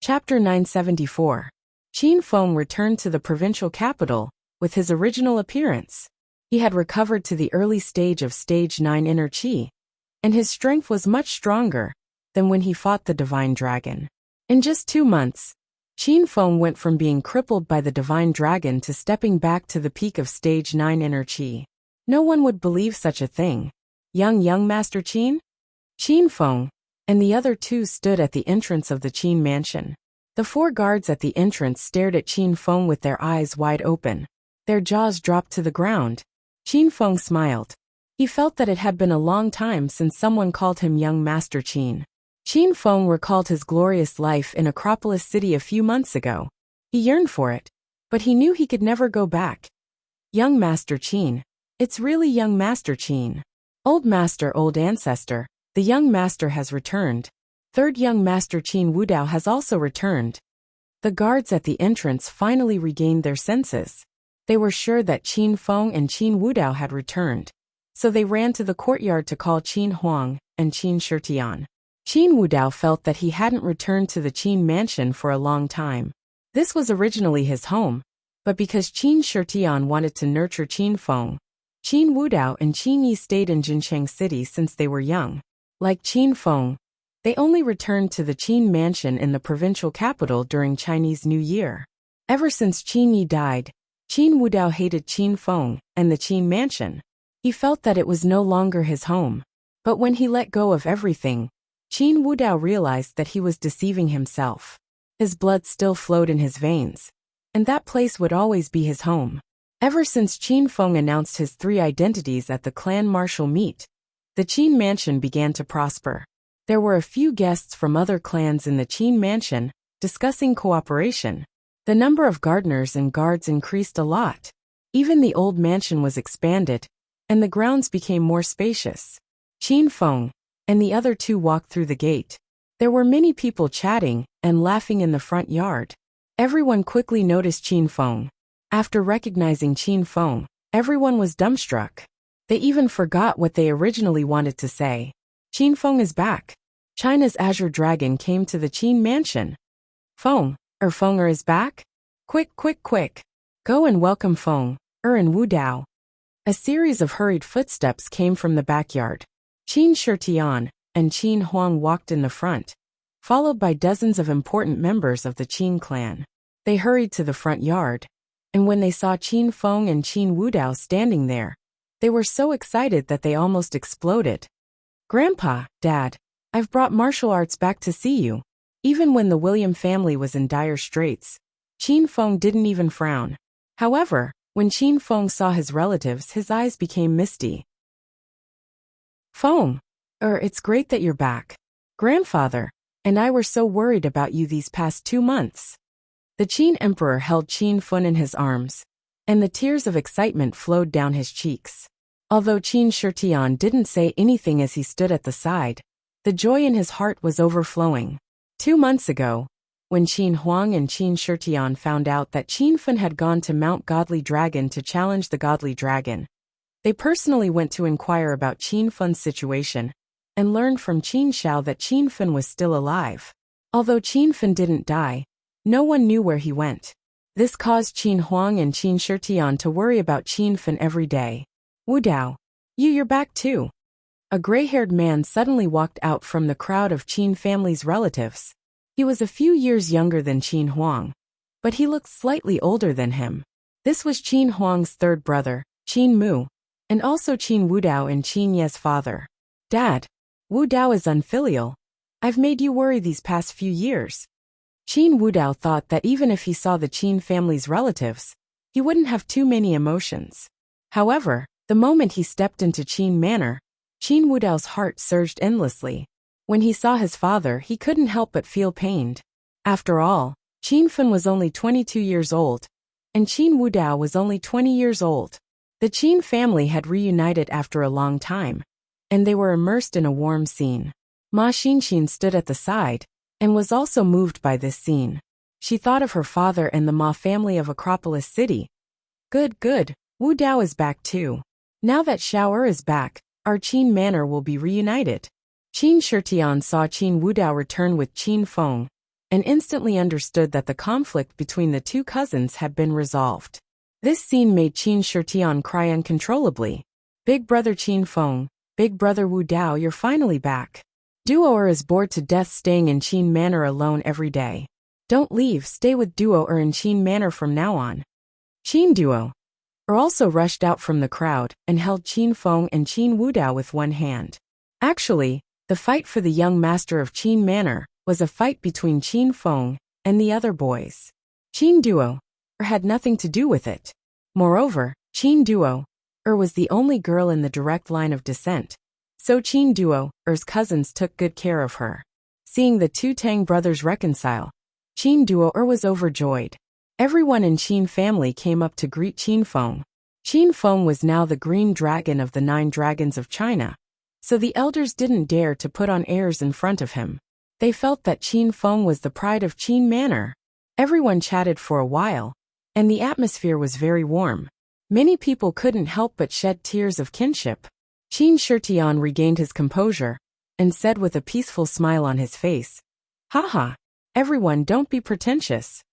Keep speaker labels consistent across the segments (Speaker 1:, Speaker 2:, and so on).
Speaker 1: Chapter 974. Qin Feng returned to the provincial capital with his original appearance. He had recovered to the early stage of Stage 9 inner qi, and his strength was much stronger than when he fought the divine dragon. In just 2 months, Qin Feng went from being crippled by the divine dragon to stepping back to the peak of Stage 9 inner qi. No one would believe such a thing. Young Master Qin? Qin Feng and the other two stood at the entrance of the Qin mansion. The 4 guards at the entrance stared at Qin Feng with their eyes wide open. Their jaws dropped to the ground. Qin Feng smiled. He felt that it had been a long time since someone called him young Master Qin. Qin Feng recalled his glorious life in Acropolis City a few months ago. He yearned for it, but he knew he could never go back. Young Master Qin. It's really young Master Qin. Old Master, old ancestor. The young master has returned. Third young Master Qin Wudao has also returned. The guards at the entrance finally regained their senses. They were sure that Qin Feng and Qin Wudao had returned, so they ran to the courtyard to call Qin Huang and Qin Shitian. Qin Wudao felt that he hadn't returned to the Qin mansion for a long time. This was originally his home, but because Qin Shitian wanted to nurture Qin Feng, Qin Wudao and Qin Yi stayed in Jincheng City since they were young. Like Qin Feng, they only returned to the Qin mansion in the provincial capital during Chinese New Year. Ever since Qin Yi died, Qin Wudao hated Qin Feng and the Qin mansion. He felt that it was no longer his home. But when he let go of everything, Qin Wudao realized that he was deceiving himself. His blood still flowed in his veins, and that place would always be his home. Ever since Qin Feng announced his 3 identities at the clan martial meet, the Qin mansion began to prosper. There were a few guests from other clans in the Qin mansion, discussing cooperation. The number of gardeners and guards increased a lot. Even the old mansion was expanded, and the grounds became more spacious. Qin Feng and the other 2 walked through the gate. There were many people chatting and laughing in the front yard. Everyone quickly noticed Qin Feng. After recognizing Qin Feng, everyone was dumbstruck. They even forgot what they originally wanted to say. Qin Feng is back. China's Azure Dragon came to the Qin mansion. Fenger is back? Quick. Go and welcome Feng, and Wudao. A series of hurried footsteps came from the backyard. Qin Shitian and Qin Huang walked in the front, followed by dozens of important members of the Qin clan. They hurried to the front yard, and when they saw Qin Feng and Qin Wudao standing there, they were so excited that they almost exploded. Grandpa, Dad, I've brought martial arts back to see you. Even when the William family was in dire straits, Qin Feng didn't even frown. However, when Qin Feng saw his relatives, his eyes became misty. Feng, it's great that you're back. Grandfather and I were so worried about you these past 2 months. The Qin emperor held Qin Feng in his arms, and the tears of excitement flowed down his cheeks. Although Qin Shitian didn't say anything as he stood at the side, the joy in his heart was overflowing. 2 months ago, when Qin Huang and Qin Shitian found out that Qin Feng had gone to Mount Godly Dragon to challenge the Godly Dragon, they personally went to inquire about Qin Feng's situation and learned from Qin Shao that Qin Feng was still alive. Although Qin Feng didn't die, no one knew where he went. This caused Qin Huang and Qin Shitian to worry about Qin Feng every day. Wudao, you're back too. A gray-haired man suddenly walked out from the crowd of Qin family's relatives. He was a few years younger than Qin Huang, but he looked slightly older than him. This was Qin Huang's 3rd brother, Qin Mu, and also Qin Wudao and Qin Ye's father. Dad, Wudao is unfilial. I've made you worry these past few years. Qin Wudao thought that even if he saw the Qin family's relatives, he wouldn't have too many emotions. However, the moment he stepped into Qin Manor, Qin Wudao's heart surged endlessly. When he saw his father, he couldn't help but feel pained. After all, Qin Feng was only 22 years old, and Qin Wudao was only 20 years old. The Qin family had reunited after a long time, and they were immersed in a warm scene. Ma Xinxin stood at the side, and was also moved by this scene. She thought of her father and the Ma family of Acropolis City. Good, Wu Dao is back too. Now that Xiao is back, our Qin manor will be reunited. Qin Shitian saw Qin Wudao return with Qin Feng, and instantly understood that the conflict between the two cousins had been resolved. This scene made Qin Shitian cry uncontrollably. Big brother Qin Feng, big brother Wu Dao, you're finally back. Duo is bored to death staying in Qin Manor alone every day. Don't leave, stay with Duo in Qin Manor from now on. Qin Duo also rushed out from the crowd and held Qin Feng and Qin Wu Dao with one hand. Actually, the fight for the young master of Qin Manor was a fight between Qin Feng and the other boys. Qin Duo had nothing to do with it. Moreover, Qin Duo was the only girl in the direct line of descent, so Qin Duo's cousins took good care of her. Seeing the two Tang brothers reconcile, Qin Duo was overjoyed. Everyone in Qin family came up to greet Qin Feng. Qin Feng was now the green dragon of the 9 dragons of China, so the elders didn't dare to put on airs in front of him. They felt that Qin Feng was the pride of Qin Manor. Everyone chatted for a while, and the atmosphere was very warm. Many people couldn't help but shed tears of kinship. Qin Shitian regained his composure and said with a peaceful smile on his face, "Haha, everyone, don't be pretentious.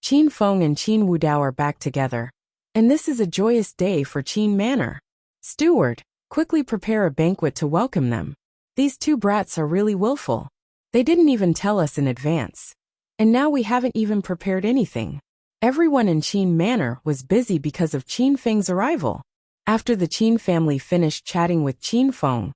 Speaker 1: Qin Feng and Qin Wu Dao are back together, and this is a joyous day for Qin Manor. Steward, quickly prepare a banquet to welcome them. These two brats are really willful. They didn't even tell us in advance, and now we haven't even prepared anything." Everyone in Qin Manor was busy because of Qin Feng's arrival. After the Qin family finished chatting with Qin Feng,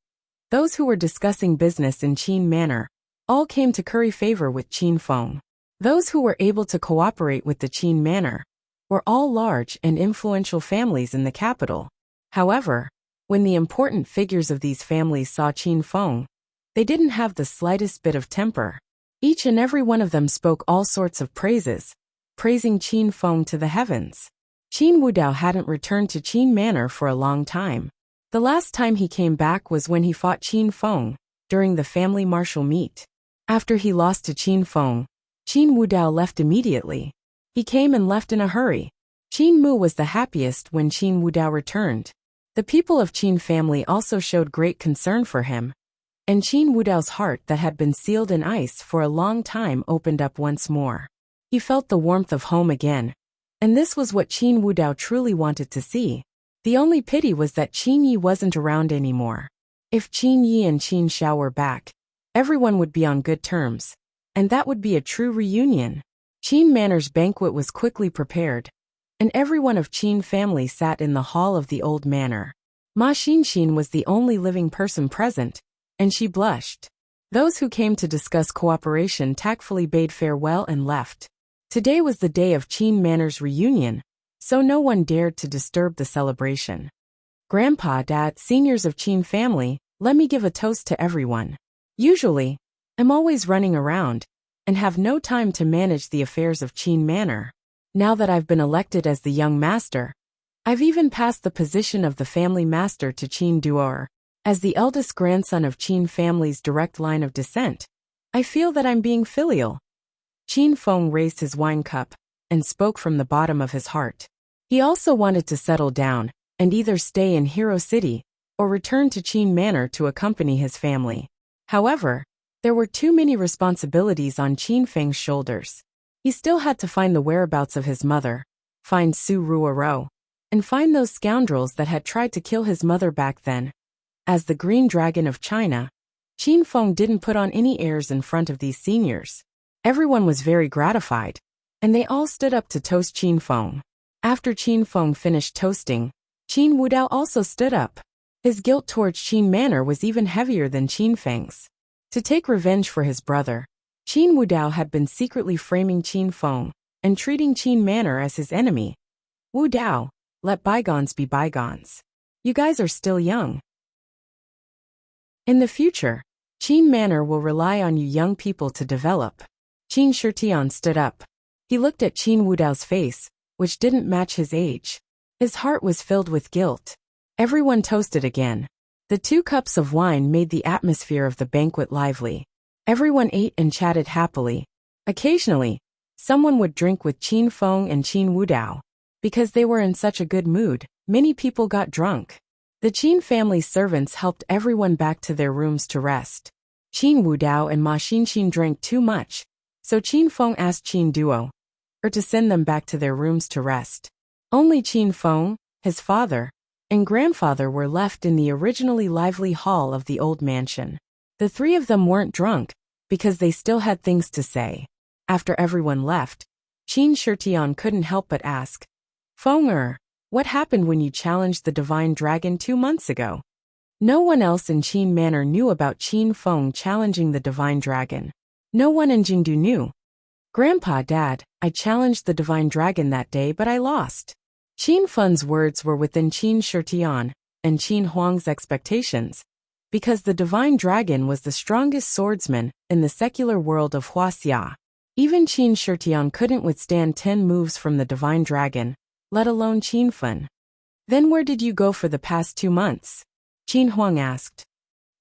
Speaker 1: those who were discussing business in Qin Manor all came to curry favor with Qin Feng. Those who were able to cooperate with the Qin Manor were all large and influential families in the capital. However, when the important figures of these families saw Qin Feng, they didn't have the slightest bit of temper. Each and every one of them spoke all sorts of praises, praising Qin Feng to the heavens. Qin Wu Dao hadn't returned to Qin Manor for a long time. The last time he came back was when he fought Qin Feng during the family martial meet. After he lost to Qin Feng, Qin Wu Dao left immediately. He came and left in a hurry. Qin Mu was the happiest when Qin Wu Dao returned. The people of Qin family also showed great concern for him, and Qin Wu Dao's heart that had been sealed in ice for a long time opened up once more. He felt the warmth of home again, and this was what Qin Wu Dao truly wanted to see. The only pity was that Qin Yi wasn't around anymore. If Qin Yi and Qin Xiao were back, everyone would be on good terms, and that would be a true reunion. Qin Manor's banquet was quickly prepared, and everyone of Qin family sat in the hall of the old manor. Ma Xinxin was the only living person present, and she blushed. Those who came to discuss cooperation tactfully bade farewell and left. Today was the day of Qin Manor's reunion, so no one dared to disturb the celebration. Grandpa, Dad, seniors of Qin family, let me give a toast to everyone. Usually, I'm always running around and have no time to manage the affairs of Qin Manor. Now that I've been elected as the young master, I've even passed the position of the family master to Qin Duo. As the eldest grandson of Qin family's direct line of descent, I feel that I'm being filial. Qin Feng raised his wine cup and spoke from the bottom of his heart. He also wanted to settle down and either stay in Hero City or return to Qin Manor to accompany his family. However, there were too many responsibilities on Qin Feng's shoulders. He still had to find the whereabouts of his mother, find Su Ruoro, and find those scoundrels that had tried to kill his mother back then. As the Green Dragon of China, Qin Feng didn't put on any airs in front of these seniors. Everyone was very gratified, and they all stood up to toast Qin Feng. After Qin Feng finished toasting, Qin Wu Dao also stood up. His guilt towards Qin Manor was even heavier than Qin Feng's. To take revenge for his brother, Qin Wu Dao had been secretly framing Qin Feng and treating Qin Manor as his enemy. Wu Dao, let bygones be bygones. You guys are still young. In the future, Qin Manor will rely on you young people to develop. Qin Shitian stood up. He looked at Qin Wu Dao's face, which didn't match his age. His heart was filled with guilt. Everyone toasted again. The 2 cups of wine made the atmosphere of the banquet lively. Everyone ate and chatted happily. Occasionally, someone would drink with Qin Feng and Qin Wu Dao. Because they were in such a good mood, many people got drunk. The Qin family servants helped everyone back to their rooms to rest. Qin Wudao and Ma Xinxin drank too much, so Qin Feng asked Qin Duo to send them back to their rooms to rest. Only Qin Feng, his father, and grandfather were left in the originally lively hall of the old mansion. The three of them weren't drunk, because they still had things to say. After everyone left, Qin Shitian couldn't help but ask, Feng, what happened when you challenged the divine dragon 2 months ago? No one else in Qin Manor knew about Qin Feng challenging the divine dragon. No one in Jingdu knew. Grandpa, Dad, I challenged the divine dragon that day, but I lost. Qin Feng's words were within Qin Shitian and Qin Huang's expectations, because the divine dragon was the strongest swordsman in the secular world of Wuxia. Even Qin Shitian couldn't withstand 10 moves from the divine dragon, let alone Qin Feng. Then where did you go for the past 2 months? Qin Huang asked.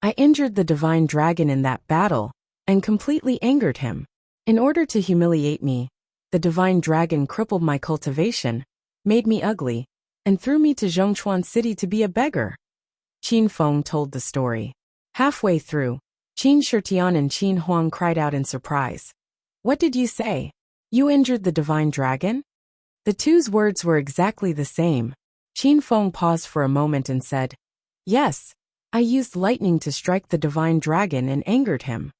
Speaker 1: I injured the divine dragon in that battle, and completely angered him. In order to humiliate me, the divine dragon crippled my cultivation, made me ugly, and threw me to Zhongchuan City to be a beggar. Qin Feng told the story. Halfway through, Qin Shitian and Qin Huang cried out in surprise. What did you say? You injured the divine dragon? The two's words were exactly the same. Qin Feng paused for a moment and said, Yes, I used lightning to strike the divine dragon and angered him.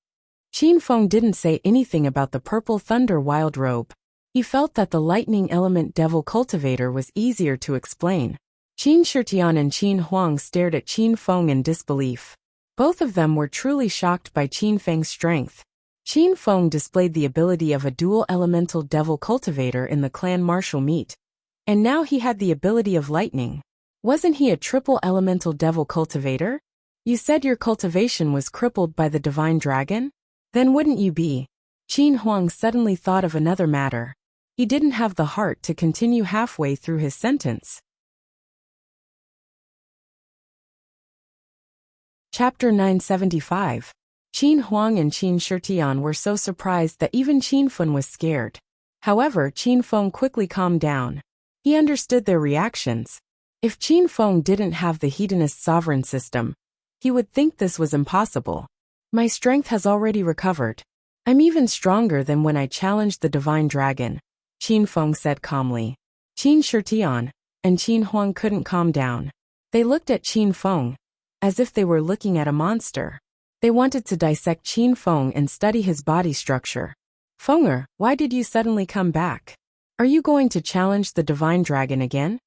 Speaker 1: Qin Feng didn't say anything about the purple thunder wild robe. He felt that the lightning element devil cultivator was easier to explain. Qin Shitian and Qin Huang stared at Qin Feng in disbelief. Both of them were truly shocked by Qin Feng's strength. Qin Feng displayed the ability of a dual elemental devil cultivator in the clan martial meet. And now he had the ability of lightning. Wasn't he a triple elemental devil cultivator? You said your cultivation was crippled by the divine dragon? Then wouldn't you be? Qin Huang suddenly thought of another matter. He didn't have the heart to continue halfway through his sentence. Chapter 975. Qin Huang and Qin Shitian were so surprised that even Qin Feng was scared. However, Qin Feng quickly calmed down. He understood their reactions. If Qin Feng didn't have the hedonist sovereign system, he would think this was impossible. My strength has already recovered. I'm even stronger than when I challenged the divine dragon, Qin Feng said calmly. Qin Shitian and Qin Huang couldn't calm down. They looked at Qin Feng as if they were looking at a monster. They wanted to dissect Qin Feng and study his body structure. Feng, why did you suddenly come back? Are you going to challenge the divine dragon again?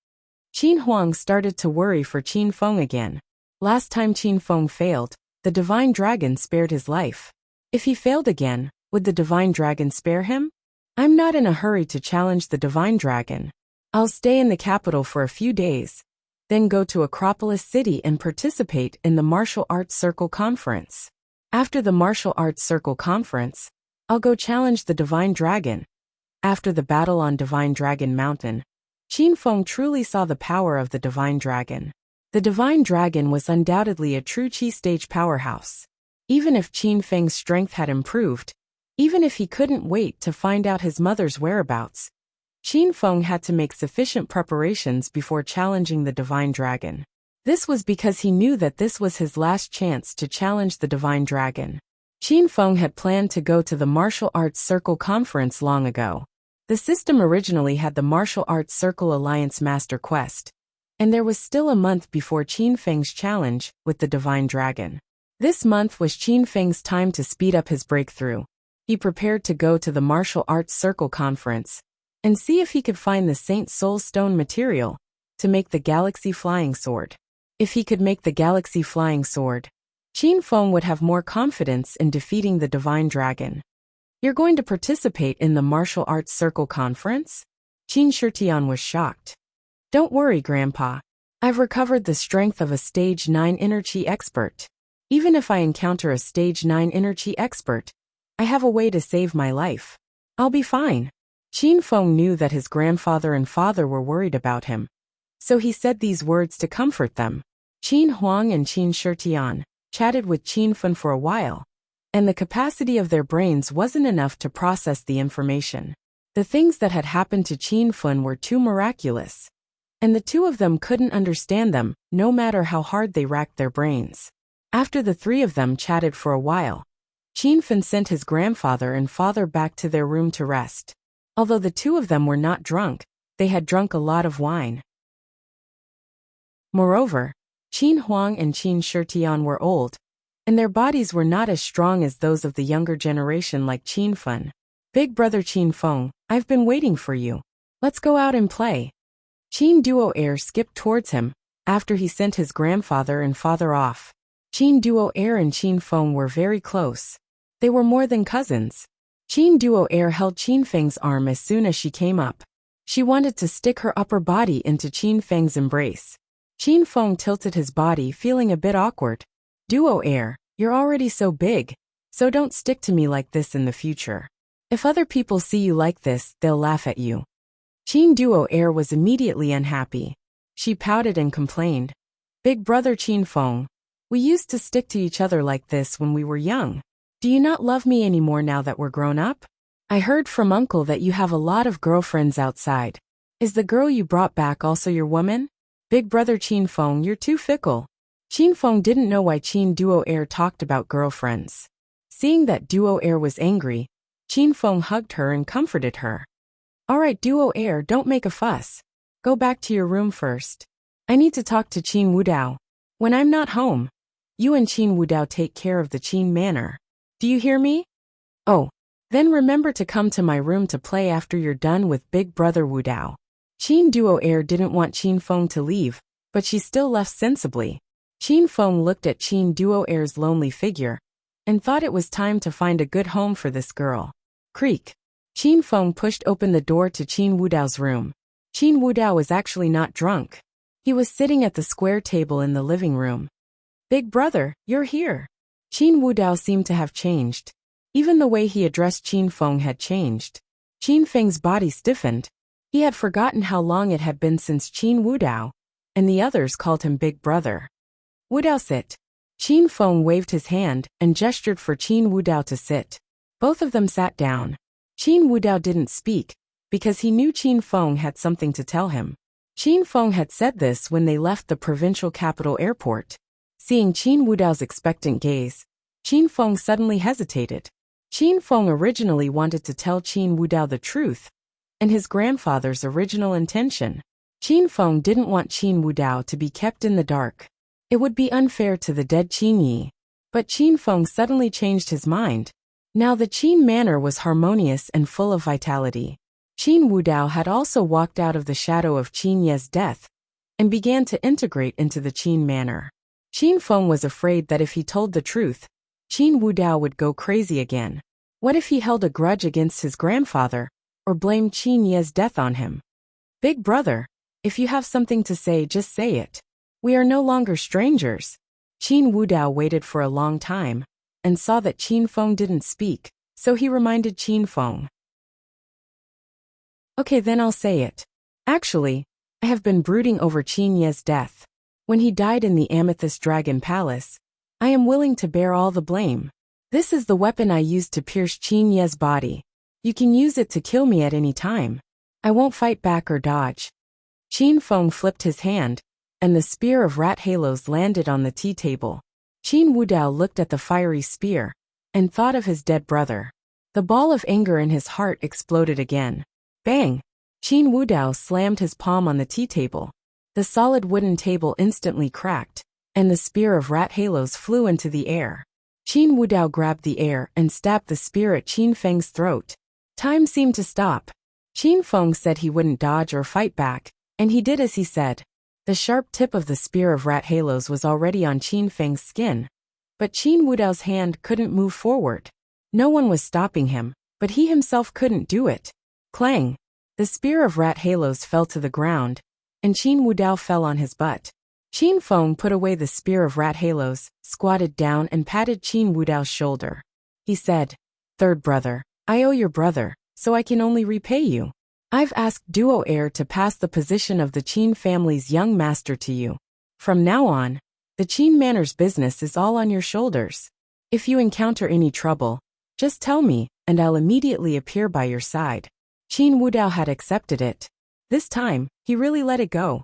Speaker 1: Qin Huang started to worry for Qin Feng again. Last time Qin Feng failed, the divine dragon spared his life. If he failed again, would the divine dragon spare him? I'm not in a hurry to challenge the divine dragon. I'll stay in the capital for a few days, then go to Acropolis City and participate in the Martial Arts Circle Conference. After the Martial Arts Circle Conference, I'll go challenge the divine dragon. After the battle on Divine Dragon Mountain, Qin Feng truly saw the power of the divine dragon. The divine dragon was undoubtedly a true Qi stage powerhouse. Even if Qin Feng's strength had improved, even if he couldn't wait to find out his mother's whereabouts, Qin Feng had to make sufficient preparations before challenging the divine dragon. This was because he knew that this was his last chance to challenge the divine dragon. Qin Feng had planned to go to the Martial Arts Circle Conference long ago. The system originally had the Martial Arts Circle Alliance Master Quest, and there was still a month before Qin Feng's challenge with the divine dragon. This month was Qin Feng's time to speed up his breakthrough. He prepared to go to the Martial Arts Circle Conference and see if he could find the Saint Soul Stone material to make the Galaxy Flying Sword. If he could make the Galaxy Flying Sword, Qin Feng would have more confidence in defeating the divine dragon. You're going to participate in the Martial Arts Circle Conference? Qin Shitian was shocked. Don't worry, Grandpa. I've recovered the strength of a Stage 9 Inner Qi expert. Even if I encounter a Stage 9 Inner Qi expert, I have a way to save my life. I'll be fine. Qin Feng knew that his grandfather and father were worried about him, so he said these words to comfort them. Qin Huang and Qin Shitian chatted with Qin Feng for a while, and the capacity of their brains wasn't enough to process the information. The things that had happened to Qin Feng were too miraculous, and the two of them couldn't understand them, no matter how hard they racked their brains. After the three of them chatted for a while, Qin Fan sent his grandfather and father back to their room to rest. Although the two of them were not drunk, they had drunk a lot of wine. Moreover, Qin Huang and Qin Shitian were old, and their bodies were not as strong as those of the younger generation like Qin Fan. Big brother Qin Feng, I've been waiting for you. Let's go out and play. Qin Duo Air skipped towards him, after he sent his grandfather and father off. Qin Duo Air and Qin Feng were very close. They were more than cousins. Qin Duo Air held Qin Feng's arm as soon as she came up. She wanted to stick her upper body into Qin Feng's embrace. Qin Feng tilted his body, feeling a bit awkward. Duo Air, you're already so big, so don't stick to me like this in the future. If other people see you like this, they'll laugh at you. Qin Duo Air was immediately unhappy. She pouted and complained. Big brother Qin Feng, we used to stick to each other like this when we were young. Do you not love me anymore now that we're grown up? I heard from uncle that you have a lot of girlfriends outside. Is the girl you brought back also your woman? Big brother Qin Feng, you're too fickle. Qin Feng didn't know why Qin Duo Air talked about girlfriends. Seeing that Duo Air was angry, Qin Feng hugged her and comforted her. Alright Duo Air, don't make a fuss. Go back to your room first. I need to talk to Qin Wudao. When I'm not home, you and Qin Wudao take care of the Qin Manor. Do you hear me? Oh, then remember to come to my room to play after you're done with Big Brother Wudao. Qin Duo Air didn't want Qin Feng to leave, but she still left sensibly. Qin Feng looked at Qin Duo Air's lonely figure and thought it was time to find a good home for this girl. Creak. Qin Feng pushed open the door to Qin Wudao's room. Qin Wudao was actually not drunk. He was sitting at the square table in the living room. Big brother, you're here. Qin Wudao seemed to have changed. Even the way he addressed Qin Feng had changed. Qin Feng's body stiffened. He had forgotten how long it had been since Qin Wudao, and the others called him Big Brother. Wudao sit. Qin Feng waved his hand and gestured for Qin Wudao to sit. Both of them sat down. Qin Wudao didn't speak, because he knew Qin Feng had something to tell him. Qin Feng had said this when they left the provincial capital airport. Seeing Qin Wudao's expectant gaze, Qin Feng suddenly hesitated. Qin Feng originally wanted to tell Qin Wudao the truth, and his grandfather's original intention. Qin Feng didn't want Qin Wudao to be kept in the dark. It would be unfair to the dead Qin Yi. But Qin Feng suddenly changed his mind. Now the Qin Manor was harmonious and full of vitality. Qin Wudao had also walked out of the shadow of Qin Ye's death and began to integrate into the Qin Manor. Qin Feng was afraid that if he told the truth, Qin Wudao would go crazy again. What if he held a grudge against his grandfather, or blamed Qin Ye's death on him? Big brother, if you have something to say, just say it. We are no longer strangers. Qin Wudao waited for a long time, and saw that Qin Feng didn't speak, so he reminded Qin Feng. Okay, then I'll say it. Actually, I have been brooding over Qin Ye's death. When he died in the Amethyst Dragon Palace, I am willing to bear all the blame. This is the weapon I used to pierce Qin Ye's body. You can use it to kill me at any time. I won't fight back or dodge. Qin Feng flipped his hand, and the spear of rat halos landed on the tea table. Qin Wudao looked at the fiery spear and thought of his dead brother. The ball of anger in his heart exploded again. Bang! Qin Wudao slammed his palm on the tea table. The solid wooden table instantly cracked, and the spear of rat halos flew into the air. Qin Wudao grabbed the air and stabbed the spear at Qin Feng's throat. Time seemed to stop. Qin Feng said he wouldn't dodge or fight back, and he did as he said. The sharp tip of the spear of rat halos was already on Qin Feng's skin, but Qin Wudao's hand couldn't move forward. No one was stopping him, but he himself couldn't do it. Clang! The spear of rat halos fell to the ground, and Qin Wudao fell on his butt. Qin Feng put away the spear of rat halos, squatted down and patted Qin Wudao's shoulder. He said, "Third brother, I owe your brother, so I can only repay you. I've asked Duo Heir to pass the position of the Qin family's young master to you. From now on, the Qin Manor's business is all on your shoulders. If you encounter any trouble, just tell me, and I'll immediately appear by your side." Qin Wudao had accepted it. This time, he really let it go.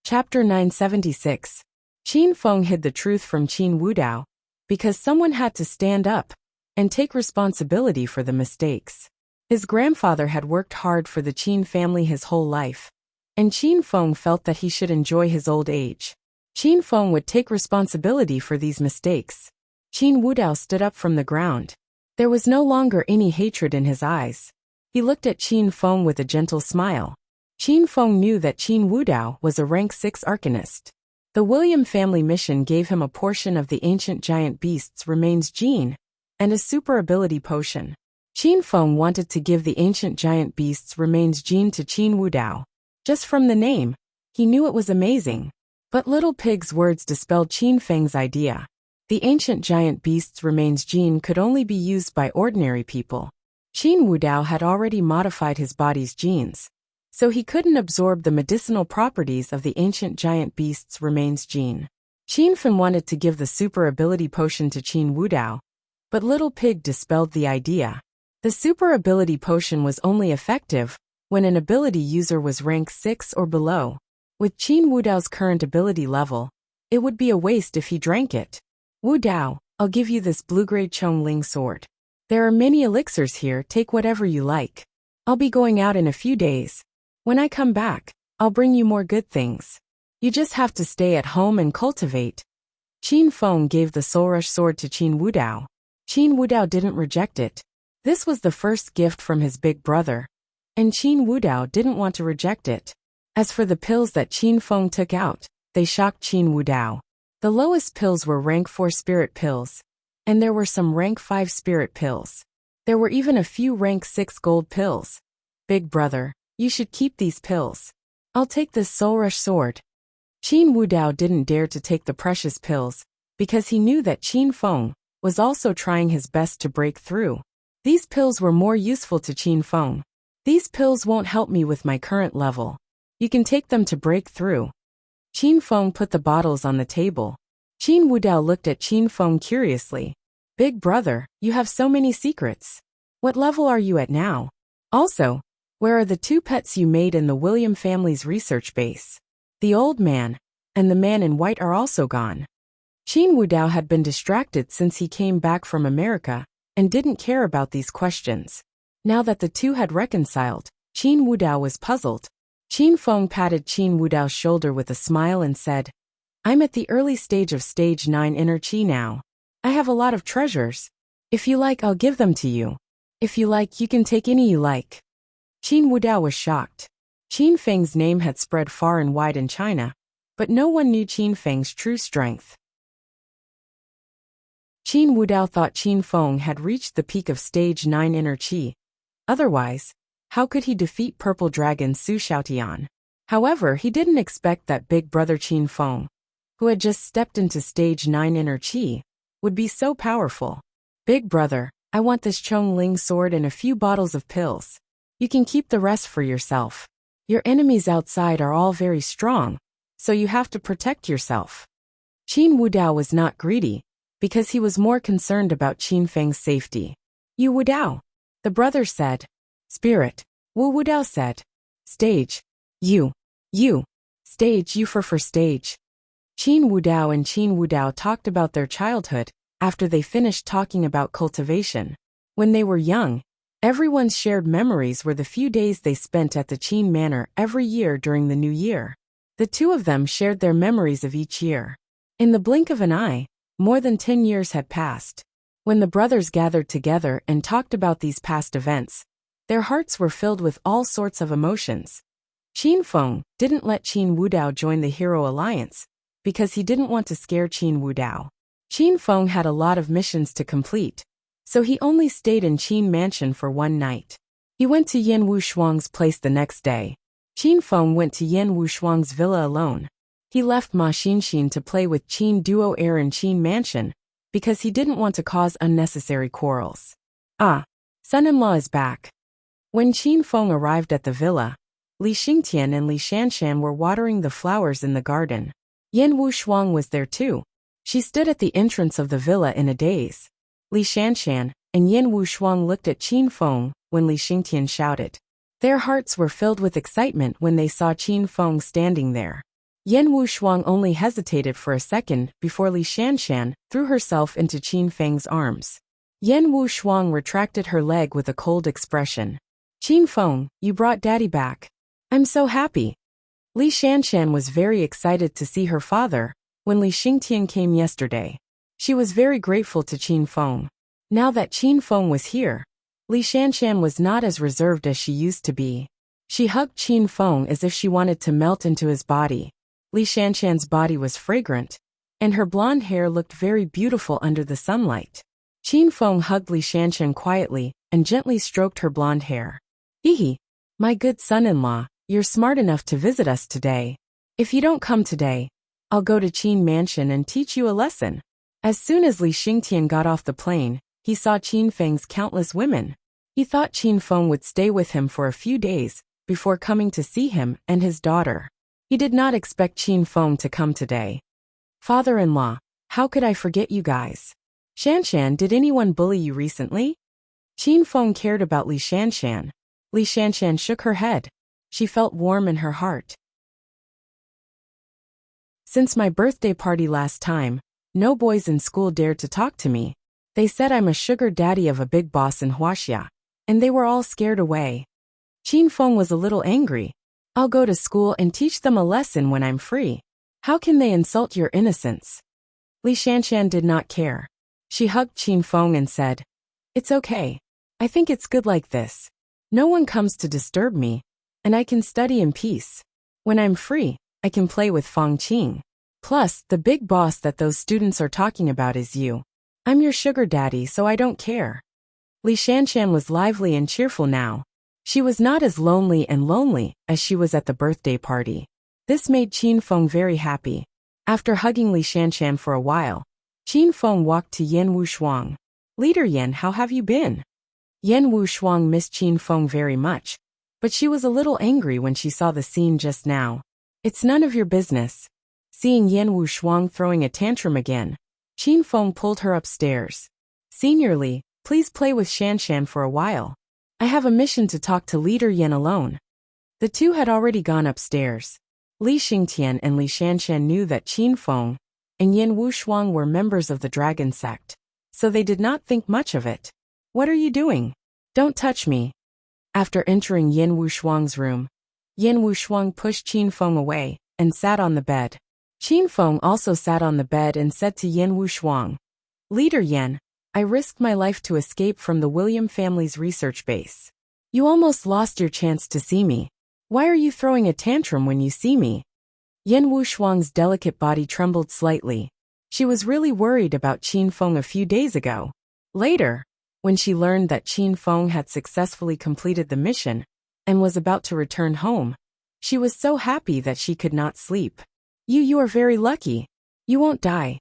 Speaker 1: Chapter 976. Qin Feng hid the truth from Qin Wudao because someone had to stand up and take responsibility for the mistakes. His grandfather had worked hard for the Qin family his whole life, and Qin Feng felt that he should enjoy his old age. Qin Feng would take responsibility for these mistakes. Qin Wudao stood up from the ground. There was no longer any hatred in his eyes. He looked at Qin Feng with a gentle smile. Qin Feng knew that Qin Wudao was a rank 6 arcanist. The William family mission gave him a portion of the ancient giant beast's remains gene and a super ability potion. Qin Feng wanted to give the ancient giant beast's remains gene to Qin Wudao. Just from the name, he knew it was amazing. But Little Pig's words dispelled Qin Feng's idea. The ancient giant beast's remains gene could only be used by ordinary people. Qin Wudao had already modified his body's genes, so he couldn't absorb the medicinal properties of the ancient giant beast's remains gene. Qin Feng wanted to give the super ability potion to Qin Wudao, but Little Pig dispelled the idea. The super ability potion was only effective when an ability user was rank 6 or below. With Qin Wudao's current ability level, it would be a waste if he drank it. Wudao, I'll give you this blue-grade Chong Ling sword. There are many elixirs here, take whatever you like. I'll be going out in a few days. When I come back, I'll bring you more good things. You just have to stay at home and cultivate. Qin Feng gave the Soul Rush sword to Qin Wudao. Qin Wudao didn't reject it. This was the first gift from his big brother, and Qin Wudao didn't want to reject it. As for the pills that Qin Feng took out, they shocked Qin Wudao. The lowest pills were rank 4 spirit pills, and there were some rank 5 spirit pills. There were even a few rank 6 gold pills. Big brother, you should keep these pills. I'll take this Soul Rush sword. Qin Wudao didn't dare to take the precious pills, because he knew that Qin Feng was also trying his best to break through. These pills were more useful to Qin Feng. These pills won't help me with my current level. You can take them to break through. Qin Feng put the bottles on the table. Qin Wudao looked at Qin Feng curiously. Big brother, you have so many secrets. What level are you at now? Also, where are the 2 pets you made in the William family's research base? The old man and the man in white are also gone. Qin Wudao had been distracted since he came back from America and didn't care about these questions. Now that the two had reconciled, Qin Wudao was puzzled. Qin Feng patted Qin Wudao's shoulder with a smile and said, I'm at the early stage of stage 9 inner chi now. I have a lot of treasures. If you like, I'll give them to you. If you like, you can take any you like. Qin Wudao was shocked. Qin Feng's name had spread far and wide in China, but no one knew Qin Feng's true strength. Qin Wudao thought Qin Feng had reached the peak of stage 9 inner chi. Otherwise, how could he defeat Purple Dragon Su Xiaotian? However, he didn't expect that big brother Qin Feng, who had just stepped into stage 9 inner chi, would be so powerful. Big brother, I want this Chong Ling sword and a few bottles of pills. You can keep the rest for yourself. Your enemies outside are all very strong, so you have to protect yourself. Qin Wudao was not greedy, because he was more concerned about Qin Feng's safety. You Wudao, the brother said. Spirit, Wu Wudao said. Stage, you. Stage, you for stage. Qin Wudao and Qin Wudao talked about their childhood after they finished talking about cultivation. When they were young, everyone's shared memories were the few days they spent at the Qin Manor every year during the new year. The two of them shared their memories of each year. In the blink of an eye, more than 10 years had passed. When the brothers gathered together and talked about these past events, their hearts were filled with all sorts of emotions. Qin Feng didn't let Qin Wudao join the Hero Alliance because he didn't want to scare Qin Wudao. Qin Feng had a lot of missions to complete, so he only stayed in Qin Mansion for one night. He went to Yan Wushuang's place the next day. Qin Feng went to Yan Wushuang's villa alone. He left Ma Xinxin to play with Qin Duo Air in Qin Mansion because he didn't want to cause unnecessary quarrels. Son-in-law is back. When Qin Feng arrived at the villa, Li Xingtian and Li Shanshan were watering the flowers in the garden. Yan Wushuang was there too. She stood at the entrance of the villa in a daze. Li Shanshan and Yan Wushuang looked at Qin Feng when Li Xingtian shouted. Their hearts were filled with excitement when they saw Qin Feng standing there. Yan Wushuang only hesitated for a second before Li Shanshan threw herself into Qin Feng's arms. Yan Wushuang retracted her leg with a cold expression. Qin Feng, you brought Daddy back. I'm so happy. Li Shanshan was very excited to see her father when Li Xingtian came yesterday. She was very grateful to Qin Feng. Now that Qin Feng was here, Li Shanshan was not as reserved as she used to be. She hugged Qin Feng as if she wanted to melt into his body. Li Shanshan's body was fragrant, and her blonde hair looked very beautiful under the sunlight. Qin Feng hugged Li Shanshan quietly and gently stroked her blonde hair. Hehe, my good son-in-law, you're smart enough to visit us today. If you don't come today, I'll go to Qin Mansion and teach you a lesson. As soon as Li Xingtian got off the plane, he saw Qin Feng's countless women. He thought Qin Feng would stay with him for a few days before coming to see him and his daughter. He did not expect Qin Feng to come today. Father-in-law, how could I forget you guys? Shanshan, did anyone bully you recently? Qin Feng cared about Li Shanshan. Li Shanshan shook her head. She felt warm in her heart. Since my birthday party last time, no boys in school dared to talk to me. They said I'm a sugar daddy of a big boss in Wuxia, and they were all scared away. Qin Feng was a little angry. I'll go to school and teach them a lesson when I'm free. How can they insult your innocence? Li Shanshan did not care. She hugged Qin Feng and said, It's okay. I think it's good like this. No one comes to disturb me, and I can study in peace. When I'm free, I can play with Feng Qing. Plus, the big boss that those students are talking about is you. I'm your sugar daddy, so I don't care. Li Shanshan was lively and cheerful now. She was not as lonely as she was at the birthday party. This made Qin Feng very happy. After hugging Li Shanshan for a while, Qin Feng walked to Yan Wushuang. Leader Yan, how have you been? Yan Wushuang missed Qin Feng very much, but she was a little angry when she saw the scene just now. It's none of your business. Seeing Yan Wushuang throwing a tantrum again, Qin Feng pulled her upstairs. Senior Li, please play with Shanshan for a while. I have a mission to talk to Leader Yan alone. The two had already gone upstairs. Li Xingtian and Li Shanshan knew that Qin Feng and Yan Wushuang were members of the dragon sect, so they did not think much of it. What are you doing? Don't touch me. After entering Yan Wushuang's room, Yan Wushuang pushed Qin Feng away and sat on the bed. Qin Feng also sat on the bed and said to Yan Wushuang, Leader Yan, I risked my life to escape from the William family's research base. You almost lost your chance to see me. Why are you throwing a tantrum when you see me? Yan Wushuang's delicate body trembled slightly. She was really worried about Qin Feng a few days ago. Later, when she learned that Qin Feng had successfully completed the mission and was about to return home, she was so happy that she could not sleep. You are very lucky. You won't die.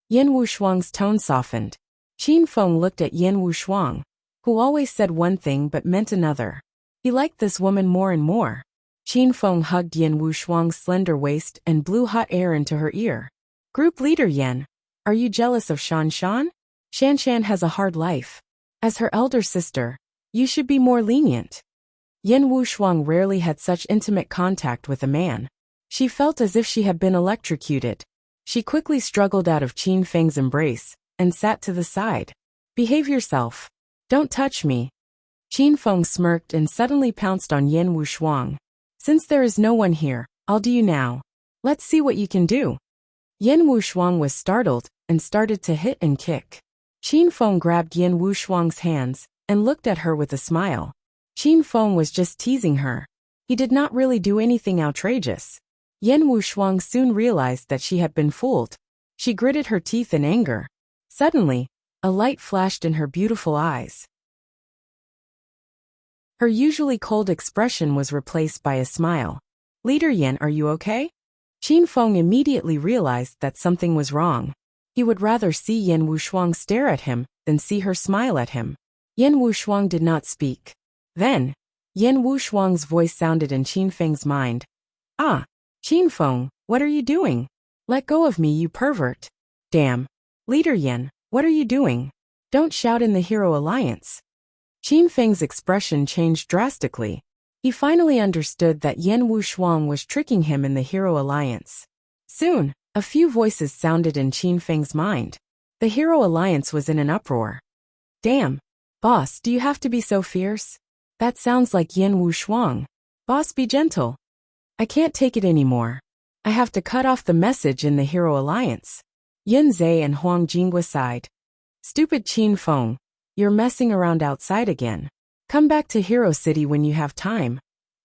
Speaker 1: Yan Wushuang's tone softened. Qin Feng looked at Yan Wushuang, who always said one thing but meant another. He liked this woman more and more. Qin Feng hugged Yan Wushuang's slender waist and blew hot air into her ear. Group leader Yan, are you jealous of Shanshan? Shanshan has a hard life. As her elder sister, you should be more lenient. Yan Wushuang rarely had such intimate contact with a man. She felt as if she had been electrocuted. She quickly struggled out of Qin Feng's embrace and sat to the side. Behave yourself. Don't touch me. Qin Feng smirked and suddenly pounced on Yan Wushuang. Since there is no one here, I'll do you now. Let's see what you can do. Yan Wushuang was startled and started to hit and kick. Qin Feng grabbed Yan Wushuang's hands and looked at her with a smile. Qin Feng was just teasing her. He did not really do anything outrageous. Yan Wushuang soon realized that she had been fooled. She gritted her teeth in anger. Suddenly, a light flashed in her beautiful eyes. Her usually cold expression was replaced by a smile. Leader Yan, are you okay? Qin Feng immediately realized that something was wrong. He would rather see Yan Wushuang stare at him than see her smile at him. Yan Wushuang did not speak. Then, Yan Wushuang's voice sounded in Qin Feng's mind. Ah, Qin Feng, what are you doing? Let go of me, you pervert. Damn. Leader Yan, what are you doing? Don't shout in the Hero Alliance. Qin Feng's expression changed drastically. He finally understood that Yan Wushuang was tricking him in the Hero Alliance. Soon, a few voices sounded in Qin Feng's mind. The Hero Alliance was in an uproar. Damn. Boss, do you have to be so fierce? That sounds like Yan Wushuang. Boss, be gentle. I can't take it anymore. I have to cut off the message in the Hero Alliance. Yin Zhe and Huang Jinghua sighed. Stupid Qin Feng. You're messing around outside again. Come back to Hero City when you have time.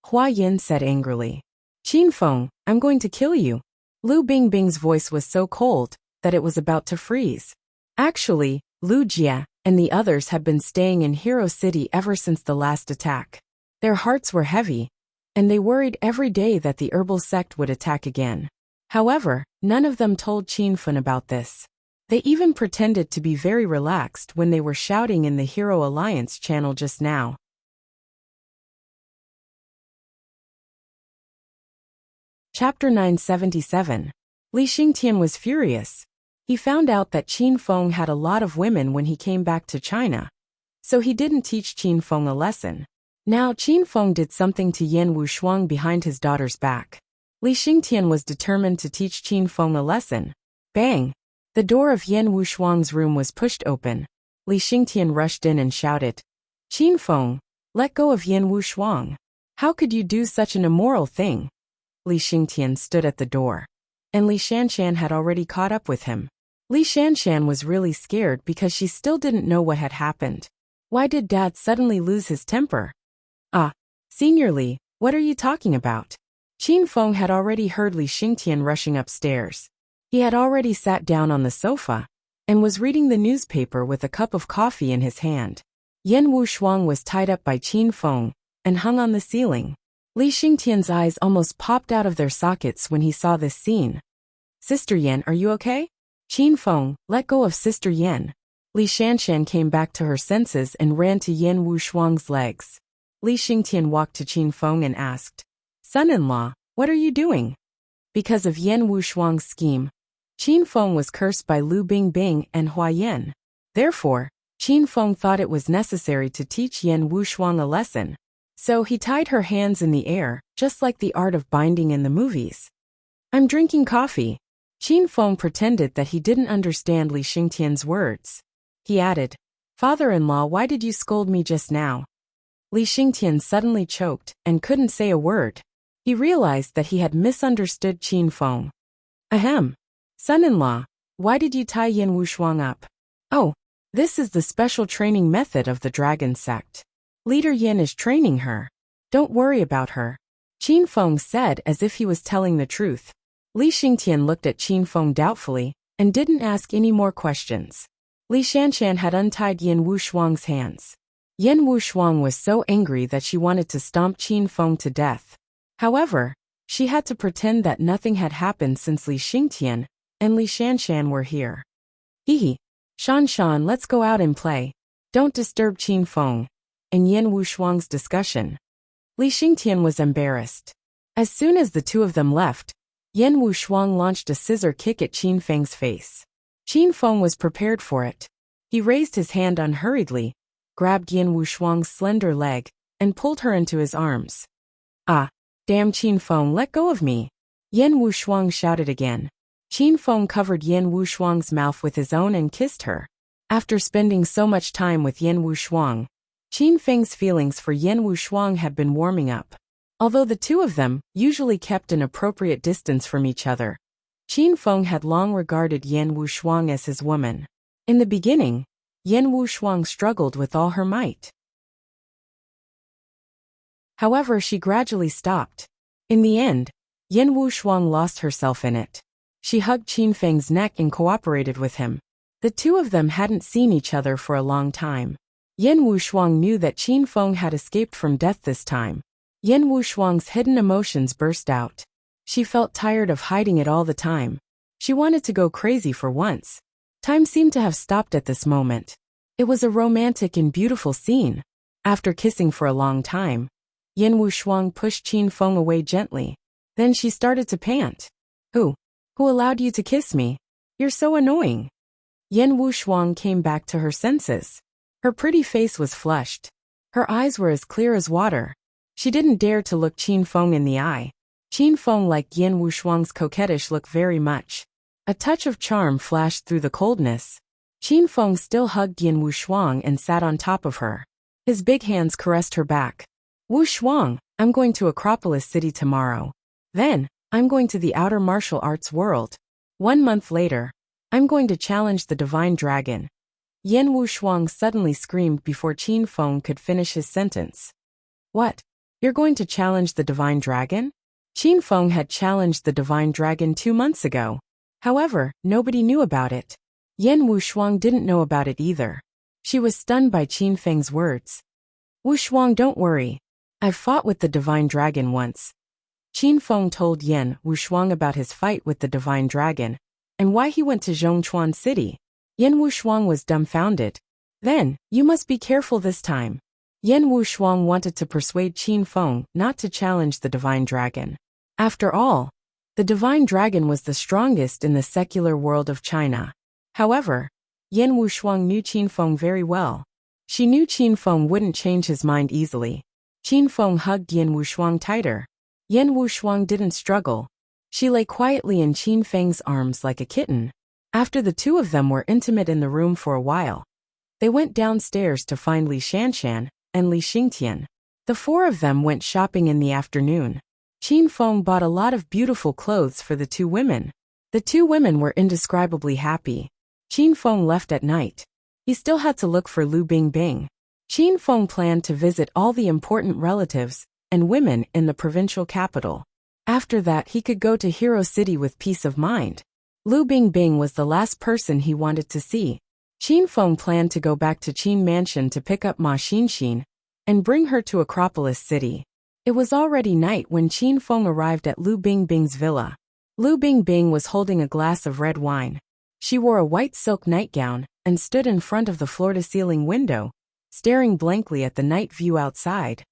Speaker 1: Hua Yin said angrily. Qin Feng, I'm going to kill you. Lu Bingbing's voice was so cold that it was about to freeze. Actually, Lu Jia and the others had been staying in Hero City ever since the last attack. Their hearts were heavy, and they worried every day that the herbal sect would attack again. However, none of them told Qin Feng about this. They even pretended to be very relaxed when they were shouting in the Hero Alliance channel just now. Chapter 977. Li Xingtian was furious. He found out that Qin Feng had a lot of women when he came back to China. So he didn't teach Qin Feng a lesson. Now Qin Feng did something to Yan Wushuang behind his daughter's back. Li Xingtian was determined to teach Qin Feng a lesson. Bang! The door of Yan Wushuang's room was pushed open. Li Xingtian rushed in and shouted, Qin Feng, let go of Yan Wushuang. How could you do such an immoral thing? Li Xingtian stood at the door. And Li Shanshan had already caught up with him. Li Shanshan was really scared because she still didn't know what had happened. Why did Dad suddenly lose his temper? Ah, Senior Li, what are you talking about? Qin Feng had already heard Li Xingtian rushing upstairs. He had already sat down on the sofa and was reading the newspaper with a cup of coffee in his hand. Yan Wushuang was tied up by Qin Feng and hung on the ceiling. Li Xingtian's eyes almost popped out of their sockets when he saw this scene. Sister Yan, are you okay? Qin Feng, let go of Sister Yan. Li Shanshan came back to her senses and ran to Yan Wushuang's legs. Li Xingtian walked to Qin Feng and asked, Son-in-law, what are you doing? Because of Yan Wushuang's scheme, Qin Feng was cursed by Lu Bingbing and Hua Yan. Therefore, Qin Feng thought it was necessary to teach Yan Wushuang a lesson. So he tied her hands in the air, just like the art of binding in the movies. I'm drinking coffee. Qin Feng pretended that he didn't understand Li Xingtian's words. He added, Father-in-law, why did you scold me just now? Li Xingtian suddenly choked and couldn't say a word. He realized that he had misunderstood Qin Feng. Ahem. Son-in-law, why did you tie Yan Wushuang up? Oh, this is the special training method of the dragon sect. Leader Yan is training her. Don't worry about her. Qin Feng said as if he was telling the truth. Li Xingtian looked at Qin Feng doubtfully and didn't ask any more questions. Li Shanshan had untied Yan Wushuang's hands. Yan Wushuang was so angry that she wanted to stomp Qin Feng to death. However, she had to pretend that nothing had happened since Li Xingtian and Li Shanshan were here. Hee. Shan, let's go out and play. Don't disturb Qin Feng and Yan Wushuang's discussion. Li Xingtian was embarrassed. As soon as the two of them left, Yan Wushuang launched a scissor kick at Qin Feng's face. Qin Feng was prepared for it. He raised his hand unhurriedly, grabbed Yan Wushuang's slender leg, and pulled her into his arms. Ah, damn Qin Feng, let go of me. Yan Wushuang shouted again. Qin Feng covered Yan Wushuang's mouth with his own and kissed her. After spending so much time with Yan Wushuang, Qin Feng's feelings for Yan Wushuang had been warming up. Although the two of them usually kept an appropriate distance from each other, Qin Feng had long regarded Yan Wushuang as his woman. In the beginning, Yan Wushuang struggled with all her might. However, she gradually stopped. In the end, Yan Wushuang lost herself in it. She hugged Qin Feng's neck and cooperated with him. The two of them hadn't seen each other for a long time. Yan Wushuang knew that Qin Feng had escaped from death this time. Yan Wushuang's hidden emotions burst out. She felt tired of hiding it all the time. She wanted to go crazy for once. Time seemed to have stopped at this moment. It was a romantic and beautiful scene. After kissing for a long time, Yan Wushuang pushed Qin Feng away gently. Then she started to pant. Who allowed you to kiss me? You're so annoying. Yan Wushuang came back to her senses. Her pretty face was flushed. Her eyes were as clear as water. She didn't dare to look Qin Feng in the eye. Qin Feng liked Yin Wushuang's coquettish look very much. A touch of charm flashed through the coldness. Qin Feng still hugged Yin Wushuang and sat on top of her. His big hands caressed her back. Wushuang, I'm going to Acropolis City tomorrow. Then, I'm going to the outer martial arts world. 1 month later, I'm going to challenge the divine dragon. Yin Wushuang suddenly screamed before Qin Feng could finish his sentence. What? You're going to challenge the divine dragon? Qin Feng had challenged the divine dragon 2 months ago. However, nobody knew about it. Yin Wushuang didn't know about it either. She was stunned by Qin Feng's words. Wushuang, don't worry. I've fought with the divine dragon once. Qin Feng told Yin Wushuang about his fight with the divine dragon, and why he went to Zhongchuan City. Yin Wushuang was dumbfounded. Then, you must be careful this time. Yin Wushuang wanted to persuade Qin Feng not to challenge the divine dragon. After all, the divine dragon was the strongest in the secular world of China. However, Yin Wushuang knew Qin Feng very well. She knew Qin Feng wouldn't change his mind easily. Qin Feng hugged Yin Wushuang tighter. Yin Wushuang didn't struggle. She lay quietly in Qin Feng's arms like a kitten. After the two of them were intimate in the room for a while, they went downstairs to find Li Shanshan and Li Xingtian. The four of them went shopping in the afternoon. Qin Feng bought a lot of beautiful clothes for the two women. The two women were indescribably happy. Qin Feng left at night. He still had to look for Lu Bingbing. Qin Feng planned to visit all the important relatives and women in the provincial capital. After that, he could go to Hero City with peace of mind. Lu Bingbing was the last person he wanted to see. Qin Feng planned to go back to Qin Mansion to pick up Ma Xinxin and bring her to Acropolis City. It was already night when Qin Feng arrived at Lu Bingbing's villa. Lu Bingbing was holding a glass of red wine. She wore a white silk nightgown and stood in front of the floor-to-ceiling window, staring blankly at the night view outside.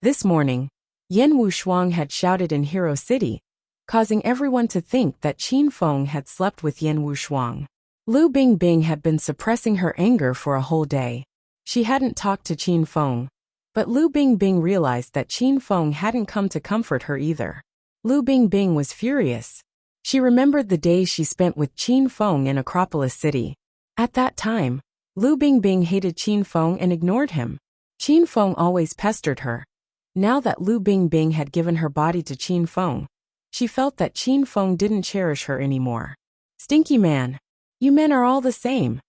Speaker 1: This morning, Yin Wushuang had shouted in Hero City, causing everyone to think that Qin Feng had slept with Yin Wushuang. Lu Bingbing had been suppressing her anger for a whole day. She hadn't talked to Qin Feng, but Lu Bingbing realized that Qin Feng hadn't come to comfort her either. Lu Bingbing was furious. She remembered the days she spent with Qin Feng in Acropolis City. At that time, Lu Bingbing hated Qin Feng and ignored him. Qin Feng always pestered her. Now that Lu Bingbing had given her body to Qin Feng, she felt that Qin Feng didn't cherish her anymore. Stinky man. You men are all the same.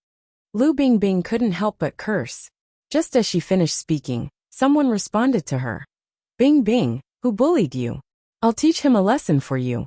Speaker 1: Lu Bingbing couldn't help but curse. Just as she finished speaking, someone responded to her. Bingbing, who bullied you? I'll teach him a lesson for you.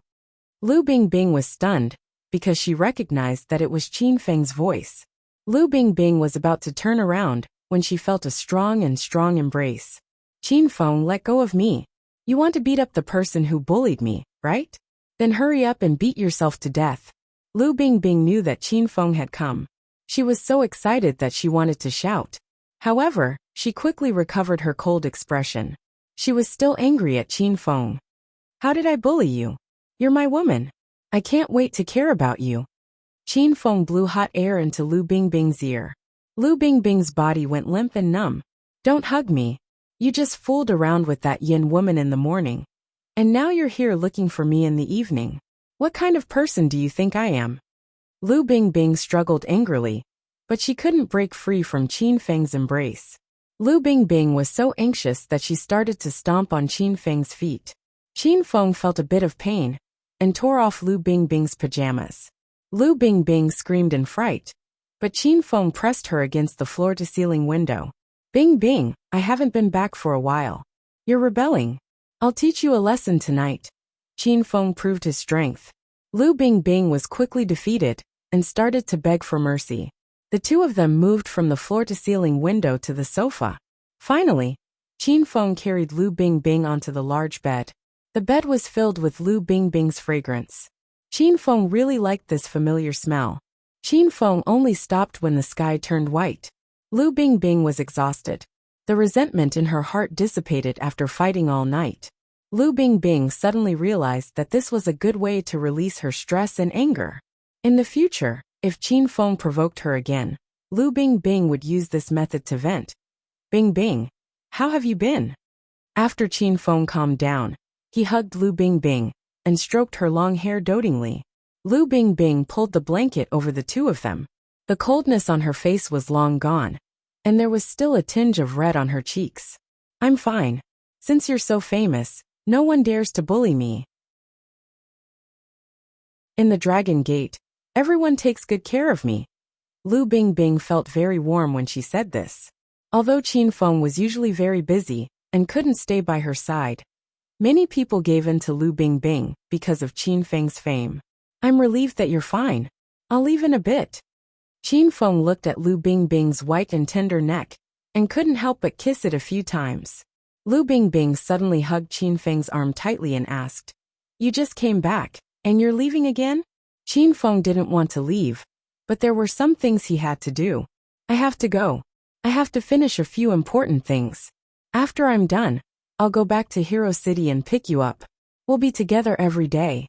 Speaker 1: Lu Bingbing was stunned, because she recognized that it was Qin Feng's voice. Lu Bingbing was about to turn around, when she felt a strong embrace. Qin Feng, let go of me. You want to beat up the person who bullied me, right? Then hurry up and beat yourself to death. Lu Bingbing knew that Qin Feng had come. She was so excited that she wanted to shout. However, she quickly recovered her cold expression. She was still angry at Qin Feng. How did I bully you? You're my woman. I can't wait to care about you. Qin Feng blew hot air into Lu Bingbing's ear. Lu Bingbing's body went limp and numb. Don't hug me. You just fooled around with that Yin woman in the morning. And now you're here looking for me in the evening. What kind of person do you think I am? Lu Bingbing struggled angrily, but she couldn't break free from Qin Feng's embrace. Lu Bingbing was so anxious that she started to stomp on Qin Feng's feet. Qin Feng felt a bit of pain and tore off Lu Bingbing's pajamas. Lu Bingbing screamed in fright, but Qin Feng pressed her against the floor-to-ceiling window. Bingbing, I haven't been back for a while. You're rebelling. I'll teach you a lesson tonight. Qin Feng proved his strength. Lu Bingbing was quickly defeated and started to beg for mercy. The two of them moved from the floor-to-ceiling window to the sofa. Finally, Qin Feng carried Lu Bingbing onto the large bed. The bed was filled with Lu Bingbing's fragrance. Qin Feng really liked this familiar smell. Qin Feng only stopped when the sky turned white. Lu Bingbing was exhausted. The resentment in her heart dissipated after fighting all night. Lu Bingbing suddenly realized that this was a good way to release her stress and anger. In the future, if Qin Feng provoked her again, Lu Bingbing would use this method to vent. Bingbing, How have you been? After Qin Feng calmed down, he hugged Lu Bingbing and stroked her long hair dotingly. Lu Bingbing pulled the blanket over the two of them. The coldness on her face was long gone, and there was still a tinge of red on her cheeks. I'm fine. Since you're so famous, no one dares to bully me. In the Dragon Gate, everyone takes good care of me. Lu Bingbing felt very warm when she said this. Although Qin Feng was usually very busy and couldn't stay by her side, many people gave in to Lu Bingbing because of Qin Feng's fame. I'm relieved that you're fine. I'll leave in a bit. Qin Feng looked at Lu Bingbing's white and tender neck and couldn't help but kiss it a few times. Lu Bingbing suddenly hugged Qin Feng's arm tightly and asked, You just came back, and you're leaving again? Qin Feng didn't want to leave, but there were some things he had to do. I have to go. I have to finish a few important things. After I'm done, I'll go back to Hero City and pick you up. We'll be together every day.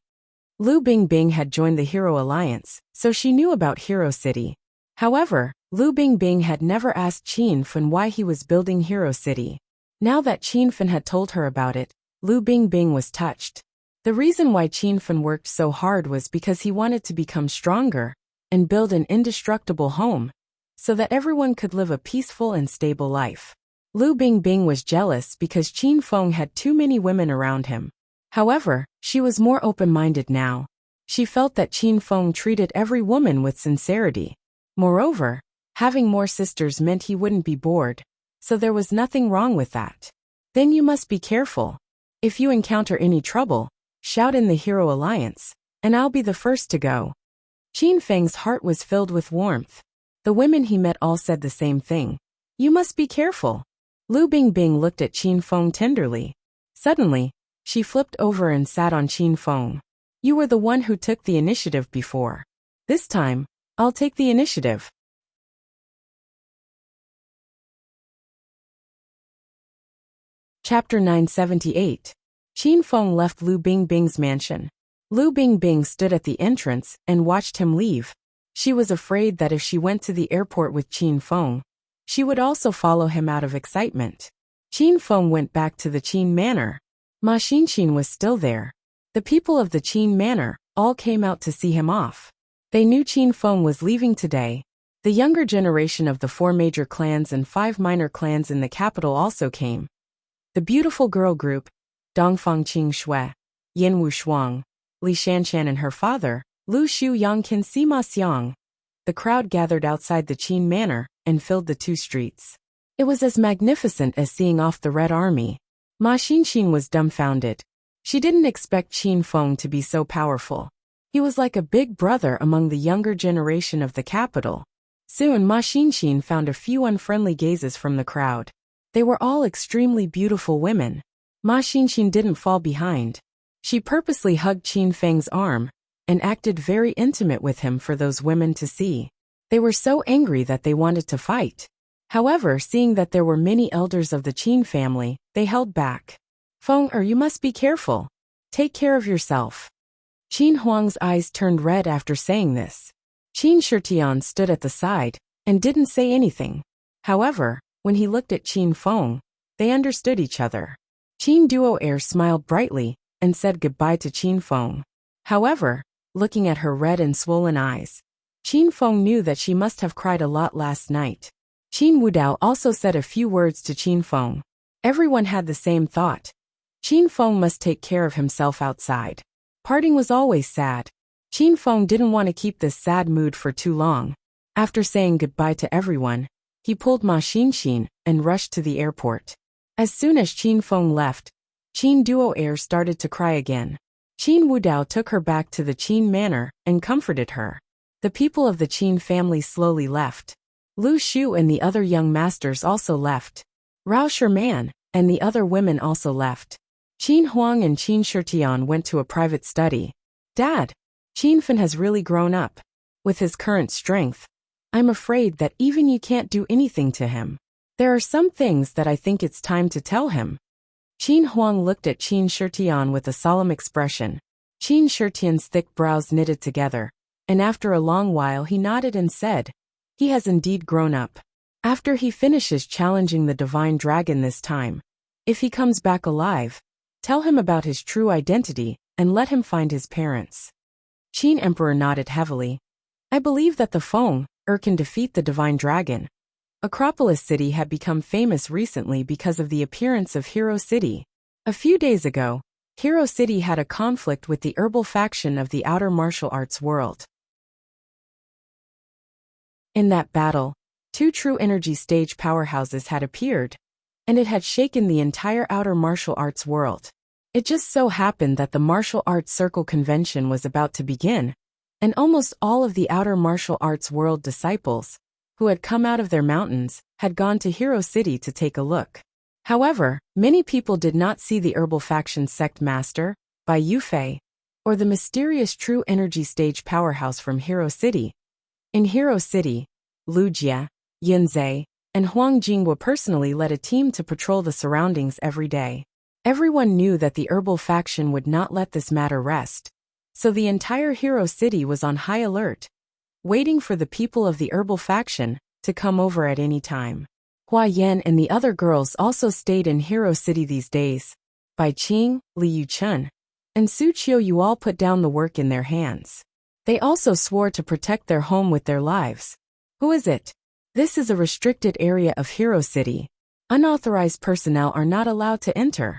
Speaker 1: Lu Bingbing had joined the Hero Alliance, so she knew about Hero City. However, Lu Bingbing had never asked Qin Feng why he was building Hero City. Now that Qin Feng had told her about it, Lu Bingbing was touched. The reason why Qin Feng worked so hard was because he wanted to become stronger and build an indestructible home, so that everyone could live a peaceful and stable life. Lu Bingbing was jealous because Qin Feng had too many women around him. However, she was more open-minded now. She felt that Qin Feng treated every woman with sincerity. Moreover, having more sisters meant he wouldn't be bored, so there was nothing wrong with that. Then you must be careful. If you encounter any trouble, shout in the Hero Alliance, and I'll be the first to go. Qin Feng's heart was filled with warmth. The women he met all said the same thing. You must be careful. Lu Bingbing looked at Qin Feng tenderly. Suddenly, she flipped over and sat on Qin Feng. You were the one who took the initiative before. This time, I'll take the initiative. Chapter 978. Qin Feng left Lu Bingbing's mansion. Lu Bingbing stood at the entrance and watched him leave. She was afraid that if she went to the airport with Qin Feng, she would also follow him out of excitement. Qin Feng went back to the Qin Manor. Ma Xinxin was still there. The people of the Qin Manor all came out to see him off. They knew Qin Feng was leaving today. The younger generation of the 4 major clans and 5 minor clans in the capital also came. The beautiful girl group, Dongfang Qing Shui, Yin Wu Shuang, Li Shanshan and her father, Lu Shu Yangqin Sima Xiang. The crowd gathered outside the Qin Manor and filled the 2 streets. It was as magnificent as seeing off the Red Army. Ma Xinxin was dumbfounded. She didn't expect Qin Feng to be so powerful. He was like a big brother among the younger generation of the capital. Soon Ma Xinxin found a few unfriendly gazes from the crowd. They were all extremely beautiful women. Ma Xinxin didn't fall behind. She purposely hugged Qin Feng's arm and acted very intimate with him for those women to see. They were so angry that they wanted to fight. However, seeing that there were many elders of the Qin family, they held back. Feng you must be careful. Take care of yourself. Qin Huang's eyes turned red after saying this. Qin Shitian stood at the side and didn't say anything. However, when he looked at Qin Feng, they understood each other. Qin Duo'er smiled brightly and said goodbye to Qin Feng. However, looking at her red and swollen eyes, Qin Feng knew that she must have cried a lot last night. Qin Wudao also said a few words to Qin Feng. Everyone had the same thought. Qin Feng must take care of himself outside. Parting was always sad. Qin Feng didn't want to keep this sad mood for too long. After saying goodbye to everyone, he pulled Ma Xinxin and rushed to the airport. As soon as Qin Feng left, Qin Duo'er started to cry again. Qin Wudao took her back to the Qin Manor and comforted her. The people of the Qin family slowly left. Lu Shu and the other young masters also left. Rao Sherman and the other women also left. Qin Huang and Qin Shitian went to a private study. Dad, Qin Feng has really grown up. With his current strength, I'm afraid that even you can't do anything to him. There are some things that I think it's time to tell him. Qin Huang looked at Qin Shitian with a solemn expression. Qin Shitian's thick brows knitted together, and after a long while he nodded and said, He has indeed grown up. After he finishes challenging the divine dragon this time, if he comes back alive, tell him about his true identity and let him find his parents. Qin Emperor nodded heavily. I believe that the Feng can defeat the divine dragon. Acropolis City had become famous recently because of the appearance of Hero City. A few days ago, Hero City had a conflict with the herbal faction of the outer martial arts world. In that battle, two true energy stage powerhouses had appeared, and it had shaken the entire outer martial arts world. It just so happened that the martial arts circle convention was about to begin, and almost all of the outer martial arts world disciples, who had come out of their mountains, had gone to Hero City to take a look. However, many people did not see the herbal faction sect master, Bai Yufei, or the mysterious true energy stage powerhouse from Hero City. In Hero City, Wuxia, Yunzhe, and Huang Jingwa personally led a team to patrol the surroundings every day. Everyone knew that the herbal faction would not let this matter rest, so the entire Hero City was on high alert, waiting for the people of the herbal faction to come over at any time. Hua Yan and the other girls also stayed in Hero City these days. Bai Qing, Li Yuchun, and Su Qiuyu all put down the work in their hands. They also swore to protect their home with their lives. Who is it? This is a restricted area of Hero City. Unauthorized personnel are not allowed to enter.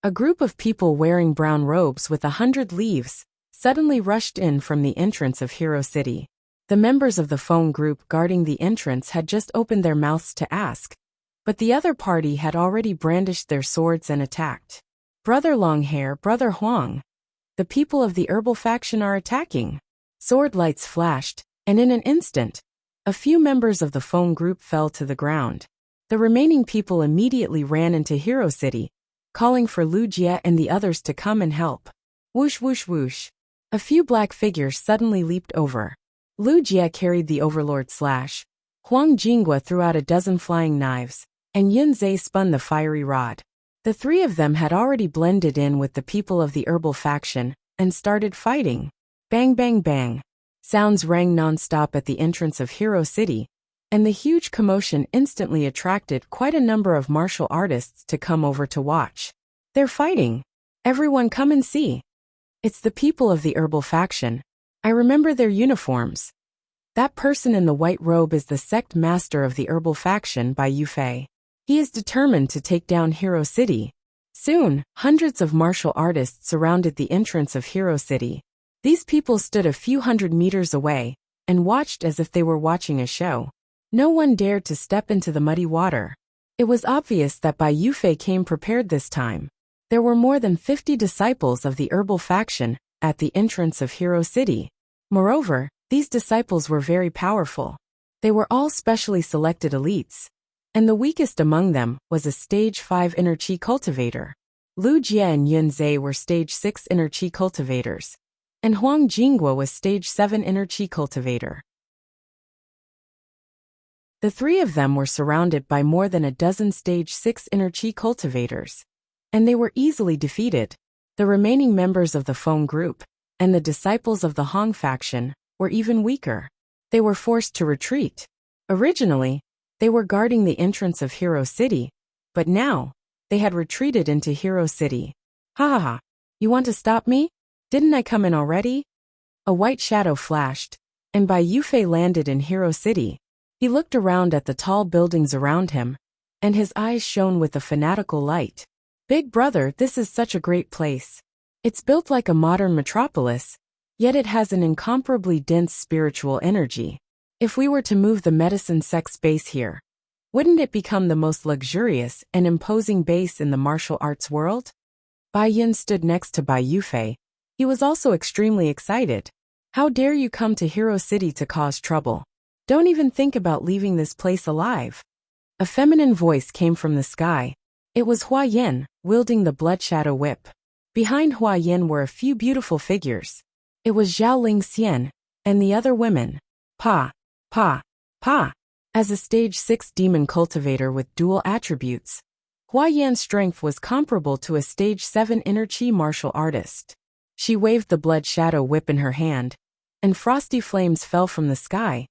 Speaker 1: A group of people wearing brown robes with 100 leaves suddenly rushed in from the entrance of Hero City. The members of the phone group guarding the entrance had just opened their mouths to ask, but the other party had already brandished their swords and attacked. Brother Longhair, Brother Huang. The people of the herbal faction are attacking. Sword lights flashed, and in an instant, a few members of the phone group fell to the ground. The remaining people immediately ran into Hero City, calling for Lu Jie and the others to come and help. Whoosh whoosh whoosh. A few black figures suddenly leaped over. Lu Jie carried the Overlord Slash, Huang Jingwa threw out a dozen flying knives, and Yunzhe spun the fiery rod. The three of them had already blended in with the people of the herbal faction and started fighting. Bang bang bang. Sounds rang non-stop at the entrance of Hero City, and the huge commotion instantly attracted quite a number of martial artists to come over to watch. They're fighting. Everyone come and see. It's the people of the herbal faction. I remember their uniforms. That person in the white robe is the sect master of the herbal faction Bai Yufei. He is determined to take down Hero City. Soon, hundreds of martial artists surrounded the entrance of Hero City. These people stood a few hundred meters away and watched as if they were watching a show. No one dared to step into the muddy water. It was obvious that Bai Yufei came prepared this time. There were more than 50 disciples of the herbal faction at the entrance of Hero City. Moreover, these disciples were very powerful. They were all specially selected elites, and the weakest among them was a Stage 5 inner chi cultivator. Lu Jie and Yunzhe were Stage 6 inner chi cultivators, and Huang Jingwa was Stage 7 inner chi cultivator. The three of them were surrounded by more than a dozen Stage 6 inner chi cultivators, and they were easily defeated. The remaining members of the Feng group and the disciples of the Hong faction were even weaker. They were forced to retreat. Originally, they were guarding the entrance of Hero City, but now, they had retreated into Hero City. Ha ha ha, you want to stop me? Didn't I come in already? A white shadow flashed, and Bai Yufei landed in Hero City. He looked around at the tall buildings around him, and his eyes shone with a fanatical light. Big brother, this is such a great place. It's built like a modern metropolis, yet it has an incomparably dense spiritual energy. If we were to move the medicine sex base here, wouldn't it become the most luxurious and imposing base in the martial arts world? Bai Yin stood next to Bai Yufei. He was also extremely excited. How dare you come to Hero City to cause trouble? Don't even think about leaving this place alive. A feminine voice came from the sky. It was Hua Yin, wielding the blood shadow whip. Behind Hua Yin were a few beautiful figures. It was Zhao Ling Xian, and the other women. Pa, pa, pa. As a Stage 6 demon cultivator with dual attributes, Hua Yan's strength was comparable to a Stage 7 inner chi martial artist. She waved the blood shadow whip in her hand, and frosty flames fell from the sky,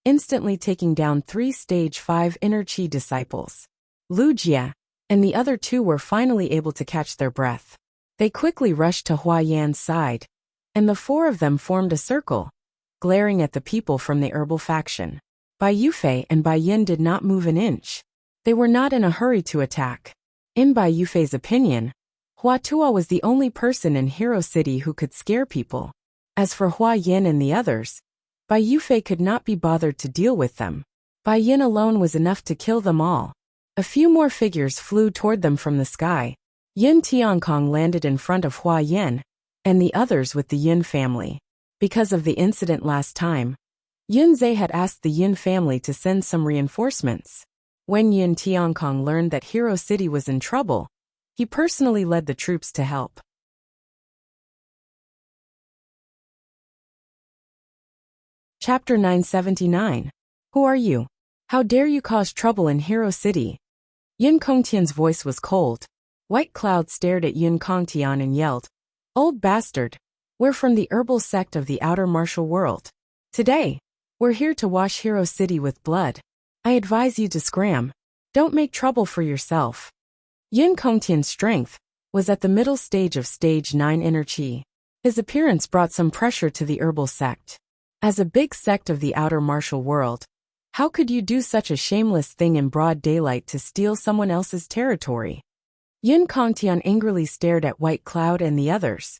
Speaker 1: instantly taking down 3 Stage 5 Inner Qi disciples. Wuxia and the other 2 were finally able to catch their breath. They quickly rushed to Hua Yan's side, and the 4 of them formed a circle, glaring at the people from the herbal faction. Bai Yufei and Bai Yin did not move an inch. They were not in a hurry to attack. In Bai Yufei's opinion, Hua Tuo was the only person in Hero City who could scare people. As for Hua Yin and the others, Bai Yufei could not be bothered to deal with them. Bai Yin alone was enough to kill them all. A few more figures flew toward them from the sky. Yin Tiankong landed in front of Hua Yin, and the others with the Yin family. Because of the incident last time, Yin Zhe had asked the Yin family to send some reinforcements. When Yin Tiankong learned that Hero City was in trouble, he personally led the troops to help. Chapter 979. Who are you? How dare you cause trouble in Hero City? Yin Kongtian's voice was cold. White Cloud stared at Yin Kongtian and yelled, "Old bastard! We're from the herbal sect of the outer martial world. Today, we're here to wash Hero City with blood. I advise you to scram. Don't make trouble for yourself." Yin Kongtian's strength was at the middle stage of Stage 9 Inner Qi. His appearance brought some pressure to the herbal sect. As a big sect of the outer martial world, how could you do such a shameless thing in broad daylight to steal someone else's territory? Yin Kongtian angrily stared at White Cloud and the others.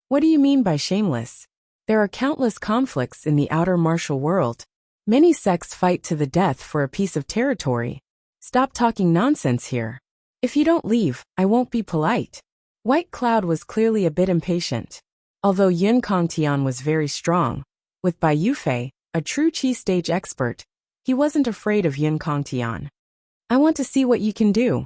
Speaker 1: What do you mean by shameless? There are countless conflicts in the outer martial world. Many sects fight to the death for a piece of territory. Stop talking nonsense here. If you don't leave, I won't be polite. White Cloud was clearly a bit impatient. Although Yin Kongtian was very strong, with Bai Yufei, a true Qi stage expert, he wasn't afraid of Yin Kongtian. I want to see what you can do.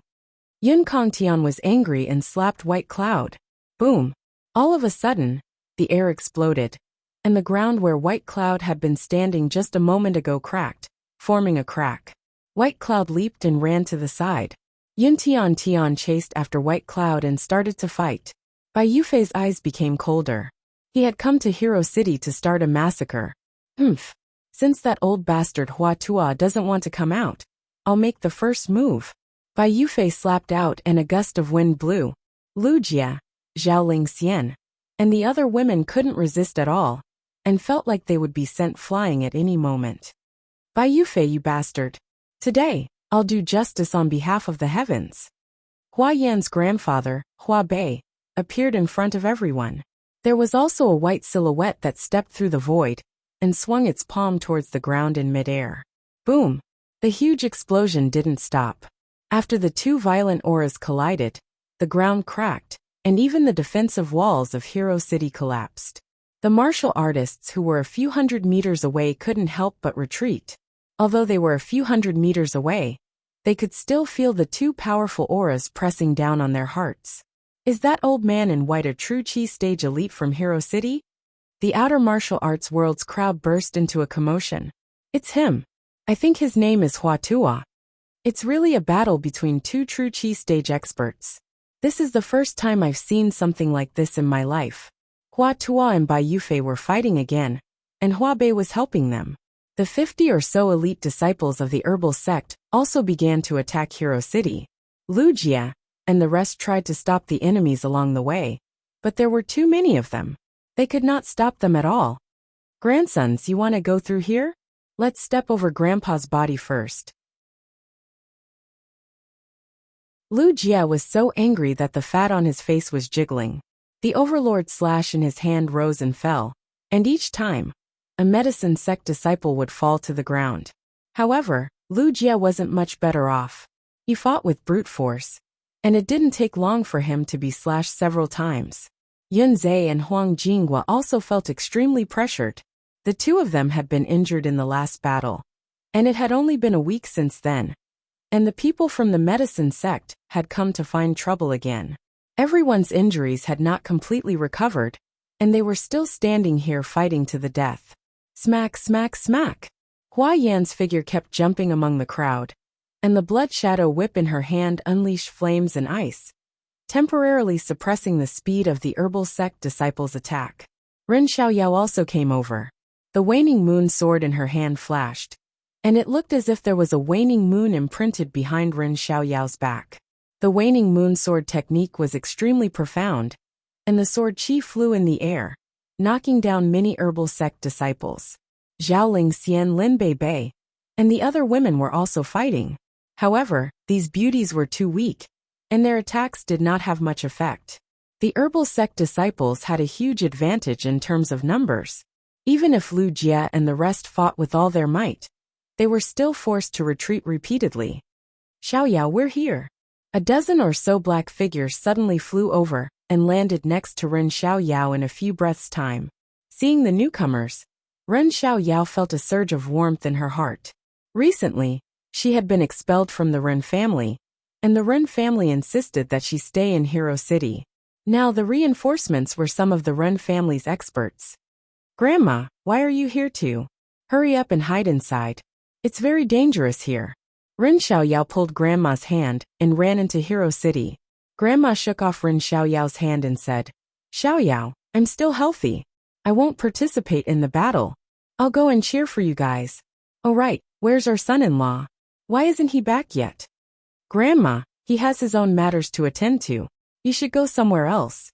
Speaker 1: Yin Kongtian was angry and slapped White Cloud. Boom! All of a sudden, the air exploded, and the ground where White Cloud had been standing just a moment ago cracked, forming a crack. White Cloud leaped and ran to the side. Yin Tian chased after White Cloud and started to fight. Bai Yufei's eyes became colder. He had come to Hero City to start a massacre. Since that old bastard Hua Tuo doesn't want to come out, I'll make the first move. Bai Yufei slapped out and a gust of wind blew. Wuxia, Zhaoling Xian, and the other women couldn't resist at all, and felt like they would be sent flying at any moment. Bai Yufei, you bastard. Today, I'll do justice on behalf of the heavens. Hua Yan's grandfather, Hua Bei, appeared in front of everyone. There was also a white silhouette that stepped through the void and swung its palm towards the ground in midair. Boom! The huge explosion didn't stop. After the 2 violent auras collided, the ground cracked, and even the defensive walls of Hero City collapsed. The martial artists who were a few hundred meters away couldn't help but retreat. Although they were a few hundred meters away, they could still feel the 2 powerful auras pressing down on their hearts. Is that old man in white a true Qi stage elite from Hero City? The outer martial arts world's crowd burst into a commotion. It's him. I think his name is Hua Tuo. It's really a battle between 2 true Qi stage experts. This is the first time I've seen something like this in my life. Hua Tuo and Bai Yufei were fighting again, and Hua Bei was helping them. The 50 or so elite disciples of the herbal sect also began to attack Hero City. Wuxia and the rest tried to stop the enemies along the way, but there were too many of them. They could not stop them at all. Grandsons, you want to go through here? Let's step over Grandpa's body first. Wuxia was so angry that the fat on his face was jiggling. The Overlord's slash in his hand rose and fell, and each time, a medicine sect disciple would fall to the ground. However, Wuxia wasn't much better off. He fought with brute force, and it didn't take long for him to be slashed several times. Yun Zhe and Huang Jinghua also felt extremely pressured. The 2 of them had been injured in the last battle, and it had only been a week since then. And the people from the medicine sect had come to find trouble again. Everyone's injuries had not completely recovered, and they were still standing here fighting to the death. Smack, smack, smack! Hua Yan's figure kept jumping among the crowd, and the blood shadow whip in her hand unleashed flames and ice, temporarily suppressing the speed of the herbal sect disciples' attack. Ren Xiaoyao also came over. The waning moon sword in her hand flashed, and it looked as if there was a waning moon imprinted behind Ren Xiaoyao's back. The waning moon sword technique was extremely profound, and the sword qi flew in the air, knocking down many herbal sect disciples. Zhaoling Xian Lin Bei Bei and the other women were also fighting. However, these beauties were too weak, and their attacks did not have much effect. The herbal sect disciples had a huge advantage in terms of numbers. Even if Lu Jie and the rest fought with all their might, they were still forced to retreat repeatedly. Xiaoyao, we're here. A dozen or so black figures suddenly flew over and landed next to Ren Xiaoyao in a few breaths' time. Seeing the newcomers, Ren Xiaoyao felt a surge of warmth in her heart. Recently, she had been expelled from the Ren family, and the Ren family insisted that she stay in Hero City. Now the reinforcements were some of the Ren family's experts. Grandma, why are you here too? Hurry up and hide inside. It's very dangerous here. Ren Xiaoyao pulled Grandma's hand and ran into Hero City. Grandma shook off Ren Xiaoyao's hand and said, Xiaoyao, I'm still healthy. I won't participate in the battle. I'll go and cheer for you guys. Oh right, where's our son-in-law? Why isn't he back yet? Grandma, he has his own matters to attend to. You should go somewhere else.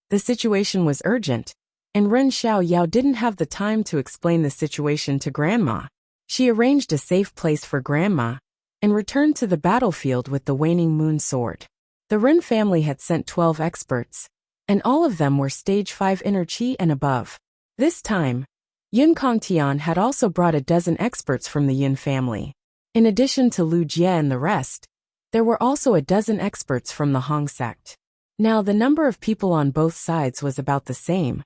Speaker 1: The situation was urgent, and Ren Xiaoyao didn't have the time to explain the situation to Grandma. She arranged a safe place for Grandma and returned to the battlefield with the waning moon sword. The Ren family had sent 12 experts, and all of them were stage 5 inner qi and above. This time, Yun Kongtian had also brought a dozen experts from the Yun family. In addition to Lu Jie and the rest, there were also a dozen experts from the Hong sect. Now the number of people on both sides was about the same,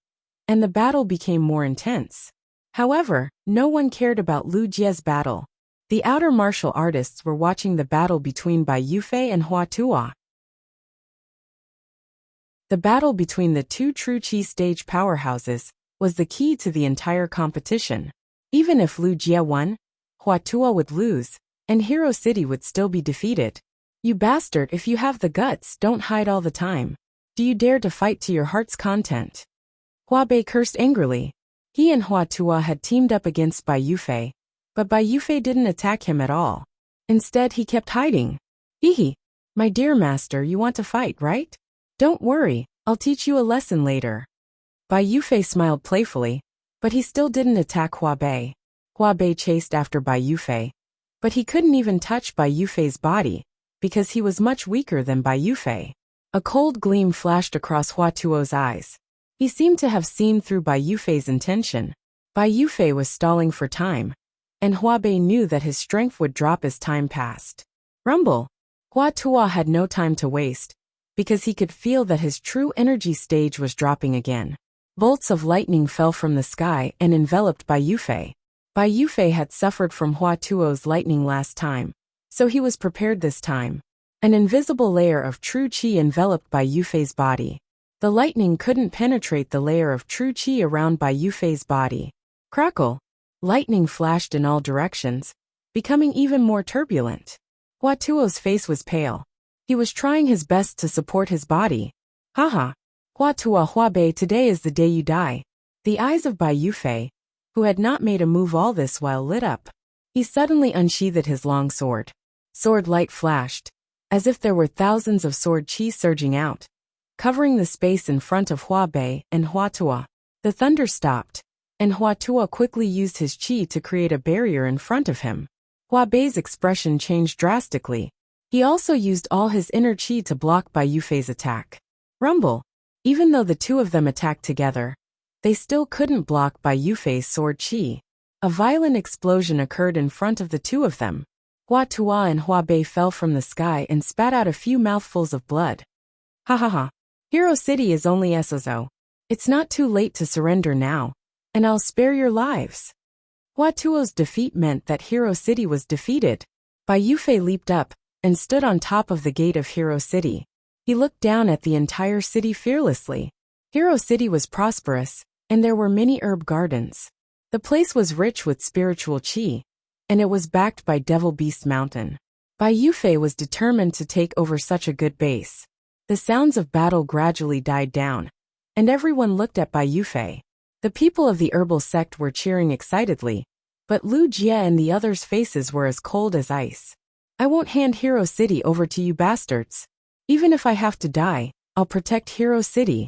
Speaker 1: and the battle became more intense. However, no one cared about Lu Jie's battle. The outer martial artists were watching the battle between Bai Yufei and Hua Tuo. The battle between the two true qi stage powerhouses was the key to the entire competition. Even if Lu Jie won, Hua Tuo would lose, and Hero City would still be defeated. You bastard, if you have the guts, don't hide all the time. Do you dare to fight to your heart's content? Hua Bei cursed angrily. He and Hua Tuo had teamed up against Bai Yufei, but Bai Yufei didn't attack him at all. Instead, he kept hiding. Hehe. My dear master, you want to fight, right? Don't worry, I'll teach you a lesson later. Bai Yufei smiled playfully, but he still didn't attack Hua Bei. Hua Bei chased after Bai Yufei, but he couldn't even touch Bai Yufei's body, because he was much weaker than Bai Yufei. A cold gleam flashed across Hua Tuo's eyes. He seemed to have seen through Bai Yufei's intention. Bai Yufei was stalling for time, and Hua Bei knew that his strength would drop as time passed. Rumble! Hua Tuo had no time to waste, because he could feel that his true energy stage was dropping again. Bolts of lightning fell from the sky and enveloped Bai Yufei. Bai Yufei had suffered from Hua Tuo's lightning last time, so he was prepared this time. An invisible layer of true qi enveloped Bai Yufei's body. The lightning couldn't penetrate the layer of true qi around Bai Yufei's body. Crackle! Lightning flashed in all directions, becoming even more turbulent. Hua Tuo's face was pale. He was trying his best to support his body. Haha! Hua Tuo, Hua Bei, today is the day you die. The eyes of Bai Yufei, who had not made a move all this while, lit up. He suddenly unsheathed his long sword. Sword light flashed, as if there were thousands of sword qi surging out, covering the space in front of Hua Bei and Hua Tuo. The thunder stopped, and Hua Tuo quickly used his qi to create a barrier in front of him. Hua Bei's expression changed drastically. He also used all his inner qi to block Bai Yufei's attack. Rumble! Even though the two of them attacked together, they still couldn't block Bai Yufei's sword qi. A violent explosion occurred in front of the two of them. Hua Tuo and Hua Bei fell from the sky and spat out a few mouthfuls of blood. Ha ha ha. Hero City is only Esozo. It's not too late to surrender now, and I'll spare your lives. Hua Tuo's defeat meant that Hero City was defeated. Bai Yufei leaped up and stood on top of the gate of Hero City. He looked down at the entire city fearlessly. Hero City was prosperous, and there were many herb gardens. The place was rich with spiritual qi, and it was backed by Devil Beast Mountain. Bai Yufei was determined to take over such a good base. The sounds of battle gradually died down, and everyone looked at Bai Yufei. The people of the herbal sect were cheering excitedly, but Lu Jie and the others' faces were as cold as ice. I won't hand Hero City over to you bastards. Even if I have to die, I'll protect Hero City.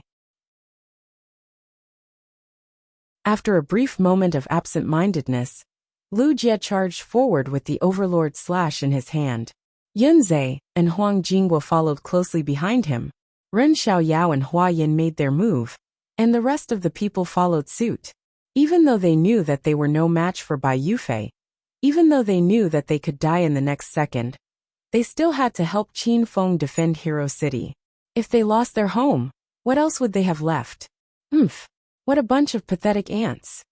Speaker 1: After a brief moment of absent-mindedness, Lu Jie charged forward with the Overlord slash in his hand. Yunzhe and Huang Jinghua followed closely behind him. Ren Xiaoyao and Hua Yin made their move, and the rest of the people followed suit. Even though they knew that they were no match for Bai Yufei, even though they knew that they could die in the next second, they still had to help Qin Feng defend Hero City. If they lost their home, what else would they have left? What a bunch of pathetic ants.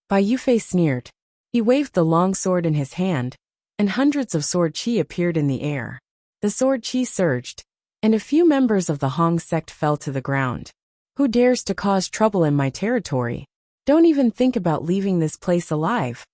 Speaker 1: Bai Yufei sneered. He waved the long sword in his hand, and hundreds of sword qi appeared in the air. The sword qi surged, and a few members of the Hong sect fell to the ground. Who dares to cause trouble in my territory? Don't even think about leaving this place alive.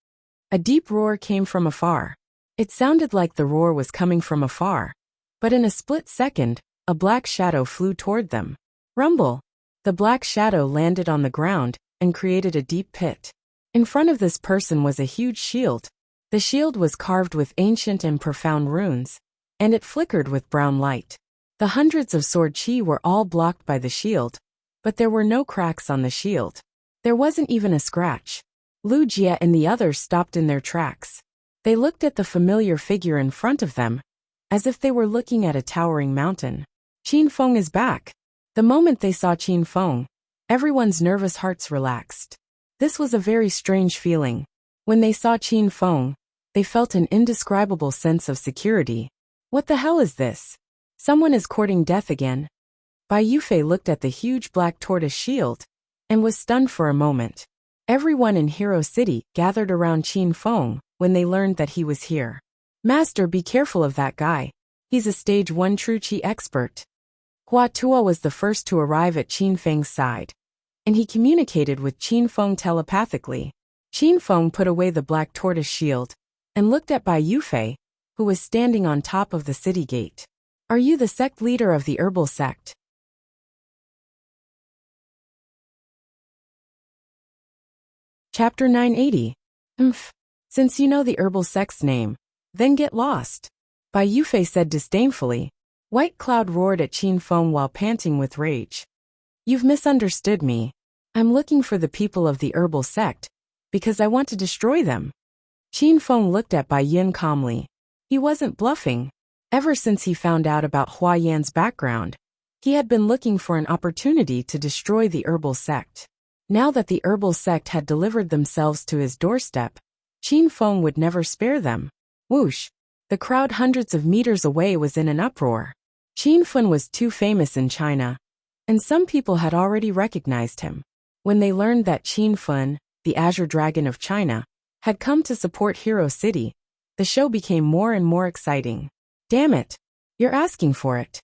Speaker 1: A deep roar came from afar. It sounded like the roar was coming from afar, but in a split second, a black shadow flew toward them. Rumble! The black shadow landed on the ground and created a deep pit. In front of this person was a huge shield. The shield was carved with ancient and profound runes, and it flickered with brown light. The hundreds of sword qi were all blocked by the shield, but there were no cracks on the shield. There wasn't even a scratch. Lu Jie and the others stopped in their tracks. They looked at the familiar figure in front of them, as if they were looking at a towering mountain. Qin Feng is back. The moment they saw Qin Feng, everyone's nervous hearts relaxed. This was a very strange feeling. When they saw Qin Feng, they felt an indescribable sense of security. What the hell is this? Someone is courting death again. Bai Yufei looked at the huge black tortoise shield and was stunned for a moment. Everyone in Hero City gathered around Qin Feng when they learned that he was here. Master, be careful of that guy. He's a stage 1 true qi expert. Hua Tuo was the first to arrive at Qin Feng's side, and he communicated with Qin Feng telepathically. Qin Feng put away the black tortoise shield and looked at Bai Yufei, who was standing on top of the city gate. Are you the sect leader of the herbal sect? Chapter 980. Since you know the herbal sect's name, then get lost. Bai Yufei said disdainfully. White Cloud roared at Qin Feng while panting with rage. You've misunderstood me. I'm looking for the people of the herbal sect, because I want to destroy them. Qin Feng looked at Bai Yin calmly. He wasn't bluffing. Ever since he found out about Hua Yan's background, he had been looking for an opportunity to destroy the herbal sect. Now that the herbal sect had delivered themselves to his doorstep, Qin Feng would never spare them. Whoosh! The crowd hundreds of meters away was in an uproar. Qin Feng was too famous in China, and some people had already recognized him. When they learned that Qin Feng, the Azure Dragon of China, had come to support Hero City, the show became more and more exciting. Damn it! You're asking for it.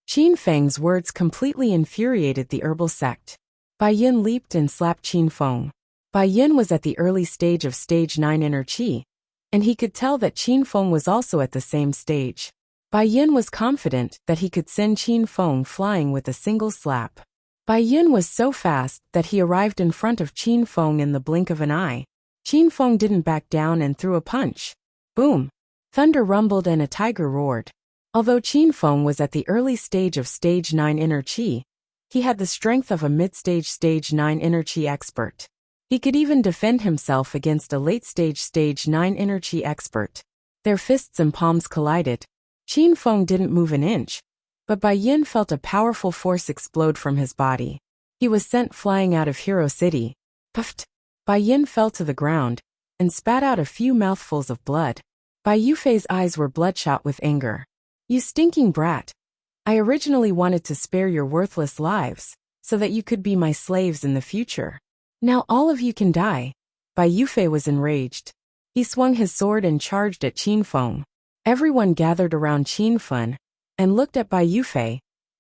Speaker 1: Qin Feng's words completely infuriated the herbal sect. Bai Yin leaped and slapped Qin Feng. Bai Yin was at the early stage of stage 9 inner qi, and he could tell that Qin Feng was also at the same stage. Bai Yin was confident that he could send Qin Feng flying with a single slap. Bai Yin was so fast that he arrived in front of Qin Feng in the blink of an eye. Qin Feng didn't back down and threw a punch. Boom! Thunder rumbled and a tiger roared. Although Qin Feng was at the early stage of stage 9 inner qi, he had the strength of a mid-stage stage 9 inner qi expert. He could even defend himself against a late-stage stage 9 inner qi expert. Their fists and palms collided. Qin Feng didn't move an inch, but Bai Yin felt a powerful force explode from his body. He was sent flying out of Hero City. Puffed! Bai Yin fell to the ground and spat out a few mouthfuls of blood. Bai Yufei's eyes were bloodshot with anger. You stinking brat! I originally wanted to spare your worthless lives, so that you could be my slaves in the future. Now all of you can die. Bai Yufei was enraged. He swung his sword and charged at Qin Feng. Everyone gathered around Qin Feng and looked at Bai Yufei,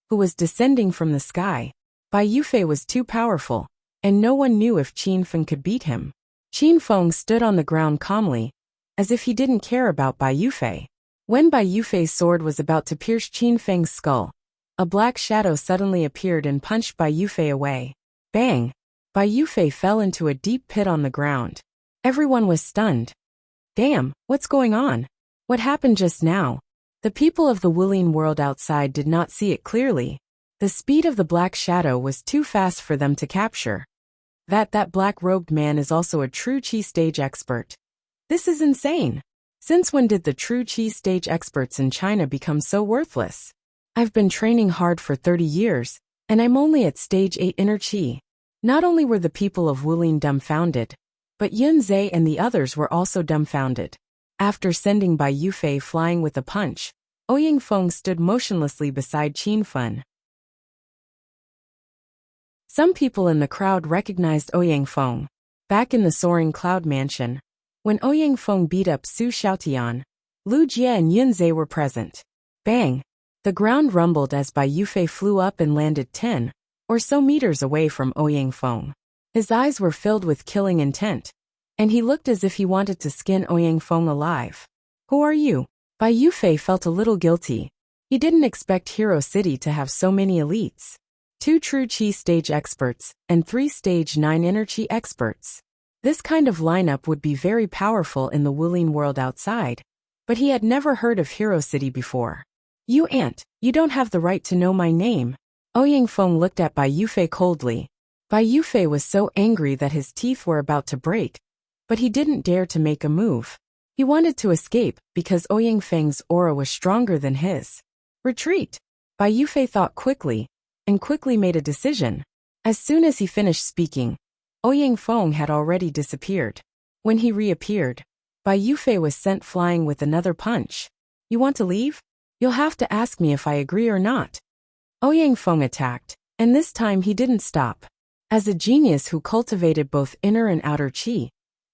Speaker 1: who was descending from the sky. Bai Yufei was too powerful, and no one knew if Qin Feng could beat him. Qin Feng stood on the ground calmly, as if he didn't care about Bai Yufei. When Bai Yufei's sword was about to pierce Qin Feng's skull, a black shadow suddenly appeared and punched Bai Yufei away. Bang! Bai Yufei fell into a deep pit on the ground. Everyone was stunned. Damn, what's going on? What happened just now? The people of the Wuling world outside did not see it clearly. The speed of the black shadow was too fast for them to capture. That black-robed man is also a true Qi stage expert. This is insane. Since when did the true Qi stage experts in China become so worthless? I've been training hard for 30 years, and I'm only at stage 8 inner Qi. Not only were the people of Wuling dumbfounded, but Yun Zhe and the others were also dumbfounded. After sending Bai Yufei flying with a punch, Ouyang Feng stood motionlessly beside Qin Feng. Some people in the crowd recognized Ouyang Feng. Back in the soaring cloud mansion, when Ouyang Feng beat up Su Xiaotian, Lu Jie and Yun Zhe were present. Bang! The ground rumbled as Bai Yufei flew up and landed 10 or so meters away from Ouyang Feng. His eyes were filled with killing intent, and he looked as if he wanted to skin Ouyang Feng alive. Who are you? Bai Yufei felt a little guilty. He didn't expect Hero City to have so many elites. 2 true Qi stage experts and 3 stage 9 inner Qi experts. This kind of lineup would be very powerful in the Wuling world outside, but he had never heard of Hero City before. You ant, you don't have the right to know my name. Ouyang Feng looked at Bai Yufei coldly. Bai Yufei was so angry that his teeth were about to break, but he didn't dare to make a move. He wanted to escape because Ouyang Feng's aura was stronger than his. Retreat! Bai Yufei thought quickly, and quickly made a decision. As soon as he finished speaking, Ouyang Feng had already disappeared. When he reappeared, Bai Yufei was sent flying with another punch. You want to leave? You'll have to ask me if I agree or not. Ouyang Feng attacked, and this time he didn't stop. As a genius who cultivated both inner and outer Qi,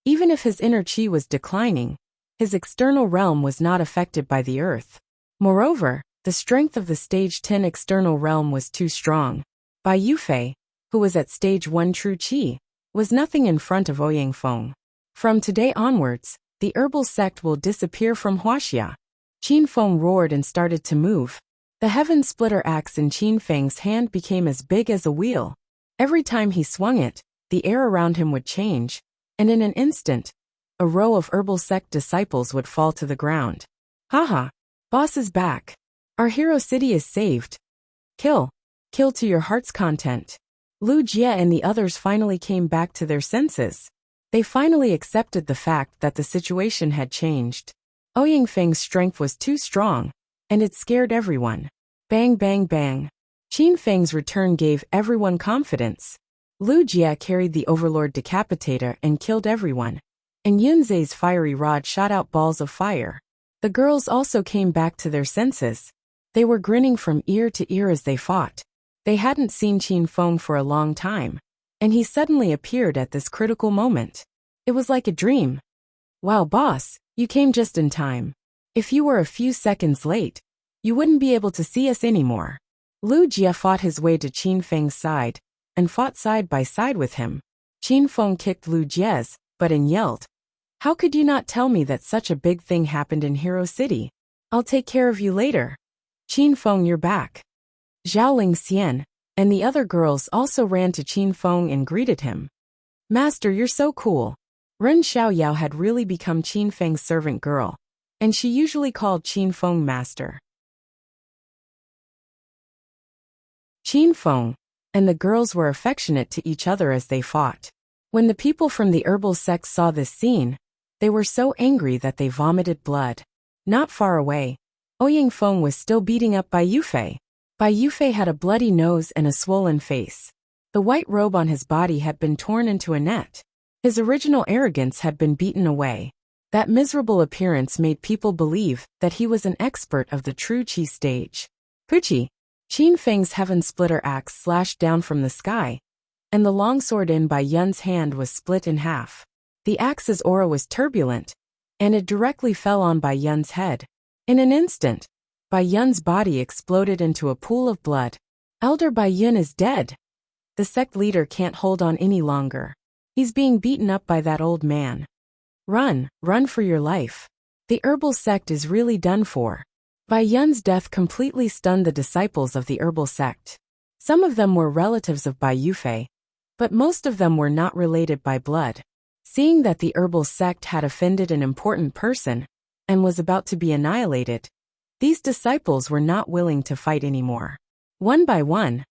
Speaker 1: even if his inner Qi was declining, his external realm was not affected by the earth. Moreover, the strength of the stage 10 external realm was too strong. Bai Yufei, who was at stage 1 true Qi, was nothing in front of Ouyang Feng. From today onwards, the herbal sect will disappear from Wuxia. Qin Feng roared and started to move. The heaven splitter axe in Qin Feng's hand became as big as a wheel. Every time he swung it, the air around him would change, and in an instant, a row of herbal sect disciples would fall to the ground. Haha! Boss is back. Our hero city is saved. Kill. Kill to your heart's content. Lu Jie and the others finally came back to their senses. They finally accepted the fact that the situation had changed. Ouyang Feng's strength was too strong, and it scared everyone. Bang bang bang. Qin Feng's return gave everyone confidence. Lu Jie carried the Overlord Decapitator and killed everyone, and Yun Zhe's fiery rod shot out balls of fire. The girls also came back to their senses. They were grinning from ear to ear as they fought. They hadn't seen Qin Feng for a long time, and he suddenly appeared at this critical moment. It was like a dream. Wow, boss, you came just in time. If you were a few seconds late, you wouldn't be able to see us anymore. Lu Jie fought his way to Qin Feng's side, and fought side by side with him. Qin Feng kicked Lu Jie's butt and yelled, "How could you not tell me that such a big thing happened in Hero City? I'll take care of you later. Qin Feng, you're back." Zhao Lingxian and the other girls also ran to Qin Feng and greeted him. "Master, you're so cool." Ren Xiaoyao had really become Qin Feng's servant girl, and she usually called Qin Feng master. Qin Feng and the girls were affectionate to each other as they fought. When the people from the herbal sect saw this scene, they were so angry that they vomited blood. Not far away, Ouyang Feng was still beating up Bai Yufei. Bai Yufei had a bloody nose and a swollen face. The white robe on his body had been torn into a net. His original arrogance had been beaten away. That miserable appearance made people believe that he was an expert of the true Qi stage. Puchi! Qin Feng's heaven splitter axe slashed down from the sky, and the longsword in Bai Yun's hand was split in half. The axe's aura was turbulent, and it directly fell on Bai Yun's head. In an instant, Bai Yun's body exploded into a pool of blood. Elder Bai Yun is dead. The sect leader can't hold on any longer. He's being beaten up by that old man. Run, run for your life. The herbal sect is really done for. Bai Yun's death completely stunned the disciples of the herbal sect. Some of them were relatives of Bai Yufei, but most of them were not related by blood. Seeing that the herbal sect had offended an important person and was about to be annihilated, these disciples were not willing to fight anymore. One by one,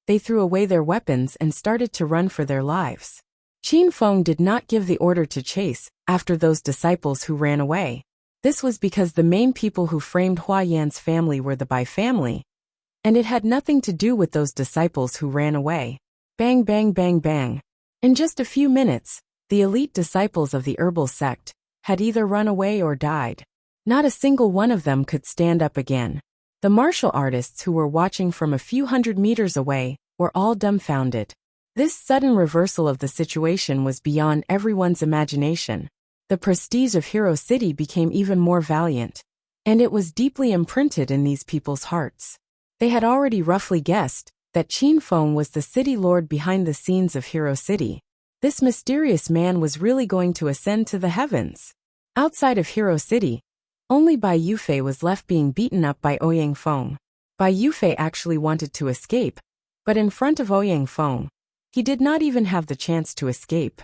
Speaker 1: they threw away their weapons and started to run for their lives. Qin Feng did not give the order to chase after those disciples who ran away. This was because the main people who framed Hua Yan's family were the Bai family, and it had nothing to do with those disciples who ran away. Bang bang bang bang. In just a few minutes, the elite disciples of the herbal sect had either run away or died. Not a single one of them could stand up again. The martial artists who were watching from a few hundred meters away were all dumbfounded. This sudden reversal of the situation was beyond everyone's imagination. The prestige of Hero City became even more valiant, and it was deeply imprinted in these people's hearts. They had already roughly guessed that Qin Feng was the city lord behind the scenes of Hero City. This mysterious man was really going to ascend to the heavens. Outside of Hero City, only Bai Yufei was left being beaten up by Ouyang Feng. Bai Yufei actually wanted to escape, but in front of Ouyang Feng, he did not even have the chance to escape.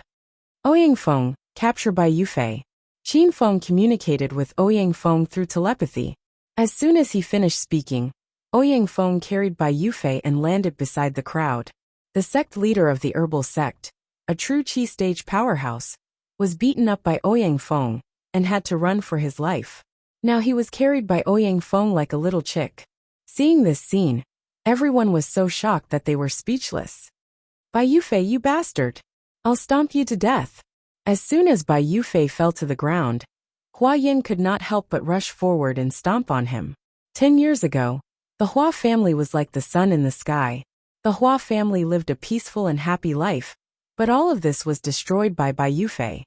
Speaker 1: Ouyang Feng, capture Bai Yufei. Qin Feng communicated with Ouyang Feng through telepathy. As soon as he finished speaking, Ouyang Feng carried Bai Yufei and landed beside the crowd. The sect leader of the herbal sect, a true Qi stage powerhouse, was beaten up by Ouyang Feng and had to run for his life. Now he was carried by Ouyang Feng like a little chick. Seeing this scene, everyone was so shocked that they were speechless. Bai Yufei, you bastard! I'll stomp you to death. As soon as Bai Yufei fell to the ground, Hua Yin could not help but rush forward and stomp on him. 10 years ago, the Hua family was like the sun in the sky. The Hua family lived a peaceful and happy life, but all of this was destroyed by Bai Yufei.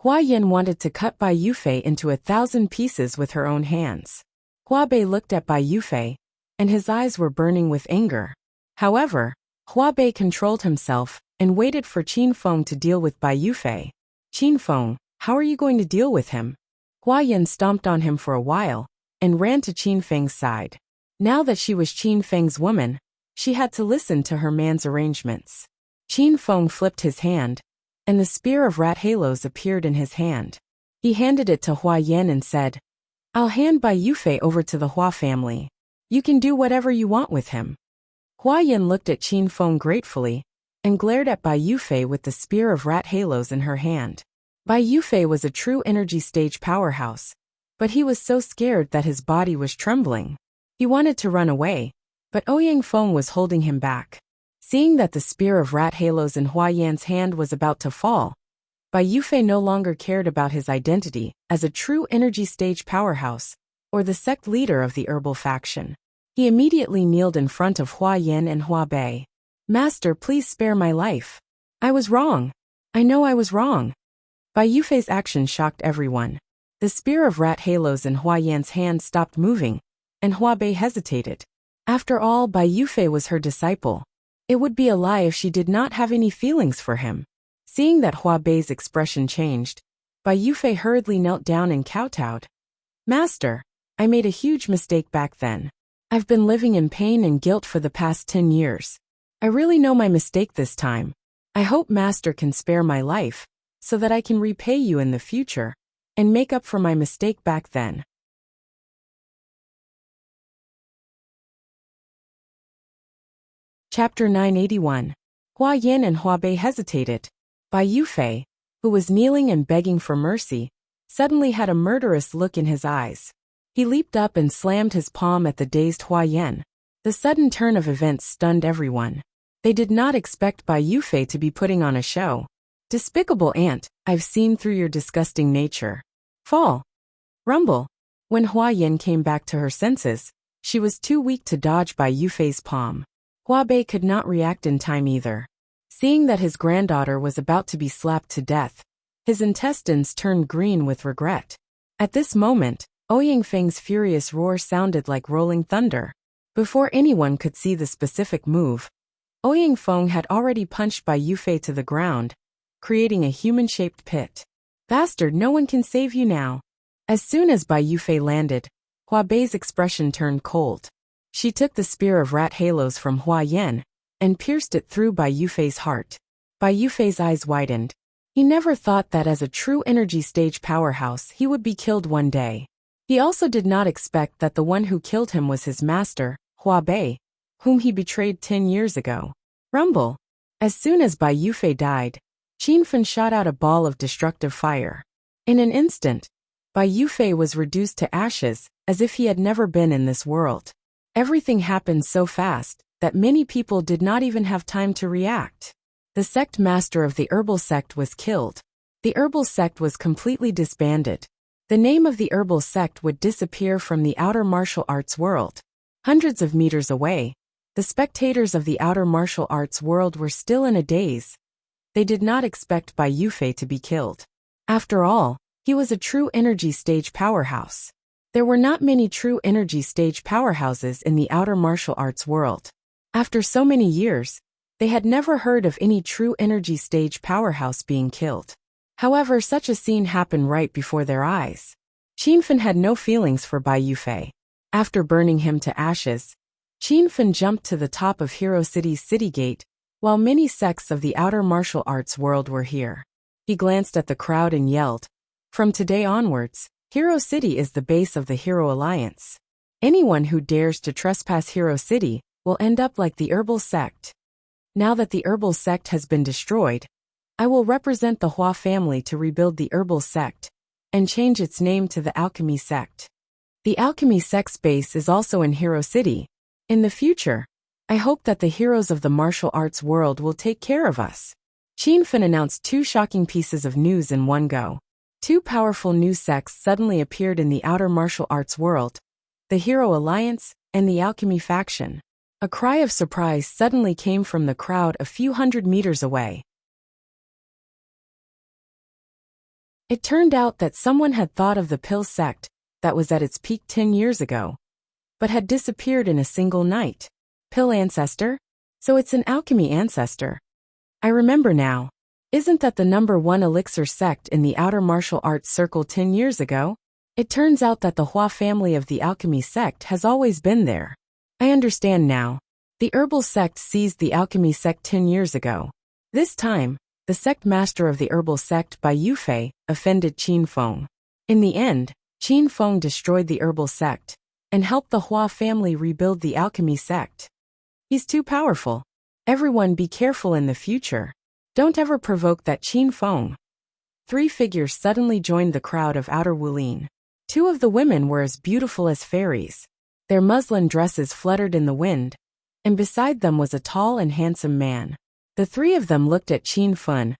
Speaker 1: Hua Yin wanted to cut Bai Yufei into 1,000 pieces with her own hands. Hua Bei looked at Bai Yufei, and his eyes were burning with anger. However, Hua Bei controlled himself and waited for Qin Feng to deal with Bai Yufei. Qin Feng, how are you going to deal with him? Hua Yin stomped on him for a while and ran to Qin Feng's side. Now that she was Qin Feng's woman, she had to listen to her man's arrangements. Qin Feng flipped his hand, and the spear of rat halos appeared in his hand. He handed it to Hua Yin and said, I'll hand Bai Yufei over to the Hua family. You can do whatever you want with him. Hua Yin looked at Qin Feng gratefully and glared at Bai Yufei with the spear of rat halos in her hand. Bai Yufei was a true energy stage powerhouse, but he was so scared that his body was trembling. He wanted to run away, but Ouyang Feng was holding him back. Seeing that the spear of rat halos in Hua Yan's hand was about to fall, Bai Yufei no longer cared about his identity as a true energy stage powerhouse or the sect leader of the herbal faction. He immediately kneeled in front of Hua Yin and Hua Bei. Master, please spare my life. I was wrong. I know I was wrong. Bai Yufei's action shocked everyone. The spear of rat halos in Hua Yan's hand stopped moving, and Hua Bei hesitated. After all, Bai Yufei was her disciple. It would be a lie if she did not have any feelings for him. Seeing that Hua Bei's expression changed, Bai Yufei hurriedly knelt down and kowtowed. Master, I made a huge mistake back then. I've been living in pain and guilt for the past 10 years. I really know my mistake this time. I hope Master can spare my life, so that I can repay you in the future, and make up for my mistake back then. Chapter 981. Hua Yin and Hua Bei hesitated. Bai Yufei, who was kneeling and begging for mercy, suddenly had a murderous look in his eyes. He leaped up and slammed his palm at the dazed Hua Yin. The sudden turn of events stunned everyone. They did not expect Bai Yufei to be putting on a show. Despicable ant, I've seen through your disgusting nature. Fall. Rumble. When Hua Yin came back to her senses, she was too weak to dodge Bai Yufei's palm. Hua Bei could not react in time either. Seeing that his granddaughter was about to be slapped to death, his intestines turned green with regret. At this moment, Ouyang Feng's furious roar sounded like rolling thunder. Before anyone could see the specific move, Ouyang Feng had already punched Bai Yufei to the ground, creating a human-shaped pit. Bastard, no one can save you now. As soon as Bai Yufei landed, Hua Bei's expression turned cold. She took the spear of rat halos from Hua Yin and pierced it through Bai Yufei's heart. Bai Yufei's eyes widened. He never thought that as a true energy stage powerhouse he would be killed one day. He also did not expect that the one who killed him was his master, Hua Bei, whom he betrayed 10 years ago. Rumble. As soon as Bai Yufei died, Qin Fen shot out a ball of destructive fire. In an instant, Bai Yufei was reduced to ashes, as if he had never been in this world. Everything happened so fast that many people did not even have time to react. The sect master of the herbal sect was killed. The herbal sect was completely disbanded. The name of the herbal sect would disappear from the outer martial arts world. Hundreds of meters away, the spectators of the outer martial arts world were still in a daze. They did not expect Bai Yufei to be killed. After all, he was a true energy stage powerhouse. There were not many true energy stage powerhouses in the outer martial arts world. After so many years, they had never heard of any true energy stage powerhouse being killed. However, such a scene happened right before their eyes. Qin Fen had no feelings for Bai Yufei. After burning him to ashes, Qin Fen jumped to the top of Hero City's city gate, while many sects of the outer martial arts world were here. He glanced at the crowd and yelled, "From today onwards, Hero City is the base of the Hero Alliance. Anyone who dares to trespass Hero City will end up like the herbal sect. Now that the herbal sect has been destroyed, I will represent the Hua family to rebuild the herbal sect and change its name to the alchemy sect. The alchemy sect's base is also in Hero City. In the future, I hope that the heroes of the martial arts world will take care of us." Qin Fen announced two shocking pieces of news in one go. Two powerful new sects suddenly appeared in the outer martial arts world, the Hero Alliance and the Alchemy faction. A cry of surprise suddenly came from the crowd a few hundred meters away. It turned out that someone had thought of the Pill sect that was at its peak 10 years ago, but had disappeared in a single night. Pill ancestor? So it's an alchemy ancestor. I remember now. Isn't that the #1 elixir sect in the outer martial arts circle 10 years ago? It turns out that the Hua family of the alchemy sect has always been there. I understand now. The herbal sect seized the alchemy sect 10 years ago. This time, the sect master of the herbal sect, Bai Yufei, offended Qin Feng. In the end, Qin Feng destroyed the herbal sect and helped the Hua family rebuild the alchemy sect. He's too powerful. Everyone be careful in the future. Don't ever provoke that Qin Feng. Three figures suddenly joined the crowd of Outer Wulin. Two of the women were as beautiful as fairies. Their muslin dresses fluttered in the wind, and beside them was a tall and handsome man. The three of them looked at Qin Fen,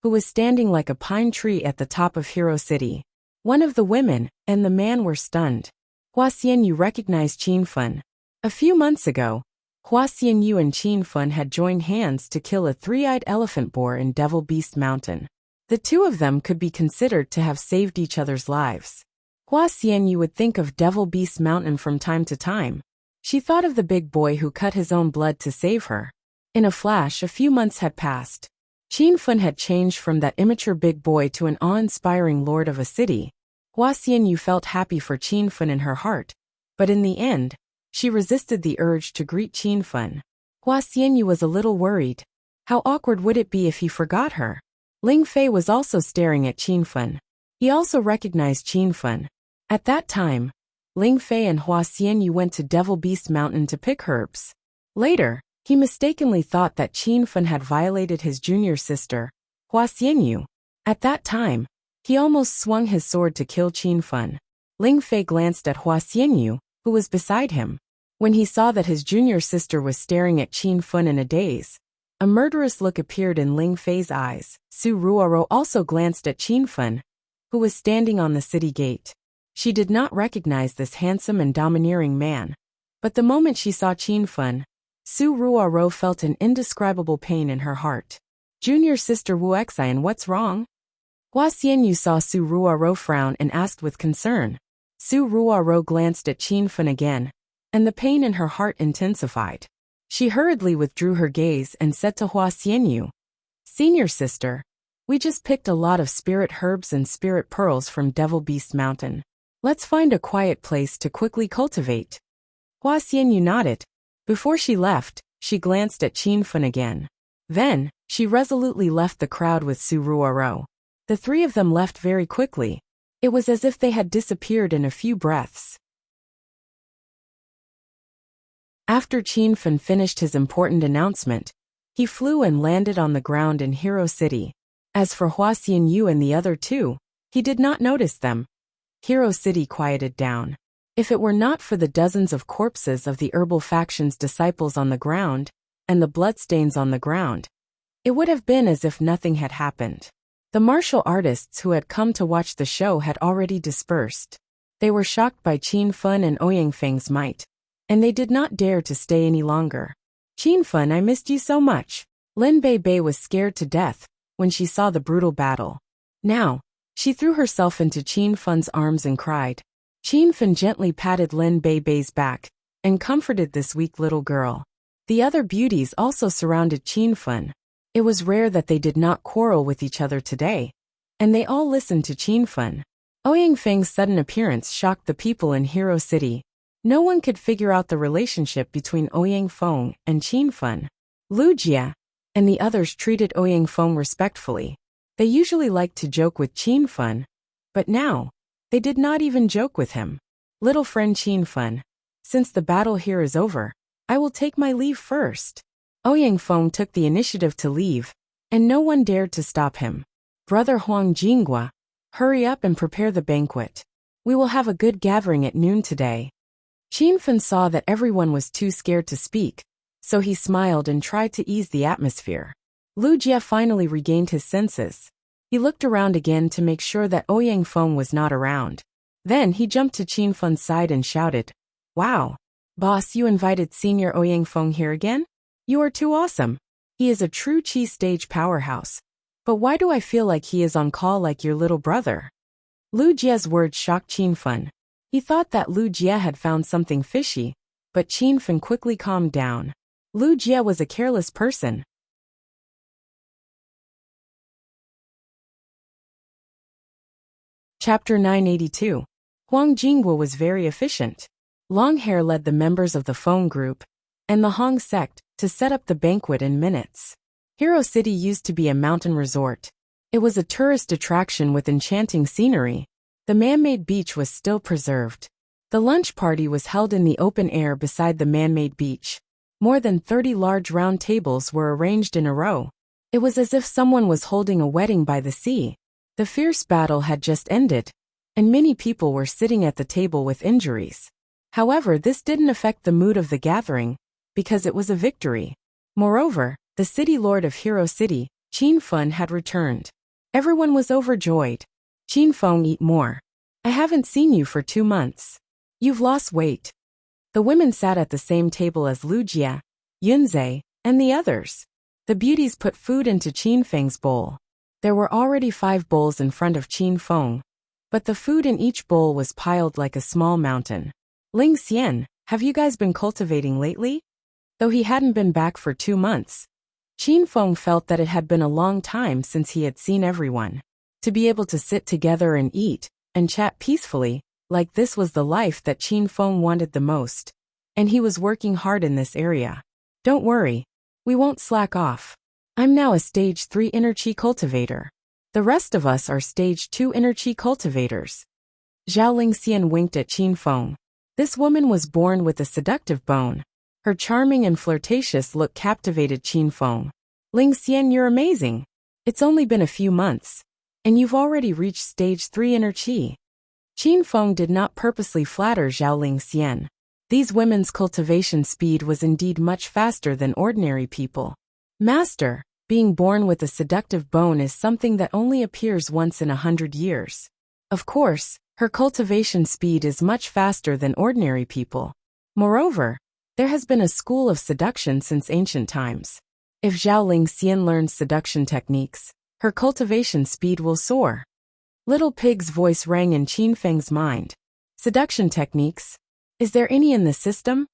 Speaker 1: who was standing like a pine tree at the top of Hero City. One of the women and the man were stunned. Hua Xianyu recognized Qin Fen. A few months ago, Hua Xianyu and Qin Fen had joined hands to kill a three-eyed elephant boar in Devil Beast Mountain. The two of them could be considered to have saved each other's lives. Hua Xianyu would think of Devil Beast Mountain from time to time. She thought of the big boy who cut his own blood to save her. In a flash, a few months had passed. Qin Fen had changed from that immature big boy to an awe-inspiring lord of a city. Hua Xianyu felt happy for Qin Fen in her heart, but in the end, she resisted the urge to greet Qin Fen. Hua Xianyu was a little worried. How awkward would it be if he forgot her? Ling Fei was also staring at Qin Fen. He also recognized Qin Fen. At that time, Ling Fei and Hua Xianyu went to Devil Beast Mountain to pick herbs. Later, he mistakenly thought that Qin Fen had violated his junior sister, Hua Xianyu. At that time, he almost swung his sword to kill Qin Fen. Ling Fei glanced at Hua Xianyu, who was beside him. When he saw that his junior sister was staring at Qin Fen in a daze, a murderous look appeared in Ling Fei's eyes. Su Ruoro also glanced at Qin Fen, who was standing on the city gate. She did not recognize this handsome and domineering man. But the moment she saw Qin Fen, Su Ruoro felt an indescribable pain in her heart. Junior sister Wuxian, what's wrong? Hua Xianyu saw Su Ruoro frown and asked with concern. Su Ruoro glanced at Qin Fen again, and the pain in her heart intensified. She hurriedly withdrew her gaze and said to Hua Xianyu, "Senior sister, we just picked a lot of spirit herbs and spirit pearls from Devil Beast Mountain. Let's find a quiet place to quickly cultivate." Hua Xianyu nodded. Before she left, she glanced at Qin Fun again. Then, she resolutely left the crowd with Su Ruoro. The three of them left very quickly. It was as if they had disappeared in a few breaths. After Qin Fun finished his important announcement, he flew and landed on the ground in Hero City. As for Hua Xianyu and the other two, he did not notice them. Hero City quieted down. If it were not for the dozens of corpses of the herbal faction's disciples on the ground, and the bloodstains on the ground, it would have been as if nothing had happened. The martial artists who had come to watch the show had already dispersed. They were shocked by Qin Fun and Ouyang Feng's might, and they did not dare to stay any longer. Qin Fun, I missed you so much. Lin Bei Bei was scared to death when she saw the brutal battle. Now, she threw herself into Qin Fun's arms and cried. Qin Fun gently patted Lin Bei Bei's back and comforted this weak little girl. The other beauties also surrounded Qin Fun. It was rare that they did not quarrel with each other today, and they all listened to Qin Fun. Ouyang Feng's sudden appearance shocked the people in Hero City. No one could figure out the relationship between Ouyang Feng and Qin Fun. Lu Jia and the others treated Ouyang Feng respectfully. They usually liked to joke with Qin Fun, but now, they did not even joke with him. Little friend Qin Fun, since the battle here is over, I will take my leave first. Ouyang Feng took the initiative to leave, and no one dared to stop him. Brother Huang Jinghua, hurry up and prepare the banquet. We will have a good gathering at noon today. Qin Fun saw that everyone was too scared to speak, so he smiled and tried to ease the atmosphere. Lu Jia finally regained his senses. He looked around again to make sure that Ouyang Feng was not around. Then he jumped to Qin Fun's side and shouted, "Wow! Boss, you invited Senior Ouyang Feng here again? You are too awesome. He is a true Qi stage powerhouse. But why do I feel like he is on call like your little brother?" Lu Jia's words shocked Qin Fun. He thought that Lu Jia had found something fishy, but Qin Fun quickly calmed down. Lu Jia was a careless person. Chapter 982. Huang Jinghua was very efficient. Long Hair led the members of the Feng group and the Hong sect to set up the banquet in minutes. Hero City used to be a mountain resort. It was a tourist attraction with enchanting scenery. The man-made beach was still preserved. The lunch party was held in the open air beside the man-made beach. More than 30 large round tables were arranged in a row. It was as if someone was holding a wedding by the sea. The fierce battle had just ended, and many people were sitting at the table with injuries. However, this didn't affect the mood of the gathering, because it was a victory. Moreover, the city lord of Hero City, Qin Fun, had returned. Everyone was overjoyed. Qin Feng, eat more. I haven't seen you for 2 months. You've lost weight. The women sat at the same table as Lu Jia, Yunzhe, and the others. The beauties put food into Qin Feng's bowl. There were already 5 bowls in front of Qin Feng, but the food in each bowl was piled like a small mountain. Ling Xian, have you guys been cultivating lately? Though he hadn't been back for 2 months, Qin Feng felt that it had been a long time since he had seen everyone. To be able to sit together and eat, and chat peacefully, like this was the life that Qin Feng wanted the most. And he was working hard in this area. Don't worry, we won't slack off. I'm now a stage 3 inner Qi cultivator. The rest of us are stage 2 inner Qi cultivators. Zhao Lingxian winked at Qin Feng. This woman was born with a seductive bone. Her charming and flirtatious look captivated Qin Feng. Lingxian, you're amazing. It's only been a few months, and you've already reached stage 3 inner Qi. Qin Feng did not purposely flatter Zhao Lingxian. These women's cultivation speed was indeed much faster than ordinary people. Master, being born with a seductive bone is something that only appears once in 100 years. Of course, her cultivation speed is much faster than ordinary people. Moreover, there has been a school of seduction since ancient times. If Zhao Lingxian learns seduction techniques, her cultivation speed will soar. Little Pig's voice rang in Qin Feng's mind. Seduction techniques? Is there any in the system?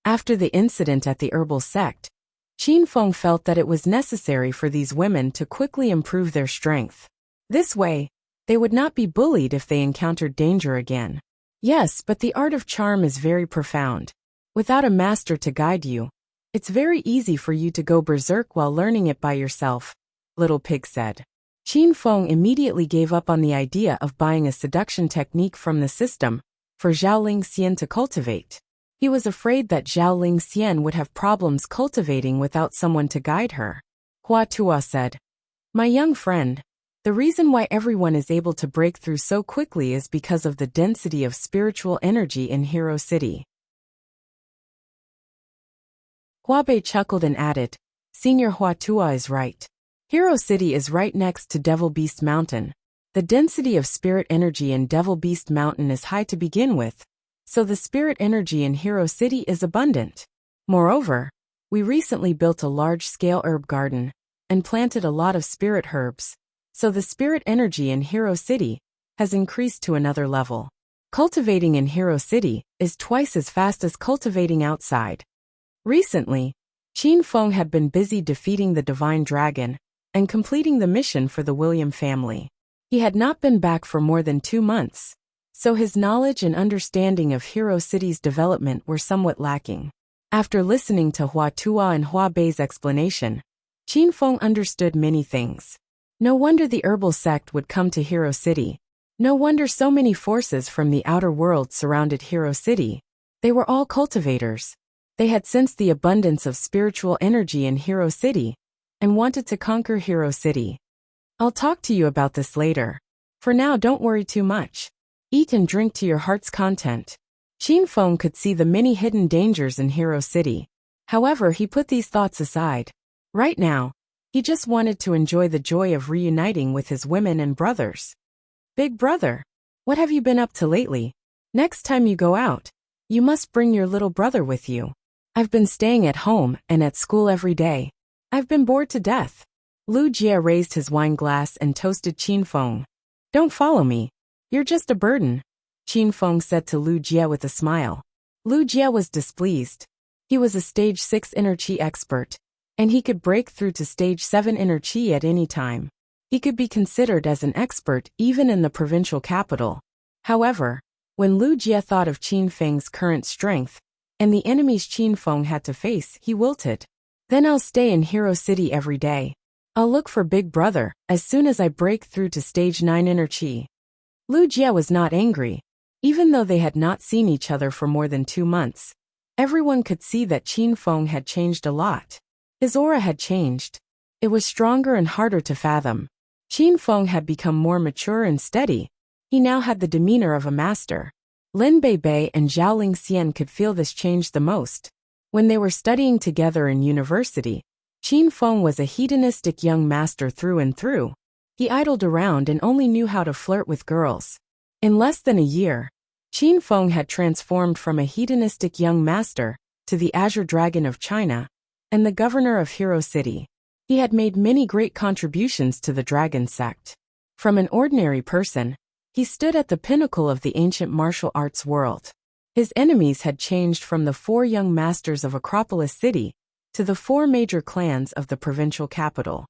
Speaker 1: After the incident at the herbal sect, Qin Feng felt that it was necessary for these women to quickly improve their strength. This way, they would not be bullied if they encountered danger again. Yes, but the art of charm is very profound. Without a master to guide you, It's very easy for you to go berserk while learning it by yourself, Little Pig said. Qin Feng immediately gave up on the idea of buying a seduction technique from the system for Zhaoling Xian to cultivate. He was afraid that Zhaoling Xian would have problems cultivating without someone to guide her. Hua Tuo said, "My young friend, the reason why everyone is able to break through so quickly is because of the density of spiritual energy in Hero City." Hua Bei chuckled and added, "Senior Hua Tuo is right. Hero City is right next to Devil Beast Mountain. The density of spirit energy in Devil Beast Mountain is high to begin with, so the spirit energy in Hero City is abundant. Moreover, we recently built a large-scale herb garden and planted a lot of spirit herbs, so the spirit energy in Hero City has increased to another level. Cultivating in Hero City is twice as fast as cultivating outside." Recently, Qin Feng had been busy defeating the divine dragon and completing the mission for the William family. He had not been back for more than 2 months, so his knowledge and understanding of Hero City's development were somewhat lacking. After listening to Hua Tuo and Hua Bei's explanation, Qin Feng understood many things. No wonder the herbal sect would come to Hero City. No wonder so many forces from the outer world surrounded Hero City. They were all cultivators. They had sensed the abundance of spiritual energy in Hero City and wanted to conquer Hero City. "I'll talk to you about this later. For now, don't worry too much. Eat and drink to your heart's content." Qin Feng could see the many hidden dangers in Hero City. However, he put these thoughts aside. Right now, he just wanted to enjoy the joy of reuniting with his women and brothers. "Big brother, what have you been up to lately? Next time you go out, you must bring your little brother with you. I've been staying at home and at school every day. I've been bored to death." Lu Jie raised his wine glass and toasted Qin Feng. "Don't follow me. You're just a burden," Qin Feng said to Lu Jie with a smile. Lu Jie was displeased. He was a stage 6 inner qi expert, and he could break through to stage 7 inner qi at any time. He could be considered as an expert even in the provincial capital. However, when Lu Jie thought of Qin Feng's current strength and the enemies Qin Feng had to face, he wilted. "Then I'll stay in Hero City every day. I'll look for Big Brother as soon as I break through to stage 9 inner qi." Lu Jie was not angry. Even though they had not seen each other for more than 2 months, everyone could see that Qin Feng had changed a lot. His aura had changed. It was stronger and harder to fathom. Qin Feng had become more mature and steady. He now had the demeanor of a master. Lin Bei and Zhaoling Xian could feel this change the most. When they were studying together in university, Qin Feng was a hedonistic young master through and through. He idled around and only knew how to flirt with girls. In less than a year, Qin Feng had transformed from a hedonistic young master to the Azure Dragon of China and the governor of Hero City. He had made many great contributions to the dragon sect. From an ordinary person, he stood at the pinnacle of the ancient martial arts world. His enemies had changed from the 4 young masters of Acropolis City to the 4 major clans of the provincial capital.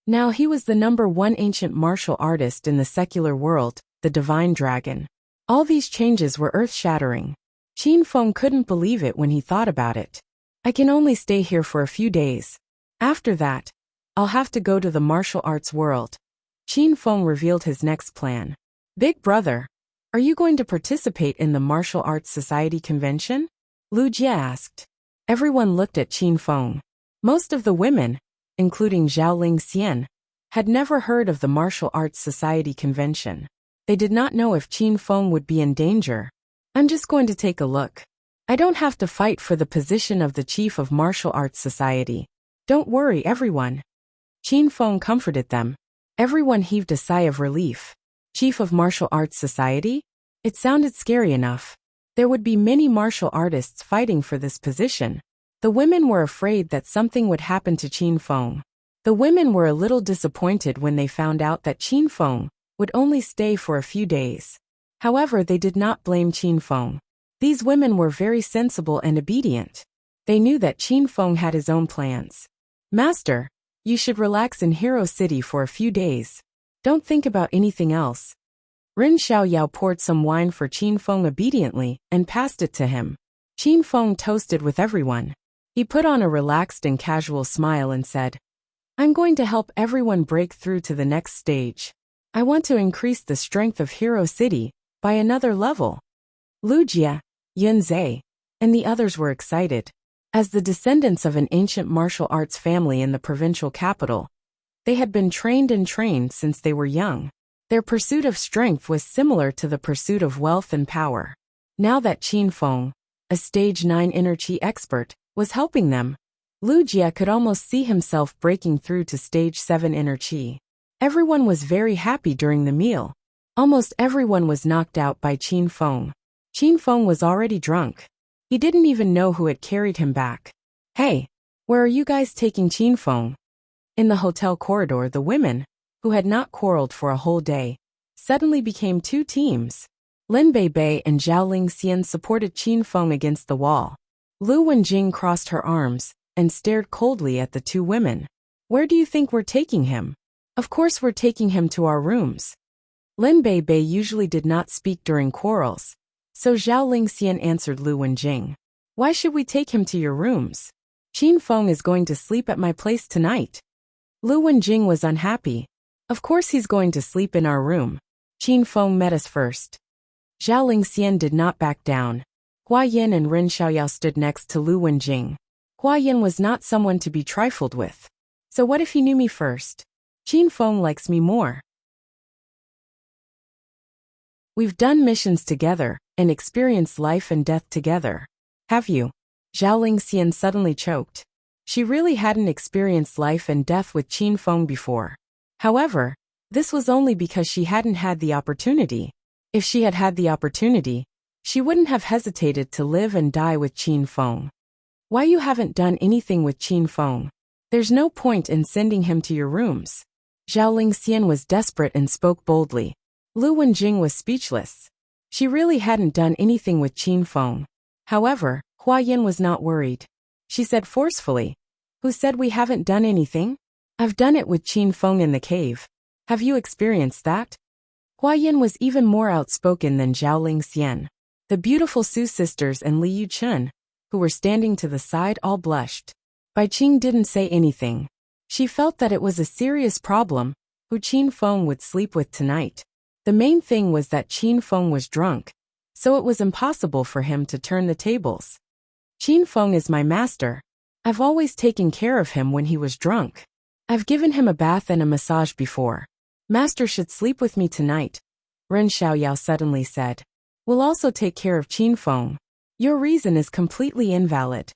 Speaker 1: Now he was the #1 ancient martial artist in the secular world, the Divine Dragon. All these changes were earth-shattering. Qin Feng couldn't believe it when he thought about it. "I can only stay here for a few days. After that, I'll have to go to the martial arts world." Qin Feng revealed his next plan. "Big brother, are you going to participate in the Martial Arts Society convention?" Lu Jie asked. Everyone looked at Qin Feng. Most of the women, including Zhaoling Xian, had never heard of the Martial Arts Society convention. They did not know if Qin Feng would be in danger. "I'm just going to take a look. I don't have to fight for the position of the chief of Martial Arts Society. Don't worry, everyone." Qin Feng comforted them. Everyone heaved a sigh of relief. Chief of Martial Arts Society? It sounded scary enough. There would be many martial artists fighting for this position. The women were afraid that something would happen to Qin Feng. The women were a little disappointed when they found out that Qin Feng would only stay for a few days. However, they did not blame Qin Feng. These women were very sensible and obedient. They knew that Qin Feng had his own plans. "Master, you should relax in Hero City for a few days. Don't think about anything else." Rin Xiaoyao poured some wine for Qin Feng obediently and passed it to him. Qin Feng toasted with everyone. He put on a relaxed and casual smile and said, I'm going to help everyone break through to the next stage. I want to increase the strength of Hero City by another level. Lu Jie, Yunzhe, and the others were excited. As the descendants of an ancient martial arts family in the provincial capital, they had been trained since they were young. Their pursuit of strength was similar to the pursuit of wealth and power. Now that Qin Feng, a stage 9 inner qi expert, was helping them, Lu Jie could almost see himself breaking through to stage 7 inner qi. Everyone was very happy during the meal. Almost everyone was knocked out by Qin Feng. Qin Feng was already drunk. He didn't even know who had carried him back. Hey, where are you guys taking Qin Feng? In the hotel corridor, the women, who had not quarreled for a whole day, suddenly became two teams. Lin Beibei and Zhao Lingxian supported Qin Feng against the wall. Lu Wenjing crossed her arms and stared coldly at the two women. Where do you think we're taking him? Of course we're taking him to our rooms. Lin Beibei usually did not speak during quarrels, so Zhao Lingxian answered Lu Wenjing. Why should we take him to your rooms? Qin Feng is going to sleep at my place tonight. Lu Wenjing was unhappy. Of course he's going to sleep in our room. Qin Feng met us first. Zhao Lingxian did not back down. Hua Yin and Ren Xiaoyao stood next to Lu Wenjing. Hua Yin was not someone to be trifled with. So what if he knew me first? Qin Feng likes me more. We've done missions together and experienced life and death together. Have you? Zhao Lingxian suddenly choked. She really hadn't experienced life and death with Qin Feng before. However, this was only because she hadn't had the opportunity. If she had had the opportunity, she wouldn't have hesitated to live and die with Qin Feng. Why you haven't done anything with Qin Feng? There's no point in sending him to your rooms. Zhao Lingxian was desperate and spoke boldly. Lu Wenjing was speechless. She really hadn't done anything with Qin Feng. However, Hua Yin was not worried. She said forcefully, Who said we haven't done anything? I've done it with Qin Feng in the cave. Have you experienced that? Hua Yin was even more outspoken than Zhao Lingxian. The beautiful Su sisters and Li Yuchun, who were standing to the side, all blushed. Bai Qing didn't say anything. She felt that it was a serious problem who Qin Feng would sleep with tonight. The main thing was that Qin Feng was drunk, so it was impossible for him to turn the tables. Qin Feng is my master. I've always taken care of him when he was drunk. I've given him a bath and a massage before. Master should sleep with me tonight, Ren Xiaoyao suddenly said. We'll also take care of Qin Feng. Your reason is completely invalid.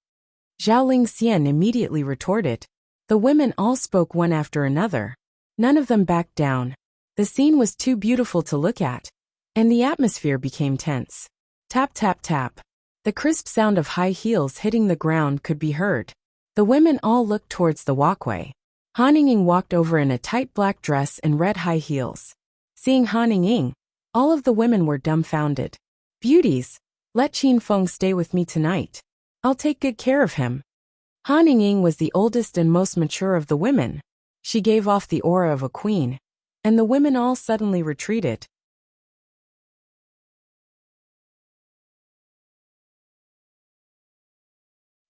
Speaker 1: Zhao Lingxian immediately retorted. The women all spoke one after another. None of them backed down. The scene was too beautiful to look at, and the atmosphere became tense. Tap tap tap. The crisp sound of high heels hitting the ground could be heard. The women all looked towards the walkway. Han Ying walked over in a tight black dress and red high heels. Seeing Han Ying, all of the women were dumbfounded. Beauties, let Qin Feng stay with me tonight. I'll take good care of him. Han Ying was the oldest and most mature of the women. She gave off the aura of a queen, and the women all suddenly retreated.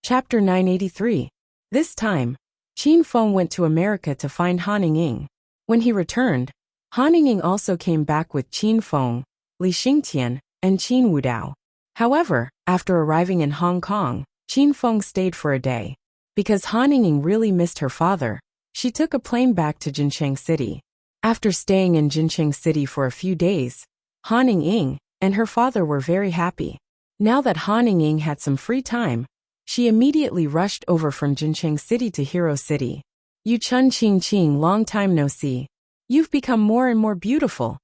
Speaker 1: Chapter 983. This time, Qin Feng went to America to find Han Ying. When he returned, Han Ying also came back with Qin Feng, Li Xingtian, and Qin Wudao. However, after arriving in Hong Kong, Qin Feng stayed for a day. Because Han Ying really missed her father, she took a plane back to Jincheng City. After staying in Jincheng City for a few days, Han Ying and her father were very happy. Now that Han Ying had some free time, she immediately rushed over from Jincheng City to Hero City. Yuchun Qing, long time no see. You've become more and more beautiful.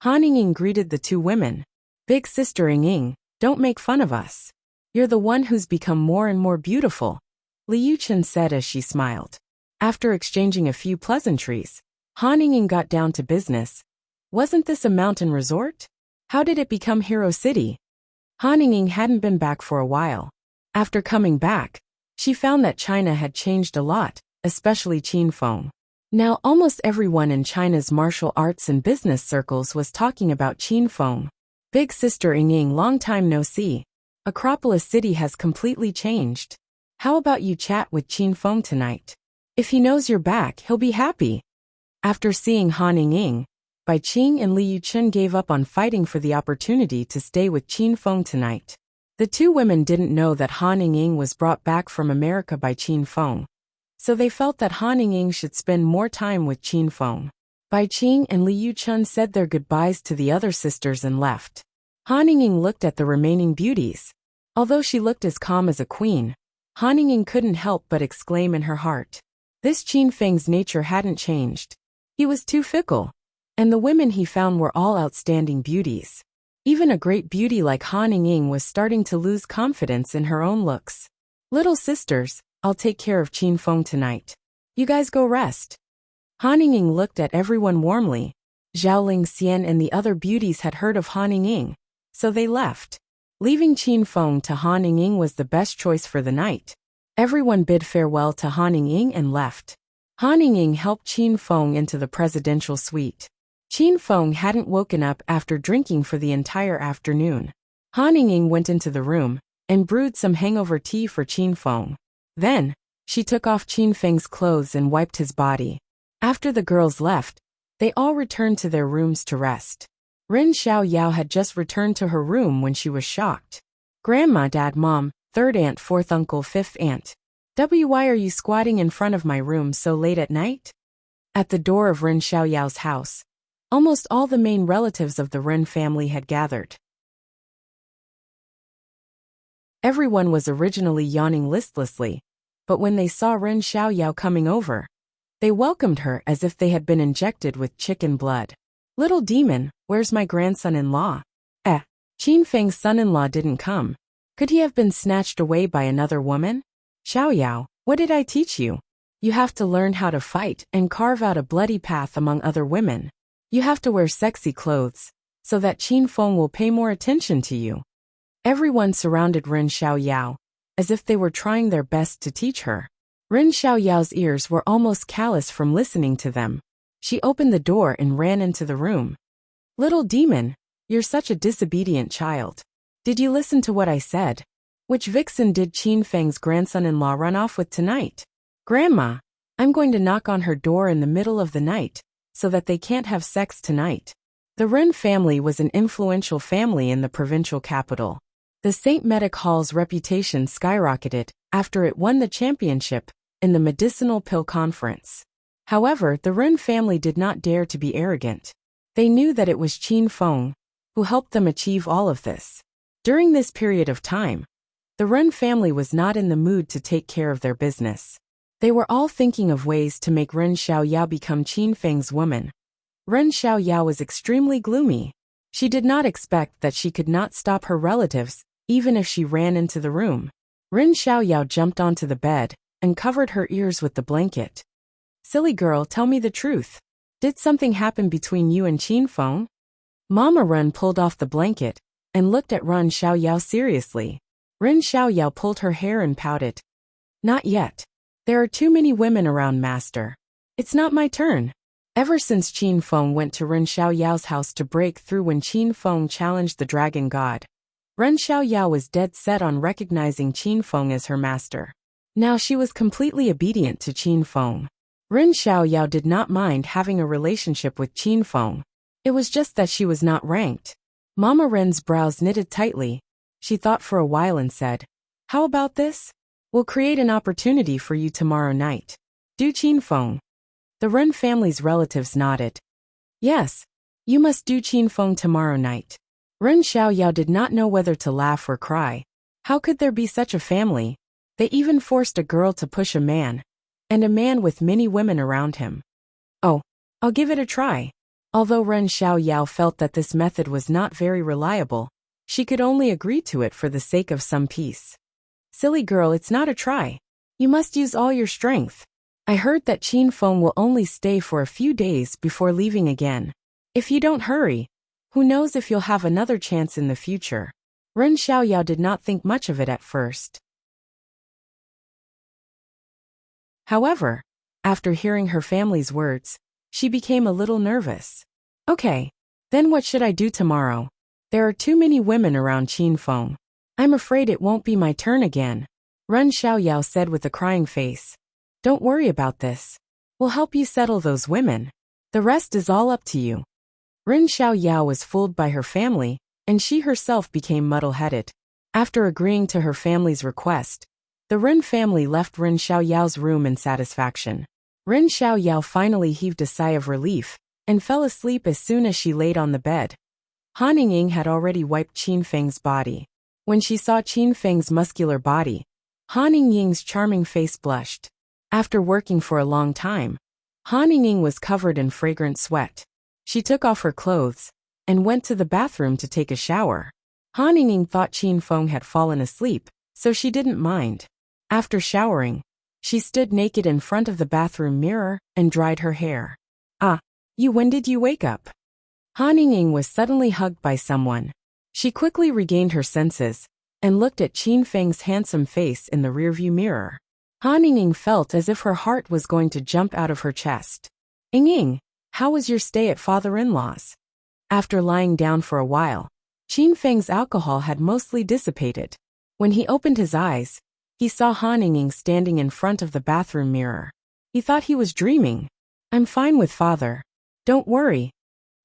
Speaker 1: Han Ying greeted the two women. Big sister Ying, don't make fun of us. You're the one who's become more and more beautiful, Li Yuchun said as she smiled. After exchanging a few pleasantries, Han Ying got down to business. Wasn't this a mountain resort? How did it become Hero City? Han Ying hadn't been back for a while. After coming back, she found that China had changed a lot, especially Qin Feng. Now almost everyone in China's martial arts and business circles was talking about Qin Feng. Big sister Ying, long time no see. Acropolis City has completely changed. How about you chat with Qin Feng tonight? If he knows you're back, he'll be happy. After seeing Han Ying, Bai Qing and Li Yuchen gave up on fighting for the opportunity to stay with Qin Feng tonight. The two women didn't know that Han Ying was brought back from America by Qin Feng, so they felt that Han Ying should spend more time with Qin Feng. Bai Qing and Li Yuchen said their goodbyes to the other sisters and left. Han Ying looked at the remaining beauties. Although she looked as calm as a queen, Han Ying couldn't help but exclaim in her heart. This Qin Feng's nature hadn't changed. He was too fickle, and the women he found were all outstanding beauties. Even a great beauty like Han Ying was starting to lose confidence in her own looks. Little sisters, I'll take care of Qin Feng tonight. You guys go rest. Han Ying looked at everyone warmly. Zhao Lingxian and the other beauties had heard of Han Ying, so they left. Leaving Qin Feng to Han Ying was the best choice for the night. Everyone bid farewell to Han Ying and left. Han Ying helped Qin Feng into the presidential suite. Qin Feng hadn't woken up after drinking for the entire afternoon. Han Ying went into the room and brewed some hangover tea for Qin Feng. Then, she took off Qin Feng's clothes and wiped his body. After the girls left, they all returned to their rooms to rest. Ren Xiaoyao had just returned to her room when she was shocked. Grandma, Dad, Mom, third aunt, fourth uncle, fifth aunt. Why are you squatting in front of my room so late at night? At the door of Ren Xiaoyao's house, almost all the main relatives of the Ren family had gathered. Everyone was originally yawning listlessly, but when they saw Ren Xiaoyao coming over, they welcomed her as if they had been injected with chicken blood. Little demon, where's my grandson-in-law? Qin Feng's son-in-law didn't come. Could he have been snatched away by another woman? Xiaoyao, what did I teach you? You have to learn how to fight and carve out a bloody path among other women. You have to wear sexy clothes, so that Qin Feng will pay more attention to you. Everyone surrounded Ren Xiaoyao, as if they were trying their best to teach her. Ren Xiaoyao's ears were almost callous from listening to them. She opened the door and ran into the room. Little demon, you're such a disobedient child. Did you listen to what I said? Which vixen did Qin Feng's grandson-in-law run off with tonight? Grandma, I'm going to knock on her door in the middle of the night, so that they can't have sex tonight. The Ren family was an influential family in the provincial capital. The St. Medic Hall's reputation skyrocketed after it won the championship in the medicinal pill conference. However, the Ren family did not dare to be arrogant. They knew that it was Qin Feng who helped them achieve all of this. During this period of time, the Ren family was not in the mood to take care of their business. They were all thinking of ways to make Ren Xiaoyao become Qin Feng's woman. Ren Xiaoyao was extremely gloomy. She did not expect that she could not stop her relatives, even if she ran into the room. Ren Xiaoyao jumped onto the bed and covered her ears with the blanket. Silly girl, tell me the truth. Did something happen between you and Qin Feng? Mama Ren pulled off the blanket and looked at Ren Xiaoyao seriously. Ren Xiaoyao pulled her hair and pouted. Not yet. There are too many women around, master. It's not my turn. Ever since Qin Feng went to Ren Xiaoyao's house to break through when Qin Feng challenged the dragon god, Ren Xiaoyao was dead set on recognizing Qin Feng as her master. Now she was completely obedient to Qin Feng. Ren Xiaoyao did not mind having a relationship with Qin Feng. It was just that she was not ranked. Mama Ren's brows knitted tightly. She thought for a while and said, how about this? We'll create an opportunity for you tomorrow night. Do Qin Feng. The Ren family's relatives nodded. Yes, you must do Qin Feng tomorrow night. Ren Xiaoyao did not know whether to laugh or cry. How could there be such a family? They even forced a girl to push a man, and a man with many women around him. Oh, I'll give it a try. Although Ren Xiaoyao felt that this method was not very reliable, she could only agree to it for the sake of some peace. Silly girl, it's not a try. You must use all your strength. I heard that Qin Feng will only stay for a few days before leaving again. If you don't hurry, who knows if you'll have another chance in the future. Ren Xiaoyao did not think much of it at first. However, after hearing her family's words, she became a little nervous. Okay, then what should I do tomorrow? There are too many women around Qin Feng. I'm afraid it won't be my turn again, Ren Xiaoyao said with a crying face. Don't worry about this. We'll help you settle those women. The rest is all up to you. Ren Xiaoyao was fooled by her family, and she herself became muddle-headed. After agreeing to her family's request, the Ren family left Ren Xiaoyao's room in satisfaction. Ren Xiaoyao finally heaved a sigh of relief and fell asleep as soon as she laid on the bed. Han Ying had already wiped Qin Feng's body. When she saw Qin Feng's muscular body, Han Ying's charming face blushed. After working for a long time, Han Ying was covered in fragrant sweat. She took off her clothes and went to the bathroom to take a shower. Han Ying thought Qin Feng had fallen asleep, so she didn't mind. After showering, she stood naked in front of the bathroom mirror and dried her hair. Ah, when did you wake up? Han Ying was suddenly hugged by someone. She quickly regained her senses and looked at Qin Feng's handsome face in the rearview mirror. Han Ying felt as if her heart was going to jump out of her chest. Ying, how was your stay at father-in-law's? After lying down for a while, Qin Feng's alcohol had mostly dissipated. When he opened his eyes, he saw Han Ying standing in front of the bathroom mirror. He thought he was dreaming. I'm fine with father. Don't worry.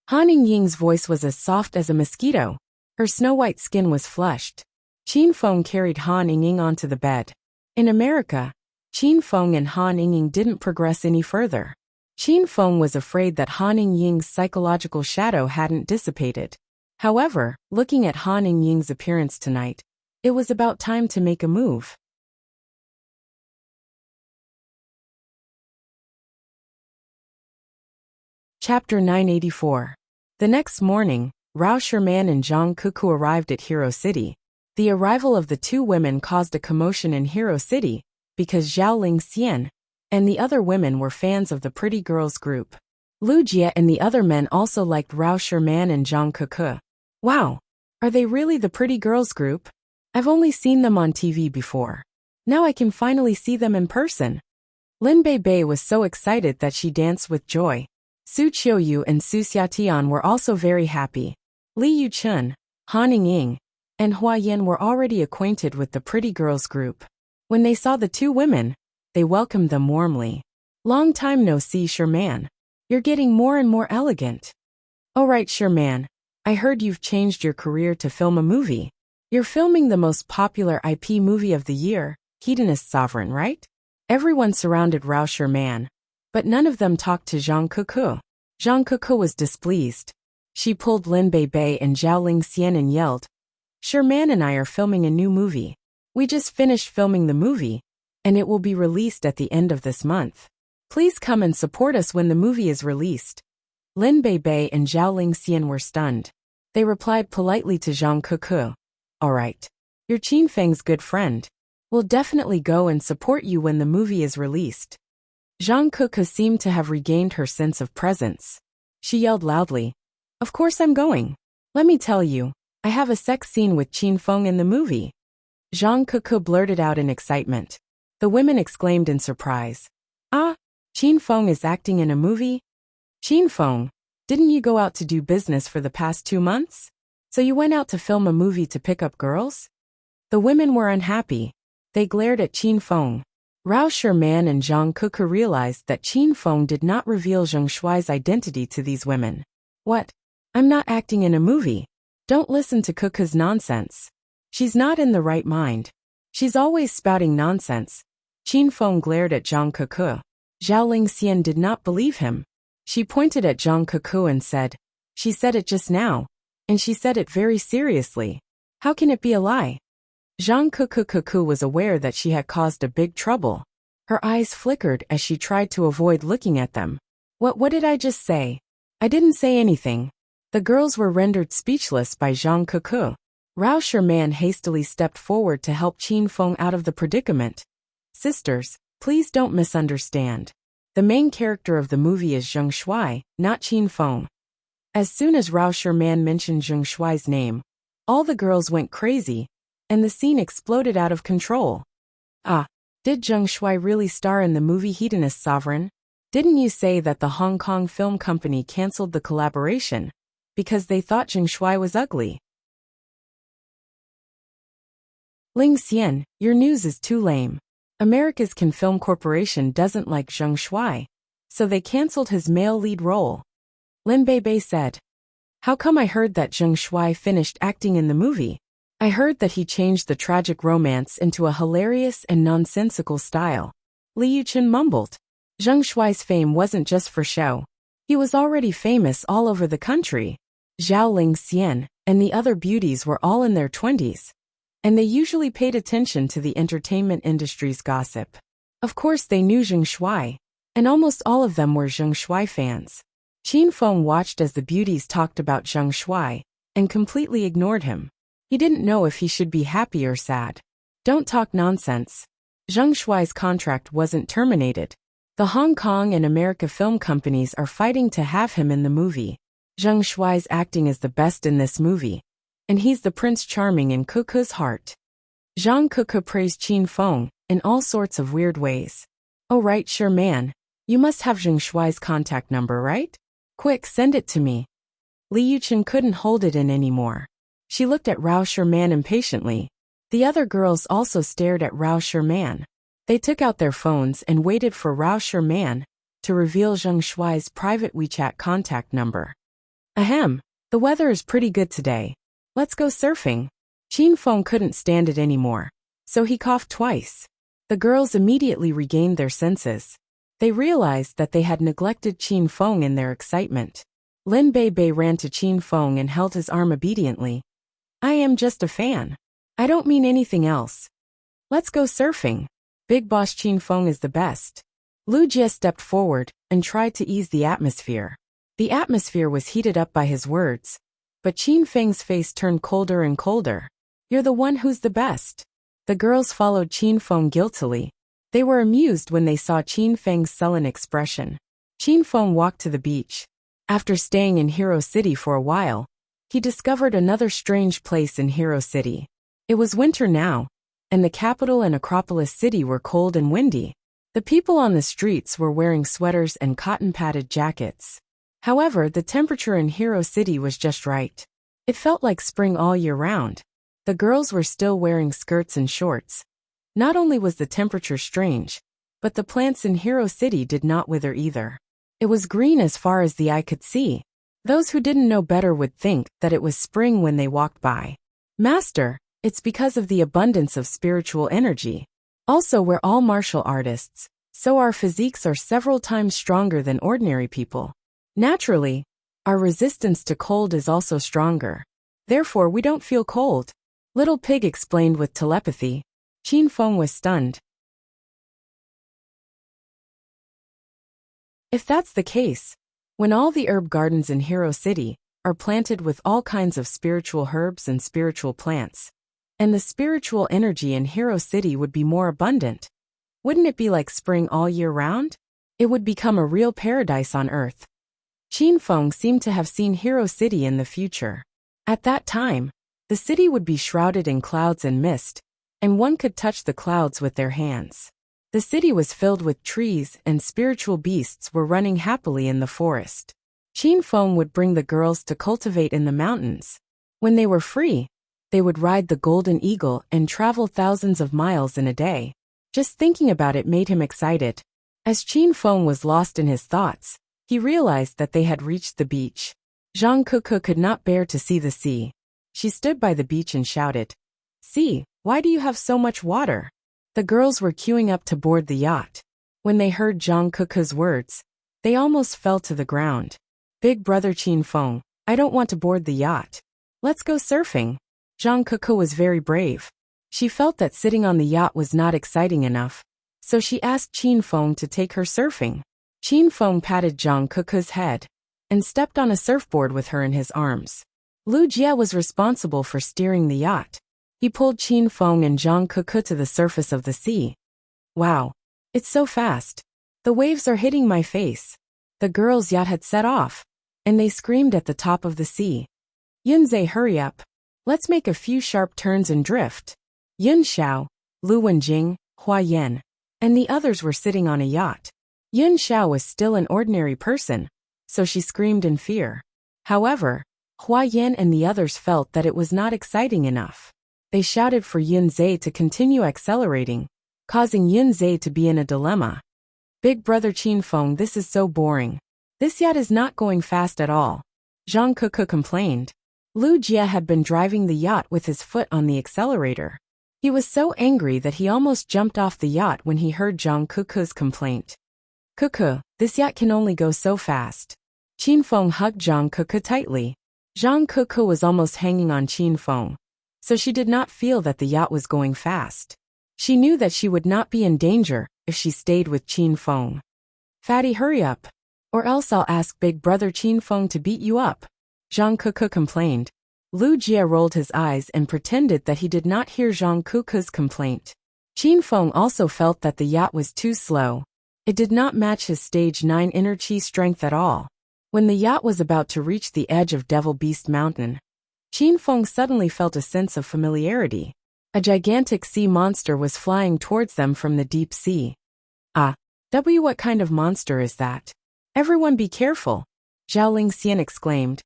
Speaker 1: Han Ying's voice was as soft as a mosquito. Her snow-white skin was flushed. Qin Feng carried Han Ying onto the bed. In America, Qin Feng and Han Ying didn't progress any further. Qin Feng was afraid that Han Ying's psychological shadow hadn't dissipated. However, looking at Han Ying's appearance tonight, it was about time to make a move. Chapter 984. The next morning, Rao Sherman and Zhang Kuku arrived at Hero City. The arrival of the two women caused a commotion in Hero City, because Zhao Lingxian and the other women were fans of the pretty girls group. Lu Jie and the other men also liked Rao Sherman and Zhang Kuku. Wow, are they really the pretty girls group? I've only seen them on TV before. Now I can finally see them in person. Lin Bei was so excited that she danced with joy. Su Qiuyu and Su Xiatian were also very happy. Li Yuchun, Han Ying, and Hua Yin were already acquainted with the pretty girls group. When they saw the two women, they welcomed them warmly. Long time no see, Sherman. You're getting more and more elegant. Oh right, Sherman. I heard you've changed your career to film a movie. You're filming the most popular IP movie of the year, Hedonist Sovereign, right? Everyone surrounded Rao Sherman, but none of them talked to Zhang Kuku. Zhang Kuku was displeased. She pulled Lin Bei and Zhao Lingxian and yelled, Sherman and I are filming a new movie. We just finished filming the movie, and it will be released at the end of this month. Please come and support us when the movie is released. Lin Bei and Zhao Lingxian were stunned. They replied politely to Zhang Kuku. All right. You're Qin Feng's good friend. We'll definitely go and support you when the movie is released. Zhang Kuku seemed to have regained her sense of presence. She yelled loudly, Of course I'm going. Let me tell you, I have a sex scene with Qin Feng in the movie. Zhang Kuku blurted out in excitement. The women exclaimed in surprise. Ah, Qin Feng is acting in a movie? Qin Feng, didn't you go out to do business for the past 2 months? So you went out to film a movie to pick up girls? The women were unhappy. They glared at Qin Feng. Rao Sherman and Zhang Kuku realized that Qin Feng did not reveal Zheng Shuai's identity to these women. What? I'm not acting in a movie. Don't listen to Kuku's nonsense. She's not in the right mind. She's always spouting nonsense. Qin Feng glared at Zhang Kuku. Zhao Lingxian did not believe him. She pointed at Zhang Kuku and said, She said it just now, and she said it very seriously. How can it be a lie? Zhang Kuku was aware that she had caused a big trouble. Her eyes flickered as she tried to avoid looking at them. What did I just say? I didn't say anything. The girls were rendered speechless by Zhang Kuku. Rao Sherman hastily stepped forward to help Qin Feng out of the predicament. Sisters, please don't misunderstand. The main character of the movie is Zheng Shuai, not Qin Feng. As soon as Rao Sherman mentioned Zheng Shuai's name, all the girls went crazy, and the scene exploded out of control. Ah, did Zheng Shuai really star in the movie Hedonist Sovereign? Didn't you say that the Hong Kong film company canceled the collaboration because they thought Zheng Shuai was ugly? Ling Xian, your news is too lame. America's Can Film Corporation doesn't like Zheng Shuai, so they cancelled his male lead role. Lin Beibei said. How come I heard that Zheng Shuai finished acting in the movie? I heard that he changed the tragic romance into a hilarious and nonsensical style. Li Yuchen mumbled. Zheng Shuai's fame wasn't just for show. He was already famous all over the country. Zhao Ling Xian and the other beauties were all in their 20s. And they usually paid attention to the entertainment industry's gossip. Of course they knew Zheng Shuai, and almost all of them were Zheng Shuai fans. Qin Feng watched as the beauties talked about Zheng Shuai, and completely ignored him. He didn't know if he should be happy or sad. Don't talk nonsense. Zheng Shuai's contract wasn't terminated. The Hong Kong and America film companies are fighting to have him in the movie. Zheng Shuai's acting is the best in this movie. And he's the Prince Charming in Kuku's heart. Zhang Kuku praised Qin Feng in all sorts of weird ways. Oh right, sure man. You must have Zheng Shuai's contact number, right? Quick, send it to me. Li Yuchen couldn't hold it in anymore. She looked at Rao Sherman impatiently. The other girls also stared at Rao Sherman. They took out their phones and waited for Rao Sherman to reveal Zheng Shuai's private WeChat contact number. Ahem, the weather is pretty good today. Let's go surfing. Qin Feng couldn't stand it anymore, so he coughed twice. The girls immediately regained their senses. They realized that they had neglected Qin Feng in their excitement. Lin Beibei ran to Qin Feng and held his arm obediently. I am just a fan. I don't mean anything else. Let's go surfing. Big boss Qin Feng is the best. Lu Jie stepped forward and tried to ease the atmosphere. The atmosphere was heated up by his words. But Qin Feng's face turned colder and colder. You're the one who's the best. The girls followed Qin Feng guiltily. They were amused when they saw Qin Feng's sullen expression. Qin Feng walked to the beach. After staying in Hero City for a while, he discovered another strange place in Hero City. It was winter now, and the capital and Acropolis City were cold and windy. The people on the streets were wearing sweaters and cotton-padded jackets. However, the temperature in Hero City was just right. It felt like spring all year round. The girls were still wearing skirts and shorts. Not only was the temperature strange, but the plants in Hero City did not wither either. It was green as far as the eye could see. Those who didn't know better would think that it was spring when they walked by. Master, it's because of the abundance of spiritual energy. Also, we're all martial artists, so our physiques are several times stronger than ordinary people. Naturally, our resistance to cold is also stronger. Therefore, we don't feel cold. Little Pig explained with telepathy. Qin Feng was stunned. If that's the case, when all the herb gardens in Hero City are planted with all kinds of spiritual herbs and spiritual plants, and the spiritual energy in Hero City would be more abundant, wouldn't it be like spring all year round? It would become a real paradise on Earth. Qin Feng seemed to have seen Hero City in the future. At that time, the city would be shrouded in clouds and mist, and one could touch the clouds with their hands. The city was filled with trees and spiritual beasts were running happily in the forest. Qin Feng would bring the girls to cultivate in the mountains. When they were free, they would ride the golden eagle and travel thousands of miles in a day. Just thinking about it made him excited. As Qin Feng was lost in his thoughts, he realized that they had reached the beach. Zhang Kuku could not bear to see the sea. She stood by the beach and shouted, "See, why do you have so much water?" The girls were queuing up to board the yacht. When they heard Zhang Kuku's words, they almost fell to the ground. Big brother Qin Feng, I don't want to board the yacht. Let's go surfing. Zhang Kuku was very brave. She felt that sitting on the yacht was not exciting enough, so she asked Qin Feng to take her surfing. Qin Feng patted Zhang Kuku's head and stepped on a surfboard with her in his arms. Lu Jie was responsible for steering the yacht. He pulled Qin Feng and Zhang Kuku to the surface of the sea. Wow, it's so fast. The waves are hitting my face. The girls' yacht had set off, and they screamed at the top of the sea. Yunze, hurry up. Let's make a few sharp turns and drift. Yun Xiao, Lu Wenjing, Hua Yan, and the others were sitting on a yacht. Yun Xiao was still an ordinary person, so she screamed in fear. However, Hua Yan and the others felt that it was not exciting enough. They shouted for Yunzhe to continue accelerating, causing Yunzhe to be in a dilemma. Big brother Qinfeng, this is so boring. This yacht is not going fast at all. Zhang Kuku complained. Lu Jie had been driving the yacht with his foot on the accelerator. He was so angry that he almost jumped off the yacht when he heard Zhang Kuku's complaint. Kuku, this yacht can only go so fast. Qinfeng hugged Zhang Kuku tightly. Zhang Kuku was almost hanging on Qinfeng, so she did not feel that the yacht was going fast. She knew that she would not be in danger if she stayed with Qinfeng. Fatty, hurry up, or else I'll ask big brother Qinfeng to beat you up, Zhang Kuku complained. Lu Jie rolled his eyes and pretended that he did not hear Zhang Kuku's complaint. Qinfeng also felt that the yacht was too slow. It did not match his stage 9 inner chi strength at all. When the yacht was about to reach the edge of Devil Beast Mountain, Qinfeng suddenly felt a sense of familiarity. A gigantic sea monster was flying towards them from the deep sea. What kind of monster is that? Everyone be careful, Zhao Lingxian exclaimed.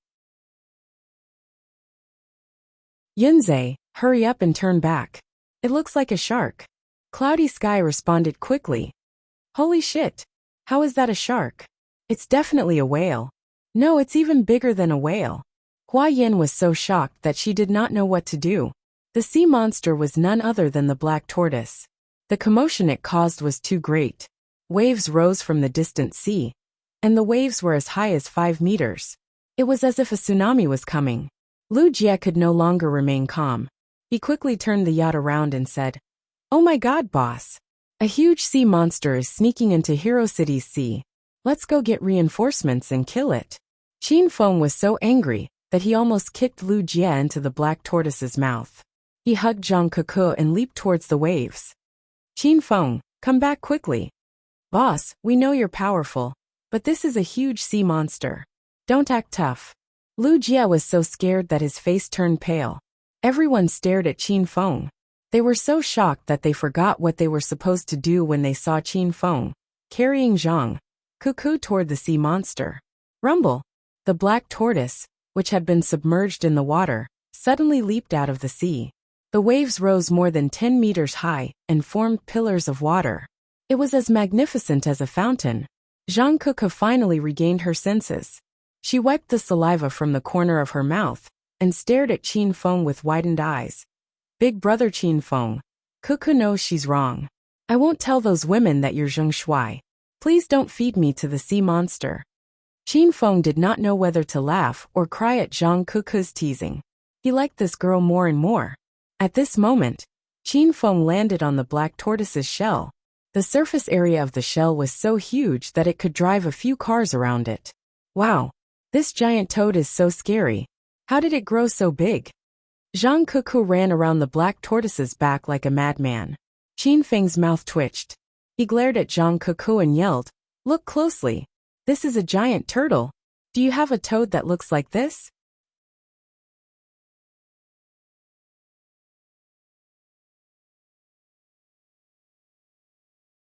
Speaker 1: Yunzhe, hurry up and turn back. It looks like a shark. Cloudy Sky responded quickly. Holy shit! How is that a shark? It's definitely a whale. No, it's even bigger than a whale. Hua Yin was so shocked that she did not know what to do. The sea monster was none other than the black tortoise. The commotion it caused was too great. Waves rose from the distant sea, and the waves were as high as 5 meters. It was as if a tsunami was coming. Lu Jie could no longer remain calm. He quickly turned the yacht around and said, "Oh my god, boss! A huge sea monster is sneaking into Hero City's sea. Let's go get reinforcements and kill it." Qinfeng was so angry that he almost kicked Lu Jie into the black tortoise's mouth. He hugged Zhang Kuku and leaped towards the waves. Qinfeng, come back quickly. Boss, we know you're powerful, but this is a huge sea monster. Don't act tough. Lu Jie was so scared that his face turned pale. Everyone stared at Qinfeng. They were so shocked that they forgot what they were supposed to do when they saw Qinfeng carrying Zhang Kuku toward the sea monster. Rumble! The black tortoise, which had been submerged in the water, suddenly leaped out of the sea. The waves rose more than 10 meters high and formed pillars of water. It was as magnificent as a fountain. Zhang Kuku finally regained her senses. She wiped the saliva from the corner of her mouth and stared at Qinfeng with widened eyes. Big brother Qinfeng, Kuku knows she's wrong. I won't tell those women that you're Zheng Shuai. Please don't feed me to the sea monster. Qinfeng did not know whether to laugh or cry at Zhang Kuku's teasing. He liked this girl more and more. At this moment, Qinfeng landed on the black tortoise's shell. The surface area of the shell was so huge that it could drive a few cars around it. Wow, this giant toad is so scary. How did it grow so big? Zhang Kuku ran around the black tortoise's back like a madman. Qinfeng's mouth twitched. He glared at Zhang Kuku and yelled, "Look closely. This is a giant turtle. Do you have a toad that looks like this?"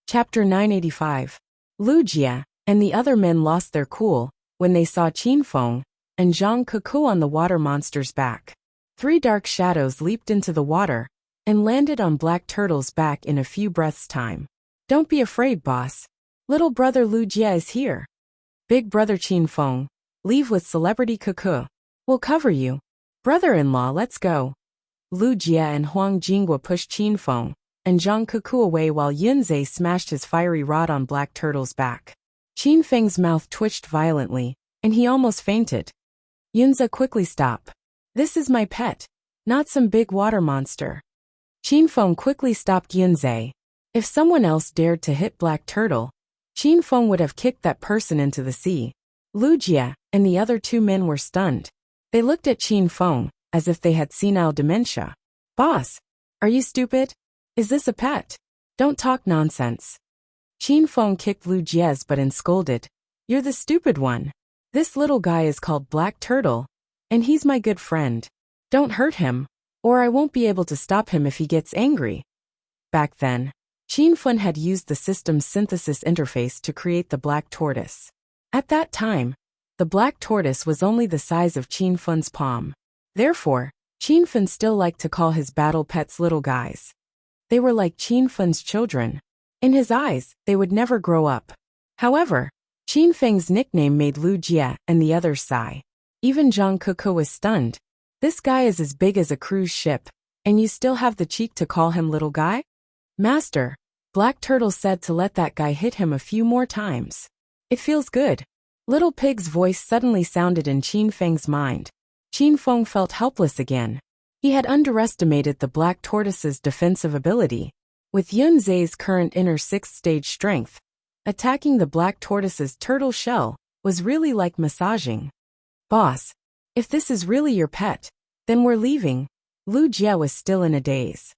Speaker 1: Chapter 985. Lu Jie and the other men lost their cool when they saw Qinfeng and Zhang Kuku on the water monster's back. 3 dark shadows leaped into the water and landed on Black Turtle's back in a few breaths' time. "Don't be afraid, boss. Little brother Lu Jie is here. Big brother Qinfeng, leave with celebrity Kuku. We'll cover you. Brother-in-law, let's go." Lu Jie and Huang Jinghua pushed Qinfeng and Zhang Kuku away while Yunzhe smashed his fiery rod on Black Turtle's back. Qinfeng's mouth twitched violently, and he almost fainted. "Yunzhe, quickly stop. This is my pet, not some big water monster." Qinfeng quickly stopped Yunzhe. If someone else dared to hit Black Turtle, Qinfeng would have kicked that person into the sea. Lu Jie and the other 2 men were stunned. They looked at Qinfeng as if they had senile dementia. "Boss, are you stupid? Is this a pet? Don't talk nonsense." Qinfeng kicked Lu Jie's butt and scolded, "You're the stupid one. This little guy is called Black Turtle, and he's my good friend. Don't hurt him, or I won't be able to stop him if he gets angry." Back then, Qinfeng had used the system's synthesis interface to create the black tortoise. At that time, the black tortoise was only the size of Qinfeng's palm. Therefore, Qin Fen still liked to call his battle pets little guys. They were like Qin Fen's children. In his eyes, they would never grow up. However, Qin Feng's nickname made Lu Jie and the others sigh. Even Zhang Kuku was stunned. This guy is as big as a cruise ship, and you still have the cheek to call him little guy? Master, Black Turtle said to let that guy hit him a few more times. It feels good. Little Pig's voice suddenly sounded in Qin Feng's mind. Qin Feng felt helpless again. He had underestimated the Black Tortoise's defensive ability. With Yun Zhe's current inner 6th stage strength, attacking the Black Tortoise's turtle shell was really like massaging. Boss, if this is really your pet, then we're leaving. Lu Jie was still in a daze.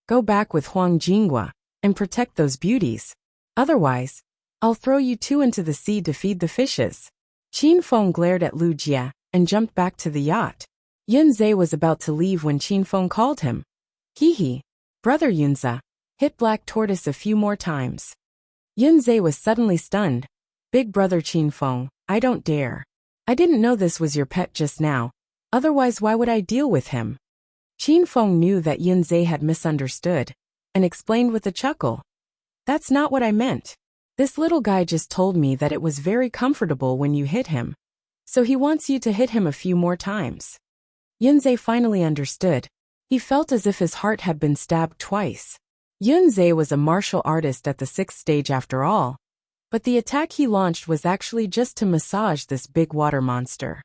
Speaker 1: Go back with Huang Jinghua and protect those beauties. Otherwise, I'll throw you two into the sea to feed the fishes. Qin Feng glared at Lu Jie and jumped back to the yacht. Yun Zhe was about to leave when Qin Feng called him. Hee, brother Yunza, hit Black Tortoise a few more times. Yun Zhe was suddenly stunned. Big brother Qin Feng, I don't dare. I didn't know this was your pet just now. Otherwise, why would I deal with him? Qin Feng knew that Yun Zhe had misunderstood and explained with a chuckle. That's not what I meant. This little guy just told me that it was very comfortable when you hit him. So he wants you to hit him a few more times. Yun Zhe finally understood. He felt as if his heart had been stabbed twice. Yun Zhe was a martial artist at the 6th stage after all. But the attack he launched was actually just to massage this big water monster.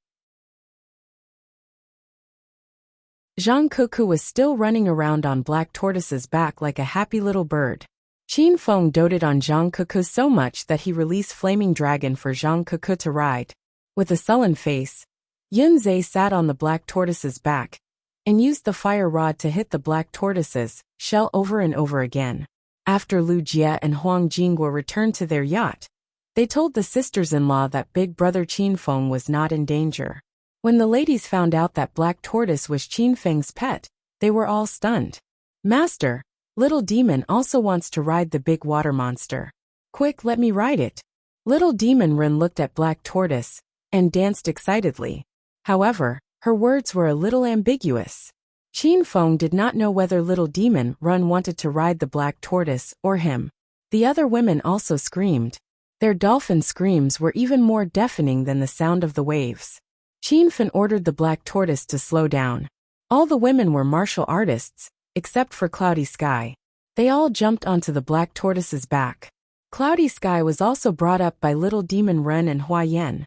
Speaker 1: Zhang Kuku was still running around on Black Tortoise's back like a happy little bird. Qin Feng doted on Zhang Kuku so much that he released Flaming Dragon for Zhang Kuku to ride. With a sullen face, Yun Zhe sat on the Black Tortoise's back and used the fire rod to hit the Black Tortoise's shell over and over again. After Lu Jie and Huang Jinghua returned to their yacht, they told the sisters-in-law that big brother Qin Feng was not in danger. When the ladies found out that Black Tortoise was Qin Feng's pet, they were all stunned. Master, Little Demon also wants to ride the big water monster. Quick, let me ride it. Little Demon Ren looked at Black Tortoise and danced excitedly. However, her words were a little ambiguous. Qin Feng did not know whether Little Demon Run wanted to ride the Black Tortoise or him. The other women also screamed. Their dolphin screams were even more deafening than the sound of the waves. Qin Fen ordered the Black Tortoise to slow down. All the women were martial artists, except for Cloudy Sky. They all jumped onto the Black Tortoise's back. Cloudy Sky was also brought up by Little Demon Ren and Hua Yan.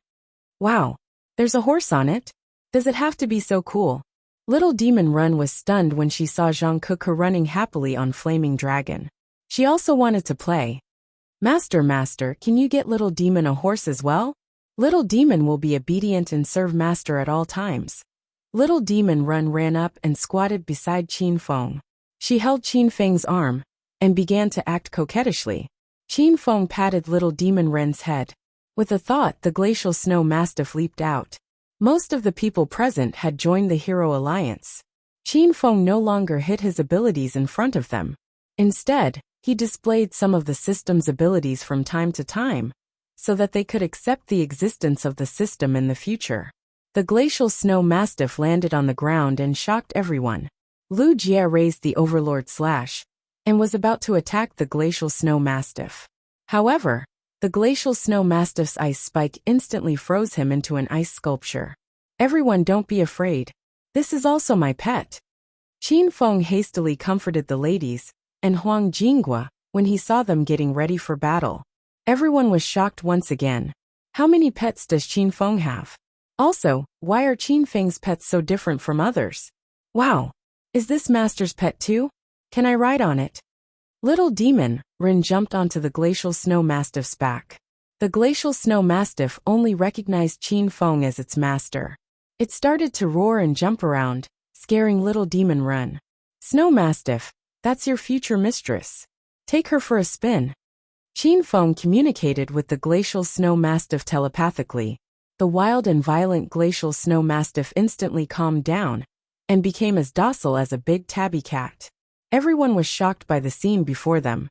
Speaker 1: Wow, there's a horse on it? Does it have to be so cool? Little Demon Run was stunned when she saw Zhang Kuku running happily on Flaming Dragon. She also wanted to play. Master, can you get Little Demon a horse as well? Little Demon will be obedient and serve Master at all times. Little Demon Run ran up and squatted beside Qin Feng. She held Qin Feng's arm and began to act coquettishly. Qin Feng patted Little Demon Ren's head. With a thought, the glacial snow mastiff leaped out. Most of the people present had joined the Hero Alliance. Qin Feng no longer hid his abilities in front of them. Instead, he displayed some of the system's abilities from time to time, so that they could accept the existence of the system in the future. The glacial snow mastiff landed on the ground and shocked everyone. Lu Jie raised the Overlord Slash and was about to attack the glacial snow mastiff. However, the glacial snow mastiff's ice spike instantly froze him into an ice sculpture. Everyone, don't be afraid. This is also my pet. Qin Feng hastily comforted the ladies and Huang Jinghua when he saw them getting ready for battle. Everyone was shocked once again. How many pets does Qin Feng have? Also, why are Qin Feng's pets so different from others? Wow! Is this Master's pet too? Can I ride on it? Little Demon Rin jumped onto the glacial snow mastiff's back. The glacial snow mastiff only recognized Qin Feng as its master. It started to roar and jump around, scaring Little Demon Rin. Snow Mastiff, that's your future mistress. Take her for a spin. Qin Feng communicated with the glacial snow mastiff telepathically. The wild and violent glacial snow mastiff instantly calmed down and became as docile as a big tabby cat. Everyone was shocked by the scene before them.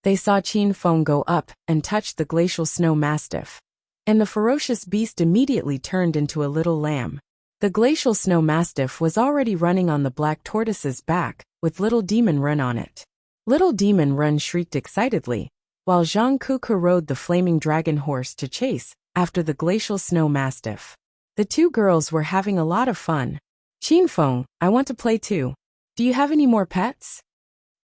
Speaker 1: They saw Qin Feng go up and touch the glacial snow mastiff. and the ferocious beast immediately turned into a little lamb. The glacial snow mastiff was already running on the black tortoise's back, with Little Demon Run on it. Little Demon Run shrieked excitedly, while Zhang Kuku rode the flaming dragon horse to chase after the glacial snow mastiff. The two girls were having a lot of fun. Qinfeng, I want to play too. Do you have any more pets?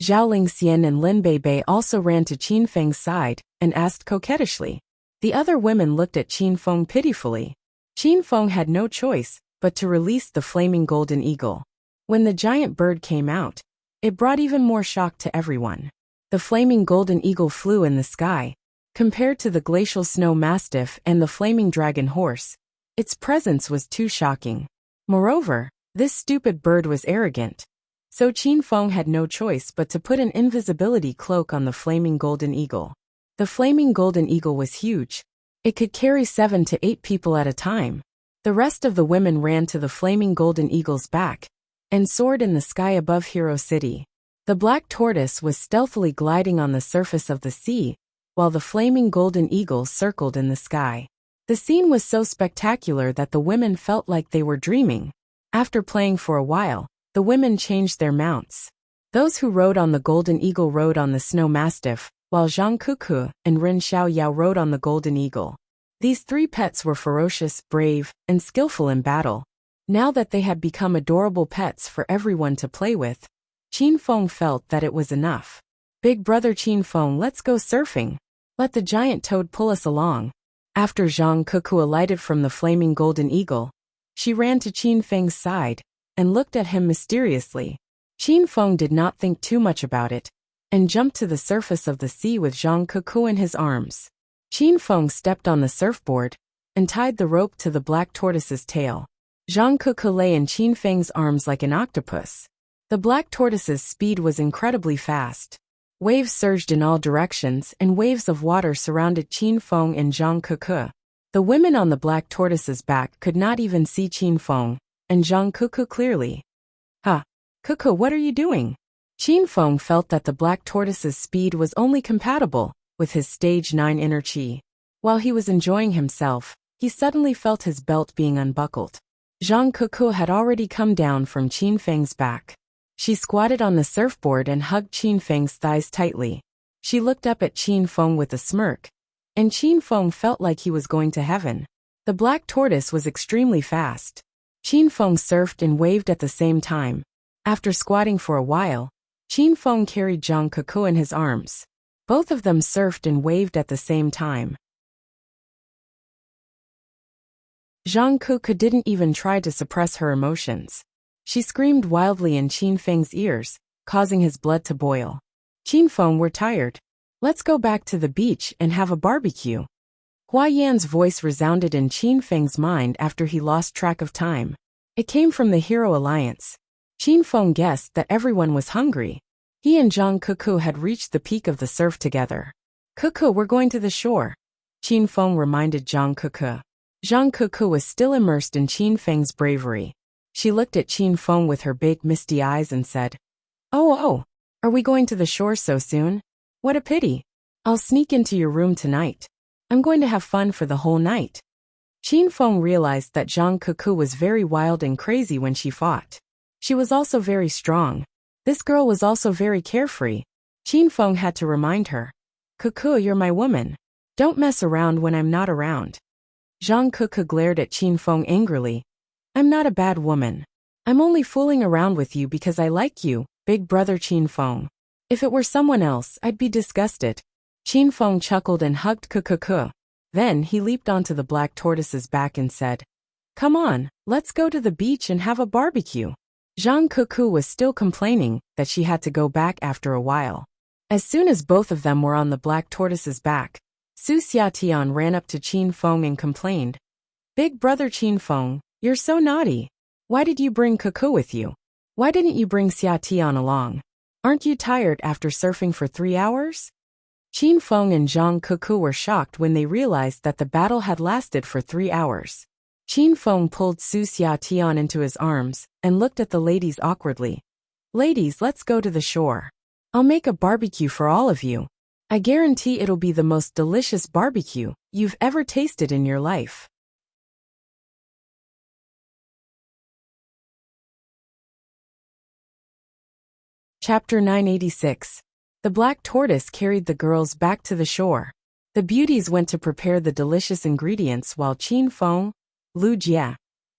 Speaker 1: Zhao Lingxian and Lin Beibei also ran to Qinfeng's side and asked coquettishly. The other women looked at Qinfeng pitifully. Qinfeng had no choice but to release the flaming golden eagle. When the giant bird came out, it brought even more shock to everyone. The flaming golden eagle flew in the sky. Compared to the glacial snow mastiff and the flaming dragon horse, its presence was too shocking. Moreover, this stupid bird was arrogant. So Qinfeng had no choice but to put an invisibility cloak on the flaming golden eagle. The flaming golden eagle was huge. It could carry 7 to 8 people at a time. The rest of the women ran to the flaming golden eagle's back and soared in the sky above Hero City. The black tortoise was stealthily gliding on the surface of the sea, while the flaming golden eagle circled in the sky. The scene was so spectacular that the women felt like they were dreaming. After playing for a while, the women changed their mounts. Those who rode on the golden eagle rode on the snow mastiff, while Zhang Kuku and Ren Xiaoyao rode on the golden eagle. These 3 pets were ferocious, brave, and skillful in battle. Now that they had become adorable pets for everyone to play with, Qinfeng felt that it was enough. Big brother Qinfeng, let's go surfing. Let the giant toad pull us along. After Zhang Kuku alighted from the flaming golden eagle, she ran to Qinfeng's side and looked at him mysteriously. Qinfeng did not think too much about it and jumped to the surface of the sea with Zhang Kuku in his arms. Qinfeng stepped on the surfboard and tied the rope to the black tortoise's tail. Zhang Kuku lay in Qinfeng's arms like an octopus. The black tortoise's speed was incredibly fast. Waves surged in all directions and waves of water surrounded Qinfeng and Zhang Kuku. The women on the black tortoise's back could not even see Qinfeng and Zhang Kuku clearly. Ha! Kuku, what are you doing? Qinfeng felt that the black tortoise's speed was only compatible with his stage 9 inner chi. While he was enjoying himself, he suddenly felt his belt being unbuckled. Zhang Kuku had already come down from Qinfeng's back. She squatted on the surfboard and hugged Qinfeng's thighs tightly. She looked up at Qinfeng with a smirk, and Qinfeng felt like he was going to heaven. The black tortoise was extremely fast. Qinfeng surfed and waved at the same time. After squatting for a while, Qinfeng carried Zhang Kuku in his arms. Both of them surfed and waved at the same time. Zhang Kuku didn't even try to suppress her emotions. She screamed wildly in Qinfeng's ears, causing his blood to boil. Qinfeng, we're tired. Let's go back to the beach and have a barbecue. Hua Yan's voice resounded in Qinfeng's mind after he lost track of time. It came from the Hero Alliance. Qinfeng guessed that everyone was hungry. He and Zhang Kuku had reached the peak of the surf together. Kuku, we're going to the shore. Qinfeng reminded Zhang Kuku. Zhang Kuku was still immersed in Qinfeng's bravery. She looked at Qinfeng with her big misty eyes and said, Oh, are we going to the shore so soon? What a pity. I'll sneak into your room tonight. I'm going to have fun for the whole night. Qinfeng realized that Zhang Kuku was very wild and crazy when she fought. She was also very strong. This girl was also very carefree. Qinfeng had to remind her. Kuku, you're my woman. Don't mess around when I'm not around. Zhang Kuku glared at Qinfeng angrily. I'm not a bad woman. I'm only fooling around with you because I like you, big brother Qinfeng. If it were someone else, I'd be disgusted. Qinfeng chuckled and hugged Kuku. Then he leaped onto the black tortoise's back and said, Come on, let's go to the beach and have a barbecue. Zhang Kuku was still complaining that she had to go back after a while. As soon as both of them were on the black tortoise's back, Su Xiatian ran up to Qinfeng and complained, Big brother Qinfeng, you're so naughty. Why did you bring Kuku with you? Why didn't you bring Xiatian along? Aren't you tired after surfing for 3 hours? Qinfeng and Zhang Kuku were shocked when they realized that the battle had lasted for 3 hours. Qinfeng pulled Su Xiatian into his arms and looked at the ladies awkwardly. Ladies, let's go to the shore. I'll make a barbecue for all of you. I guarantee it'll be the most delicious barbecue you've ever tasted in your life. Chapter 986. The Black Tortoise carried the girls back to the shore. The beauties went to prepare the delicious ingredients while Qin Feng, Lu Jia,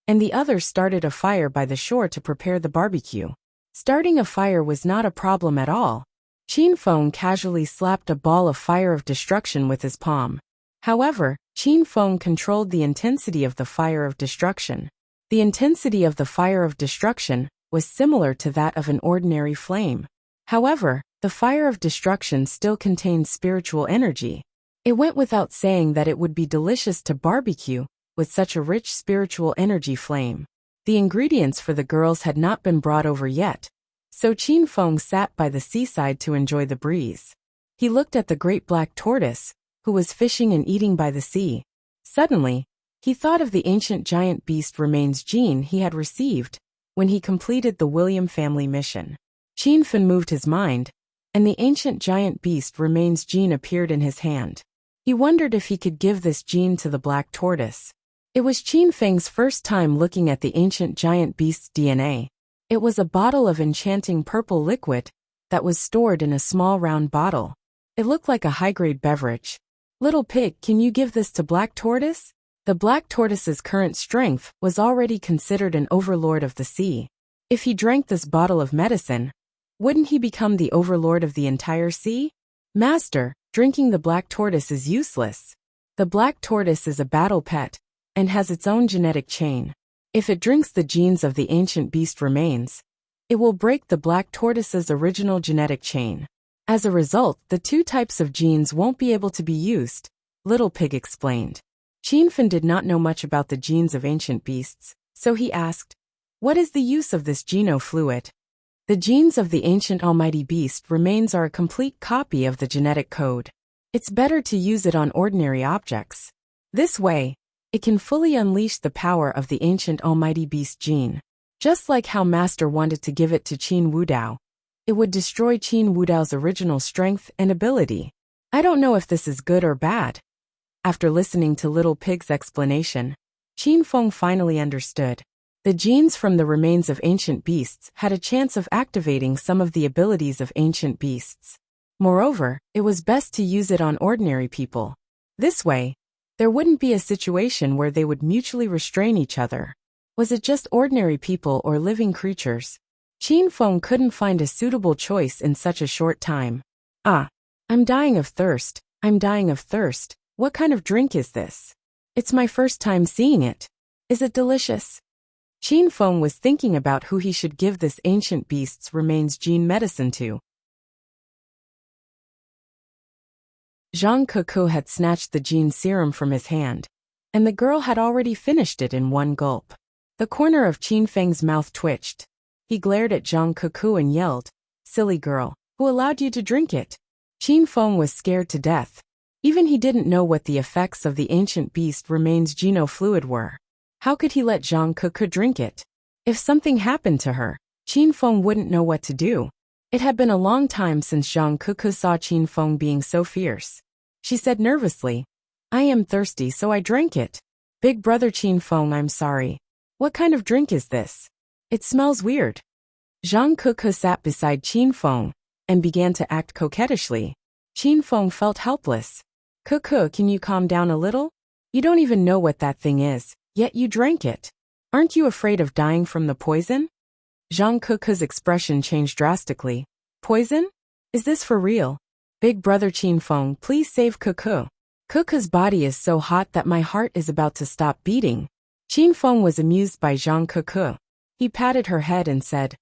Speaker 1: and the others started a fire by the shore to prepare the barbecue. Starting a fire was not a problem at all. Qin Feng casually slapped a ball of fire of destruction with his palm. However, Qin Feng controlled the intensity of the fire of destruction. The intensity of the fire of destruction was similar to that of an ordinary flame. However, the fire of destruction still contained spiritual energy. It went without saying that it would be delicious to barbecue with such a rich spiritual energy flame. The ingredients for the girls had not been brought over yet, so Qin Feng sat by the seaside to enjoy the breeze. He looked at the great black tortoise, who was fishing and eating by the sea. Suddenly, he thought of the ancient giant beast remains gene he had received when he completed the William family mission. Qin Feng moved his mind, and the ancient giant beast remains gene appeared in his hand. He wondered if he could give this gene to the black tortoise. It was Qin Feng's first time looking at the ancient giant beast's DNA. It was a bottle of enchanting purple liquid that was stored in a small round bottle. It looked like a high-grade beverage. Little pig, can you give this to Black Tortoise? The Black Tortoise's current strength was already considered an overlord of the sea. If he drank this bottle of medicine, wouldn't he become the overlord of the entire sea? Master, drinking the Black Tortoise is useless. The Black Tortoise is a battle pet and has its own genetic chain. If it drinks the genes of the ancient beast remains, it will break the Black Tortoise's original genetic chain. As a result, the two types of genes won't be able to be used, Little Pig explained. Qin Feng did not know much about the genes of ancient beasts, so he asked, "What is the use of this geno fluid?" The genes of the ancient almighty beast remains are a complete copy of the genetic code. It's better to use it on ordinary objects. This way, it can fully unleash the power of the ancient almighty beast gene. Just like how Master wanted to give it to Qin Wudao, it would destroy Qin Wudao's original strength and ability. I don't know if this is good or bad. After listening to Little Pig's explanation, Qin Feng finally understood. The genes from the remains of ancient beasts had a chance of activating some of the abilities of ancient beasts. Moreover, it was best to use it on ordinary people. This way, there wouldn't be a situation where they would mutually restrain each other. Was it just ordinary people or living creatures? Qin Feng couldn't find a suitable choice in such a short time. I'm dying of thirst. I'm dying of thirst. What kind of drink is this? It's my first time seeing it. Is it delicious? Qin Feng was thinking about who he should give this ancient beast's remains gene medicine to. Zhang Kuku had snatched the gene serum from his hand, and the girl had already finished it in one gulp. The corner of Qin Feng's mouth twitched. He glared at Zhang Kuku and yelled, "Silly girl, who allowed you to drink it?" Qin Feng was scared to death. Even he didn't know what the effects of the ancient beast remains geno fluid were. How could he let Zhang Kuku drink it? If something happened to her, Qin Feng wouldn't know what to do. It had been a long time since Zhang Kuku saw Qin Feng being so fierce. She said nervously, "I am thirsty, so I drank it." "Big brother Qin Feng, I'm sorry. What kind of drink is this? It smells weird." Zhang Kuku sat beside Qin Feng and began to act coquettishly. Qin Feng felt helpless. "Kuku, can you calm down a little? You don't even know what that thing is, yet you drank it. Aren't you afraid of dying from the poison?" Zhang Kuku's expression changed drastically. "Poison? Is this for real? Big brother Qin Feng, please save Kuku. Kuku's body is so hot that my heart is about to stop beating." Qin Feng was amused by Zhang Kuku. He patted her head and said,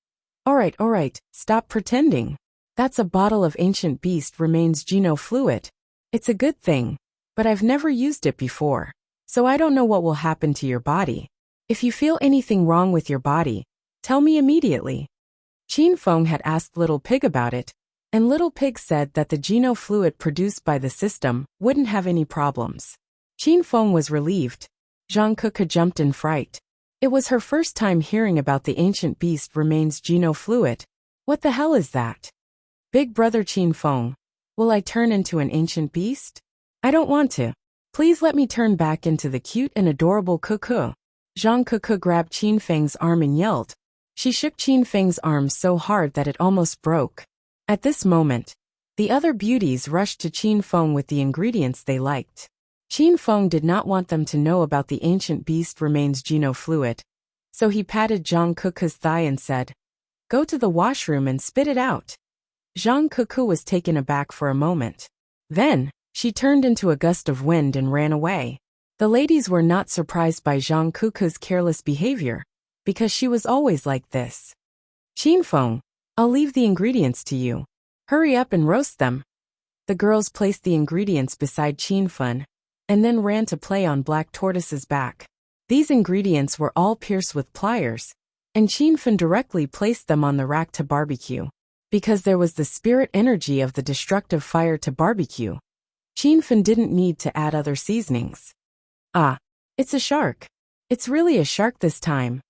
Speaker 1: all right, stop pretending. That's a bottle of ancient beast remains geno fluid. It's a good thing, but I've never used it before, so I don't know what will happen to your body. If you feel anything wrong with your body, tell me immediately." Qin Feng had asked Little Pig about it, and Little Pig said that the geno fluid produced by the system wouldn't have any problems. Qin Feng was relieved. Zhang Kuku jumped in fright. It was her first time hearing about the ancient beast remains geno fluid. What the hell is that? "Big brother Qin Feng, Will I turn into an ancient beast? I don't want to. Please let me turn back into the cute and adorable Cuckoo. Zhang Cuckoo grabbed Qin Feng's arm and yelled. She shook Qin Feng's arm so hard that it almost broke. At this moment, the other beauties rushed to Qin Feng with the ingredients they liked. Qin Feng did not want them to know about the ancient beast remains genofluid, so he patted Zhang Cuckoo's thigh and said, "Go to the washroom and spit it out." Zhang Cuckoo was taken aback for a moment. Then, she turned into a gust of wind and ran away. The ladies were not surprised by Zhang Cuckoo's careless behavior, because she was always like this. "Qin Feng, I'll leave the ingredients to you. Hurry up and roast them." The girls placed the ingredients beside Qin Feng, and then ran to play on Black Tortoise's back. These ingredients were all pierced with pliers, and Qin Feng directly placed them on the rack to barbecue. Because there was the spirit energy of the destructive fire to barbecue, Qin Feng didn't need to add other seasonings. Ah, it's a shark. It's really a shark this time.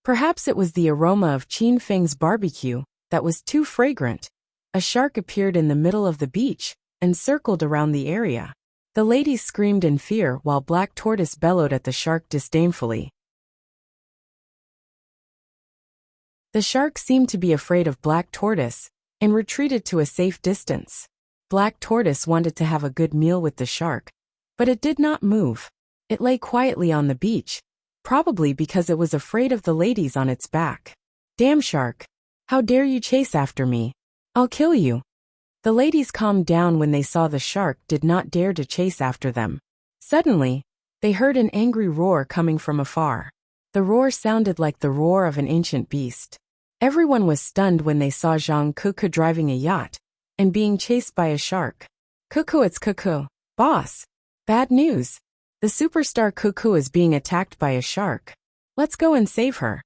Speaker 1: Perhaps it was the aroma of Qin Feng's barbecue that was too fragrant. A shark appeared in the middle of the beach and circled around the area. The ladies screamed in fear while Black Tortoise bellowed at the shark disdainfully. The shark seemed to be afraid of Black Tortoise and retreated to a safe distance. Black Tortoise wanted to have a good meal with the shark, but it did not move. It lay quietly on the beach, probably because it was afraid of the ladies on its back. "Damn shark! How dare you chase after me? I'll kill you." The ladies calmed down when they saw the shark did not dare to chase after them. Suddenly, they heard an angry roar coming from afar. The roar sounded like the roar of an ancient beast. Everyone was stunned when they saw Zhang Cuckoo driving a yacht and being chased by a shark. "Cuckoo, it's Cuckoo. Boss. Bad news. The superstar Cuckoo is being attacked by a shark. Let's go and save her."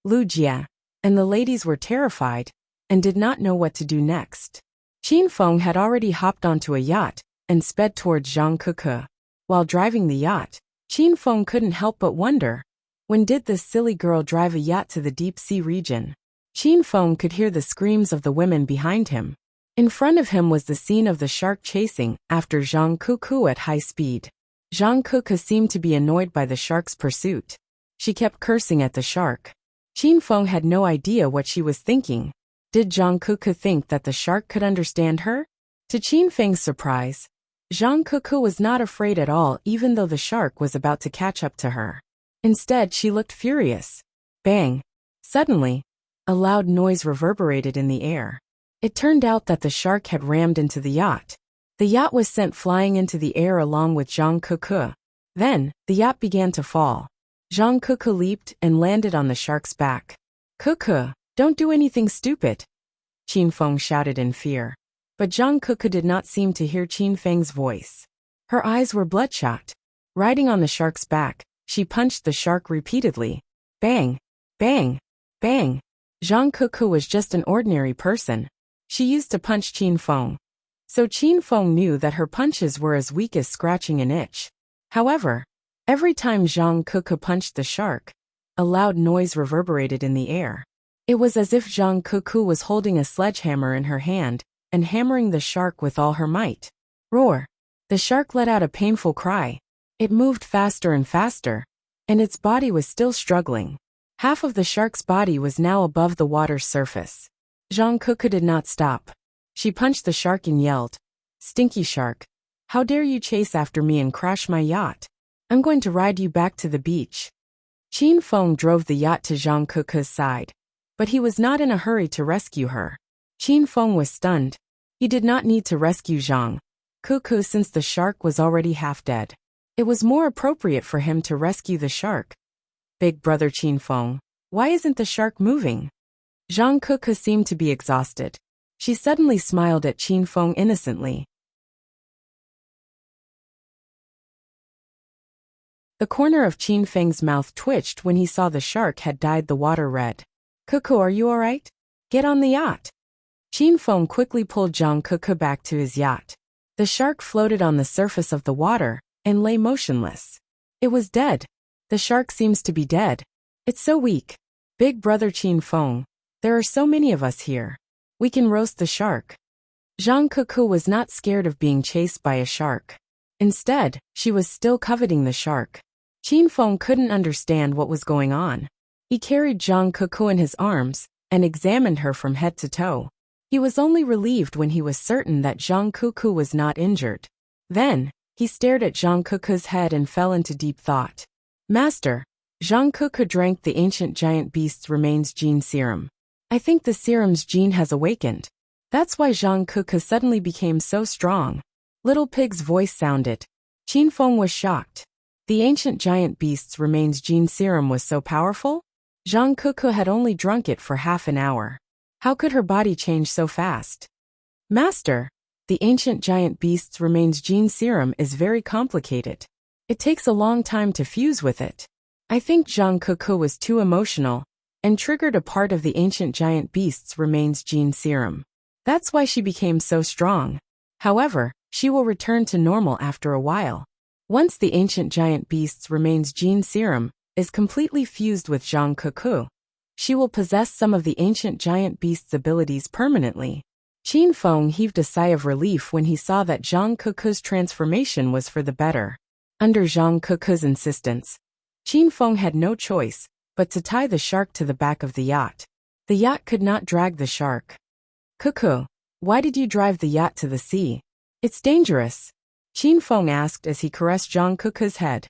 Speaker 1: Wuxia and the ladies were terrified and did not know what to do next. Qin Feng had already hopped onto a yacht and sped towards Zhang Cuckoo. While driving the yacht, Qin Feng couldn't help but wonder, when did this silly girl drive a yacht to the deep sea region? Qin Feng could hear the screams of the women behind him. In front of him was the scene of the shark chasing after Zhang Cuckoo at high speed. Zhang Cuckoo seemed to be annoyed by the shark's pursuit. She kept cursing at the shark. Qin Feng had no idea what she was thinking. Did Zhang Cuckoo think that the shark could understand her? To Qin Feng's surprise, Zhang Cuckoo was not afraid at all even though the shark was about to catch up to her. Instead, she looked furious. Bang! Suddenly, a loud noise reverberated in the air. It turned out that the shark had rammed into the yacht. The yacht was sent flying into the air along with Zhang Cuckoo. Then, the yacht began to fall. Zhang Cuckoo leaped and landed on the shark's back. "Cuckoo, don't do anything stupid," Qin Feng shouted in fear. But Zhang Cuckoo did not seem to hear Qin Feng's voice. Her eyes were bloodshot. Riding on the shark's back, she punched the shark repeatedly. Bang! Bang! Bang! Zhang Cuckoo was just an ordinary person. She used to punch Qin Feng. So Qin Feng knew that her punches were as weak as scratching an itch. However, every time Zhang Cuckoo punched the shark, a loud noise reverberated in the air. It was as if Zhang Cuckoo was holding a sledgehammer in her hand and hammering the shark with all her might. Roar! The shark let out a painful cry. It moved faster and faster, and its body was still struggling. Half of the shark's body was now above the water's surface. Zhang Cuckoo did not stop. She punched the shark and yelled, "Stinky shark, how dare you chase after me and crash my yacht? I'm going to ride you back to the beach." Qin Feng drove the yacht to Zhang Cuckoo's side, but he was not in a hurry to rescue her. Qin Feng was stunned. He did not need to rescue Zhang Cuckoo since the shark was already half dead. It was more appropriate for him to rescue the shark. "Big brother Qin Feng, why isn't the shark moving?" Zhang Cuckoo seemed to be exhausted. She suddenly smiled at Qin Feng innocently. The corner of Qin Feng's mouth twitched when he saw the shark had dyed the water red. "Cuckoo, are you alright? Get on the yacht." Qin Feng quickly pulled Zhang Cuckoo back to his yacht. The shark floated on the surface of the water and lay motionless. It was dead. The shark seems to be dead. It's so weak. "Big brother Qin Feng, there are so many of us here. We can roast the shark." Zhang Kuku was not scared of being chased by a shark. Instead, she was still coveting the shark. Qin Feng couldn't understand what was going on. He carried Zhang Kuku in his arms and examined her from head to toe. He was only relieved when he was certain that Zhang Kuku was not injured. Then, he stared at Zhang Kuku's head and fell into deep thought. Master, Zhang Kuku drank the ancient giant beast's remains gene serum. I think the serum's gene has awakened. That's why Zhang Kuku suddenly became so strong. Little Pig's voice sounded. Qin Feng was shocked. The ancient giant beast's remains gene serum was so powerful? Zhang Kuku had only drunk it for half an hour. How could her body change so fast? Master, the ancient giant beast's remains gene serum is very complicated. It takes a long time to fuse with it. I think Zhang Kuku was too emotional and triggered a part of the ancient giant beast's remains gene serum. That's why she became so strong. However, she will return to normal after a while. Once the ancient giant beast's remains gene serum is completely fused with Zhang Kuku, she will possess some of the ancient giant beast's abilities permanently. Qin Feng heaved a sigh of relief when he saw that Zhang Kuku's transformation was for the better. Under Zhang Kuku's insistence, Qin Feng had no choice but to tie the shark to the back of the yacht. The yacht could not drag the shark. Kuku, why did you drive the yacht to the sea? It's dangerous, Qin Feng asked as he caressed Zhang Kuku's head.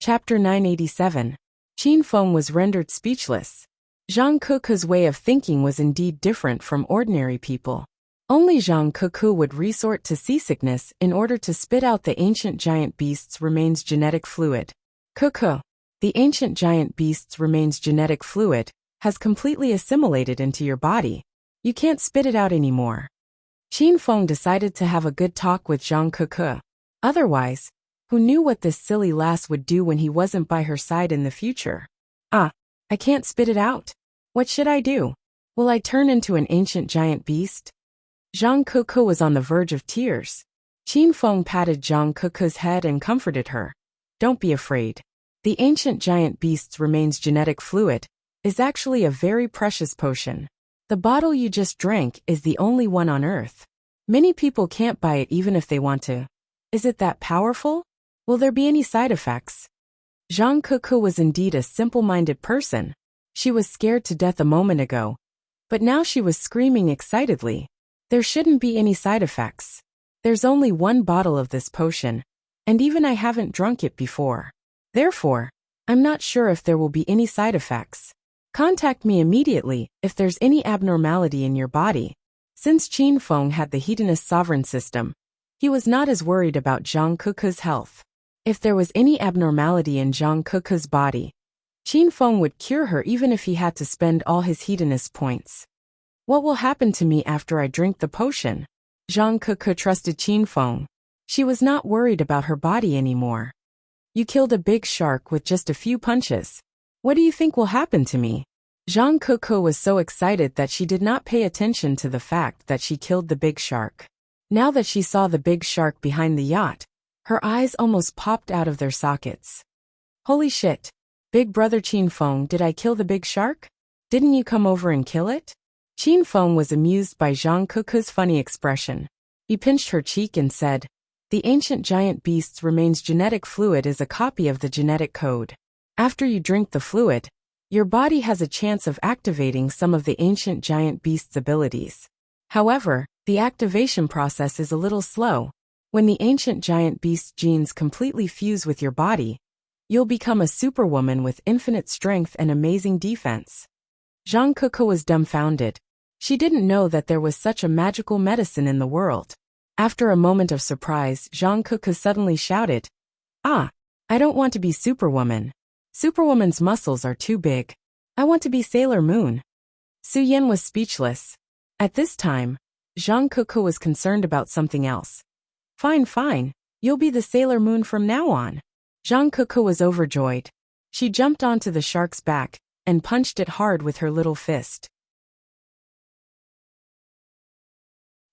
Speaker 1: Chapter 987. Qin Feng was rendered speechless. Zhang Kuku's way of thinking was indeed different from ordinary people. Only Zhang Kuku would resort to seasickness in order to spit out the ancient giant beast's remains genetic fluid. Kuku, the ancient giant beast's remains genetic fluid has completely assimilated into your body. You can't spit it out anymore. Qin Feng decided to have a good talk with Zhang Kuku. Otherwise, who knew what this silly lass would do when he wasn't by her side in the future? I can't spit it out. What should I do? Will I turn into an ancient giant beast? Zhang Kuku was on the verge of tears. Qin Feng patted Zhang Kuku's head and comforted her. Don't be afraid. The ancient giant beast's remains genetic fluid is actually a very precious potion. The bottle you just drank is the only one on Earth. Many people can't buy it even if they want to. Is it that powerful? Will there be any side effects? Zhang Kuku was indeed a simple-minded person. She was scared to death a moment ago, but now she was screaming excitedly. There shouldn't be any side effects. There's only one bottle of this potion, and even I haven't drunk it before. Therefore, I'm not sure if there will be any side effects. Contact me immediately if there's any abnormality in your body. Since Qin Feng had the Hedonist sovereign system, he was not as worried about Zhang Kuku's health. If there was any abnormality in Zhang Kuku's body, Qin Feng would cure her even if he had to spend all his hedonist points. What will happen to me after I drink the potion? Zhang Kuku trusted Qin Feng. She was not worried about her body anymore. You killed a big shark with just a few punches. What do you think will happen to me? Zhang Kuku was so excited that she did not pay attention to the fact that she killed the big shark. Now that she saw the big shark behind the yacht, her eyes almost popped out of their sockets. Holy shit! Big brother Qin Feng, did I kill the big shark? Didn't you come over and kill it? Qin Feng was amused by Zhang Kuku's funny expression. He pinched her cheek and said, the ancient giant beast's remains genetic fluid is a copy of the genetic code. After you drink the fluid, your body has a chance of activating some of the ancient giant beast's abilities. However, the activation process is a little slow. When the ancient giant beast genes completely fuse with your body, you'll become a superwoman with infinite strength and amazing defense. Zhang Kuku was dumbfounded. She didn't know that there was such a magical medicine in the world. After a moment of surprise, Zhang Kuku suddenly shouted, I don't want to be Superwoman. Superwoman's muscles are too big. I want to be Sailor Moon. Su Yan was speechless. At this time, Zhang Kuku was concerned about something else. Fine. You'll be the Sailor Moon from now on. Zhang Kuku was overjoyed. She jumped onto the shark's back and punched it hard with her little fist.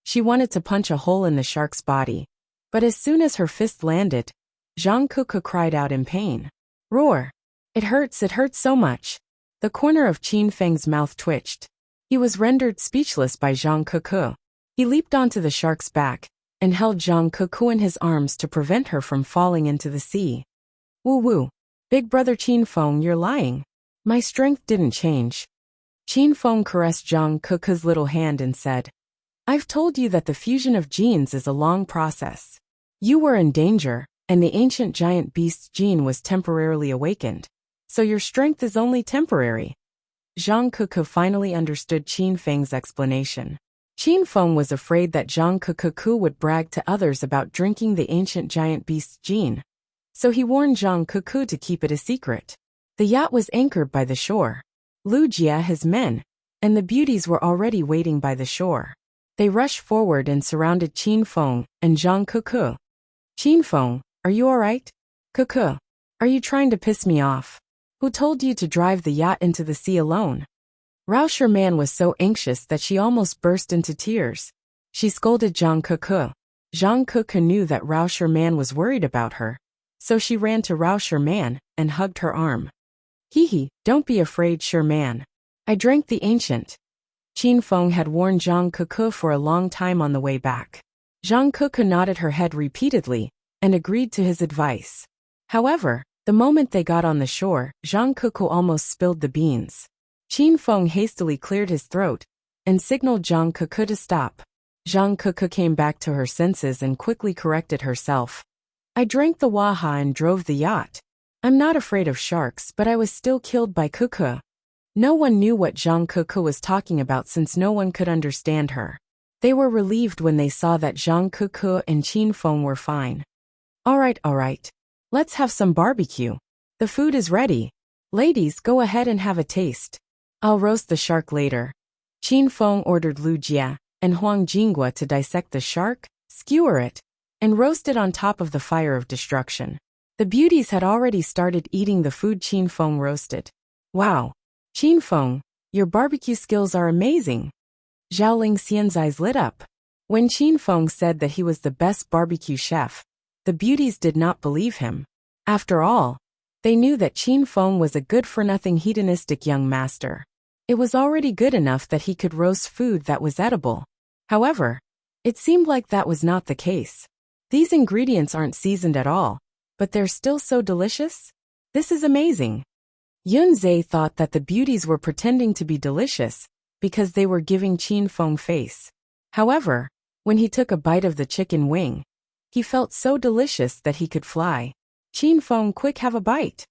Speaker 1: She wanted to punch a hole in the shark's body, but as soon as her fist landed, Zhang Kuku cried out in pain. Roar. It hurts so much. The corner of Qin Feng's mouth twitched. He was rendered speechless by Zhang Kuku. He leaped onto the shark's back and held Zhang Kuku in his arms to prevent her from falling into the sea. Woo woo. Big brother Qin Feng, you're lying. My strength didn't change. Qin Feng caressed Zhang Kuku's little hand and said, I've told you that the fusion of genes is a long process. You were in danger, and the ancient giant beast's gene was temporarily awakened. So your strength is only temporary. Zhang Kuku finally understood Qin Feng's explanation. Qin Feng was afraid that Zhang Kuku would brag to others about drinking the ancient giant beast's gene. So he warned Zhang Kuku to keep it a secret. The yacht was anchored by the shore. Wuxia, his men, and the beauties were already waiting by the shore. They rushed forward and surrounded Qin Feng and Zhang Kuku. Qin Feng, are you alright? Kuku, are you trying to piss me off? Who told you to drive the yacht into the sea alone? Rauscher Man was so anxious that she almost burst into tears. She scolded Zhang Kuku. Zhang Kuku knew that Rauscher Man was worried about her. So she ran to Rauscher Man and hugged her arm. Hee, don't be afraid, Sure Man. I drank the ancient. Qin Feng had warned Zhang Kuku for a long time on the way back. Zhang Kuku nodded her head repeatedly and agreed to his advice. However, the moment they got on the shore, Zhang Kuku almost spilled the beans. Qin Feng hastily cleared his throat and signaled Zhang Kuku to stop. Zhang Kuku came back to her senses and quickly corrected herself. I drank the waha and drove the yacht. I'm not afraid of sharks, but I was still killed by Kuku. No one knew what Zhang Kuku was talking about since no one could understand her. They were relieved when they saw that Zhang Kuku and Qin Feng were fine. Alright. Let's have some barbecue. The food is ready. Ladies, go ahead and have a taste. I'll roast the shark later. Qin Feng ordered Lu Jia and Huang Jingua to dissect the shark, skewer it, and roast it on top of the fire of destruction. The beauties had already started eating the food Qin Feng roasted. Wow! Qin Feng, your barbecue skills are amazing. Zhao Lingxian's eyes lit up. When Qin Feng said that he was the best barbecue chef, the beauties did not believe him. After all, they knew that Qin Feng was a good-for-nothing hedonistic young master. It was already good enough that he could roast food that was edible. However, it seemed like that was not the case. These ingredients aren't seasoned at all, but they're still so delicious? This is amazing. Yun Zhe thought that the beauties were pretending to be delicious because they were giving Qin Feng face. However, when he took a bite of the chicken wing, he felt so delicious that he could fly. Qin Feng, quick, have a bite.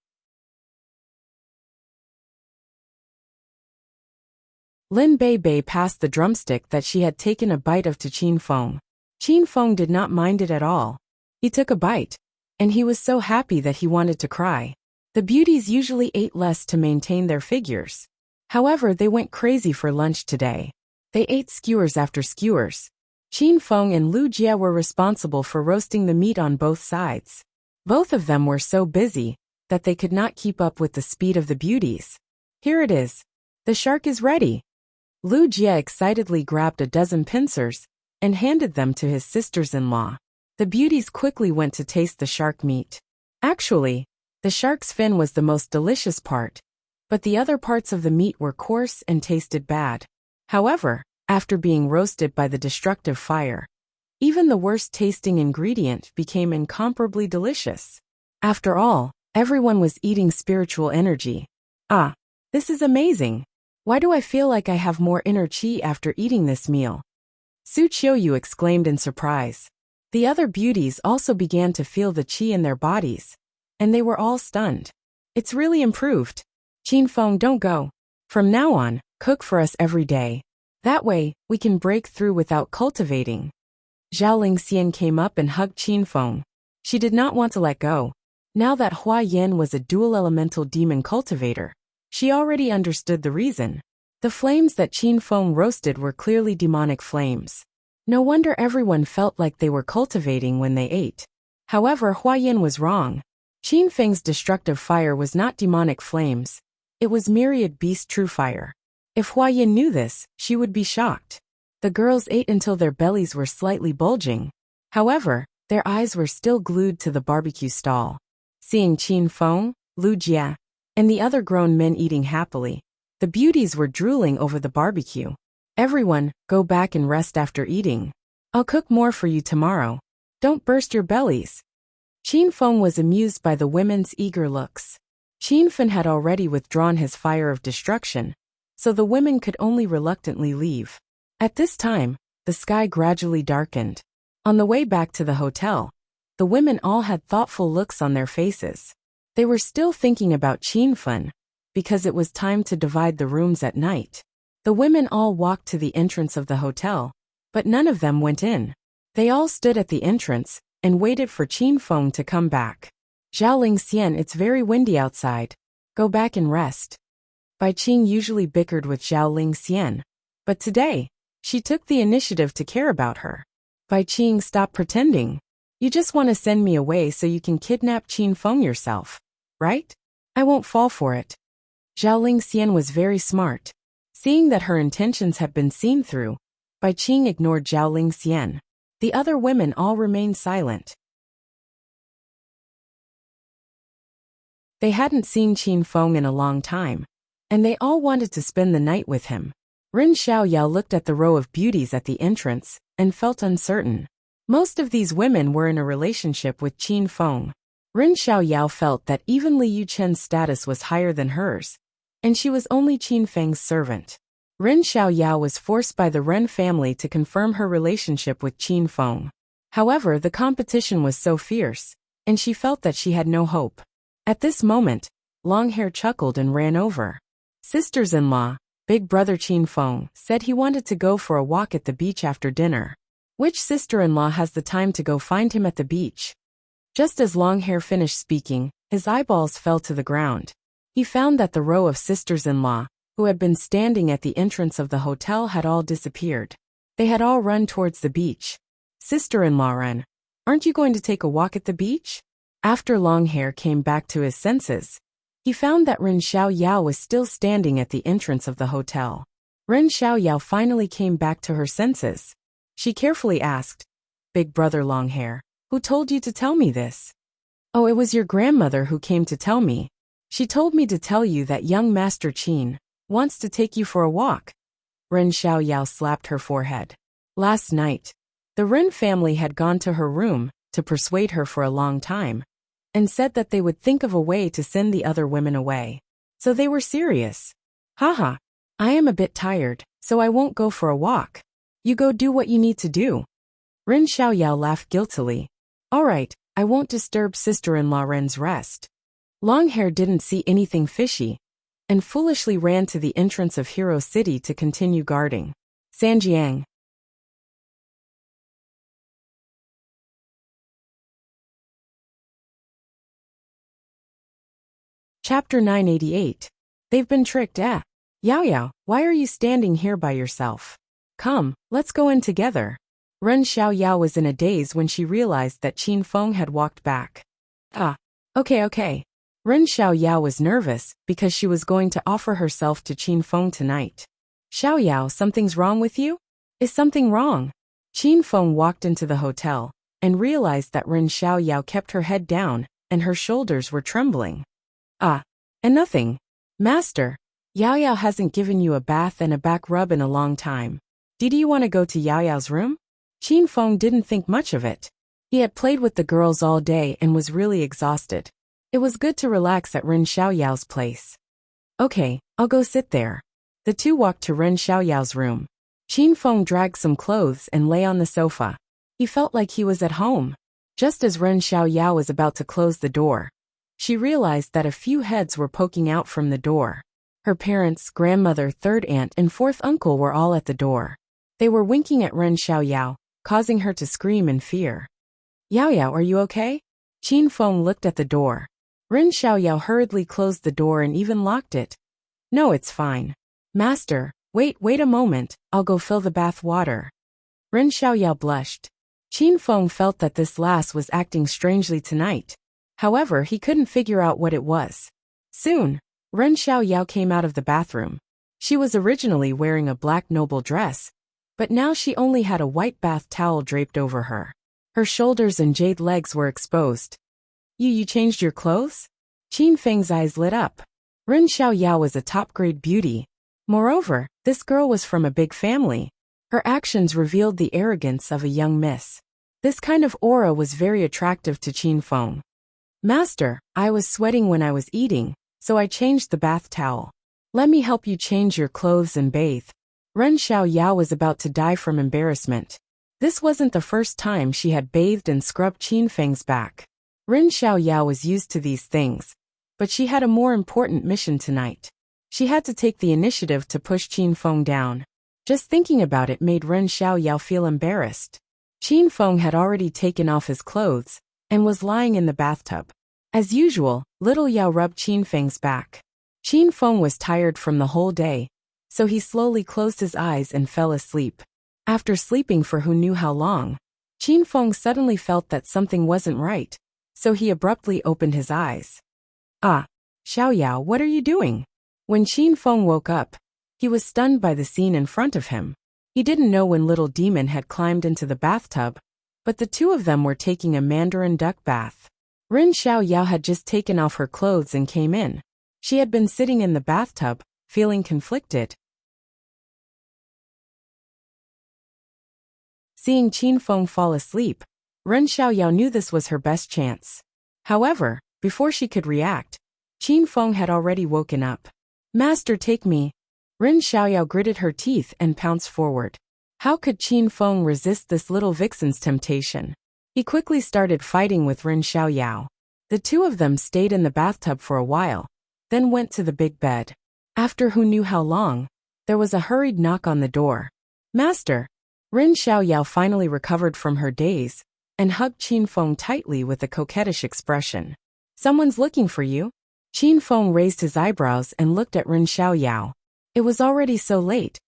Speaker 1: Lin Bei passed the drumstick that she had taken a bite of to Qin Feng. Qin Feng did not mind it at all. He took a bite, and he was so happy that he wanted to cry. The beauties usually ate less to maintain their figures. However, they went crazy for lunch today. They ate skewers after skewers. Qin Feng and Lu Jia were responsible for roasting the meat on both sides. Both of them were so busy that they could not keep up with the speed of the beauties. Here it is. The shark is ready. Lu Jia excitedly grabbed a dozen pincers and handed them to his sisters-in-law. The beauties quickly went to taste the shark meat. Actually, the shark's fin was the most delicious part, but the other parts of the meat were coarse and tasted bad. However, after being roasted by the destructive fire, even the worst-tasting ingredient became incomparably delicious. After all, everyone was eating spiritual energy. Ah, this is amazing. Why do I feel like I have more inner qi after eating this meal? Su Qiuyu exclaimed in surprise. The other beauties also began to feel the qi in their bodies, and they were all stunned. It's really improved. Qin Feng, don't go. From now on, cook for us every day. That way, we can break through without cultivating. Zhao Lingxian came up and hugged Qin Feng. She did not want to let go. Now that Hua Yin was a dual elemental demon cultivator, she already understood the reason. The flames that Qin Feng roasted were clearly demonic flames. No wonder everyone felt like they were cultivating when they ate. However, Hua Yin was wrong. Qin Feng's destructive fire was not demonic flames. It was myriad beast true fire. If Hua Yin knew this, she would be shocked. The girls ate until their bellies were slightly bulging. However, their eyes were still glued to the barbecue stall. Seeing Qin Feng, Wuxia, and the other grown men eating happily. The beauties were drooling over the barbecue. Everyone, go back and rest after eating. I'll cook more for you tomorrow. Don't burst your bellies. Qin Feng was amused by the women's eager looks. Qin Fen had already withdrawn his fire of destruction, so the women could only reluctantly leave. At this time, the sky gradually darkened. On the way back to the hotel, the women all had thoughtful looks on their faces. They were still thinking about Qin Fen, because it was time to divide the rooms at night. The women all walked to the entrance of the hotel, but none of them went in. They all stood at the entrance and waited for Qin Feng to come back. Zhao Lingxian, it's very windy outside. Go back and rest. Bai Qing usually bickered with Zhao Lingxian, but today, she took the initiative to care about her. Bai Qing, stop pretending. You just want to send me away so you can kidnap Qin Feng yourself, right? I won't fall for it. Zhao Lingxian was very smart. Seeing that her intentions had been seen through, Bai Qing ignored Zhao Lingxian. The other women all remained silent. They hadn't seen Qin Feng in a long time, and they all wanted to spend the night with him. Ren Xiaoyao looked at the row of beauties at the entrance and felt uncertain. Most of these women were in a relationship with Qin Feng. Ren Xiaoyao felt that even Li Yuchen's status was higher than hers, and she was only Qin Feng's servant. Ren Xiaoyao was forced by the Ren family to confirm her relationship with Qin Feng. However, the competition was so fierce, and she felt that she had no hope. At this moment, Longhair chuckled and ran over. Sisters-in-law, big brother Qin Feng, said he wanted to go for a walk at the beach after dinner. Which sister-in-law has the time to go find him at the beach? Just as Longhair finished speaking, his eyeballs fell to the ground. He found that the row of sisters-in-law, who had been standing at the entrance of the hotel, had all disappeared. They had all run towards the beach. Sister-in-law Ren, aren't you going to take a walk at the beach? After Longhair came back to his senses, he found that Ren Xiaoyao was still standing at the entrance of the hotel. Ren Xiaoyao finally came back to her senses. She carefully asked, Big brother Longhair, who told you to tell me this? Oh, it was your grandmother who came to tell me. She told me to tell you that young Master Qin wants to take you for a walk. Ren Xiaoyao slapped her forehead. Last night, the Ren family had gone to her room to persuade her for a long time, and said that they would think of a way to send the other women away. So they were serious. Haha, I am a bit tired, so I won't go for a walk. You go do what you need to do. Ren Xiaoyao laughed guiltily. All right, I won't disturb sister-in-law Ren's rest. Longhair didn't see anything fishy, and foolishly ran to the entrance of Hero City to continue guarding. Sanjiang. Chapter 988. They've been tricked, eh? Yao Yao, why are you standing here by yourself? Come, let's go in together. Ren Xiaoyao was in a daze when she realized that Qin Feng had walked back. Okay. Ren Xiaoyao was nervous because she was going to offer herself to Qin Feng tonight. Xiaoyao, something's wrong with you? Is something wrong? Qin Feng walked into the hotel and realized that Ren Xiaoyao kept her head down and her shoulders were trembling. And nothing. Master, Yao Yao hasn't given you a bath and a back rub in a long time. Do you want to go to Yao Yao's room? Qin Feng didn't think much of it. He had played with the girls all day and was really exhausted. It was good to relax at Ren Xiaoyao's place. Okay, I'll go sit there. The two walked to Ren Xiaoyao's room. Qin Feng dragged some clothes and lay on the sofa. He felt like he was at home. Just as Ren Xiaoyao was about to close the door, she realized that a few heads were poking out from the door. Her parents, grandmother, third aunt, and fourth uncle were all at the door. They were winking at Ren Xiaoyao, causing her to scream in fear. Yao Yao, are you okay? Qin Feng looked at the door. Ren Xiaoyao hurriedly closed the door and even locked it. No, it's fine. Master, wait a moment, I'll go fill the bath water. Ren Xiaoyao blushed. Qin Feng felt that this lass was acting strangely tonight. However, he couldn't figure out what it was. Soon, Ren Xiaoyao came out of the bathroom. She was originally wearing a black noble dress, but now she only had a white bath towel draped over her. Her shoulders and jade legs were exposed. You changed your clothes? Qin Feng's eyes lit up. Ren Xiaoyao was a top-grade beauty. Moreover, this girl was from a big family. Her actions revealed the arrogance of a young miss. This kind of aura was very attractive to Qin Feng. Master, I was sweating when I was eating, so I changed the bath towel. Let me help you change your clothes and bathe. Ren Xiaoyao was about to die from embarrassment. This wasn't the first time she had bathed and scrubbed Qin Feng's back. Ren Xiaoyao was used to these things, but she had a more important mission tonight. She had to take the initiative to push Qin Feng down. Just thinking about it made Ren Xiaoyao feel embarrassed. Qin Feng had already taken off his clothes and was lying in the bathtub. As usual, little Yao rubbed Qin Feng's back. Qin Feng was tired from the whole day, so he slowly closed his eyes and fell asleep. After sleeping for who knew how long, Qin Feng suddenly felt that something wasn't right, so he abruptly opened his eyes. Ah, Xiaoyao, what are you doing? When Qin Feng woke up, he was stunned by the scene in front of him. He didn't know when little demon had climbed into the bathtub, but the two of them were taking a mandarin duck bath. Ren Xiaoyao had just taken off her clothes and came in. She had been sitting in the bathtub, feeling conflicted. Seeing Qin Feng fall asleep, Ren Xiaoyao knew this was her best chance. However, before she could react, Qin Feng had already woken up. Master, take me. Ren Xiaoyao gritted her teeth and pounced forward. How could Qin Feng resist this little vixen's temptation? He quickly started fighting with Ren Xiaoyao. The two of them stayed in the bathtub for a while, then went to the big bed. After who knew how long, there was a hurried knock on the door. Master! Ren Xiaoyao finally recovered from her daze and hugged Qin Feng tightly with a coquettish expression. Someone's looking for you? Qin Feng raised his eyebrows and looked at Ren Xiaoyao. It was already so late,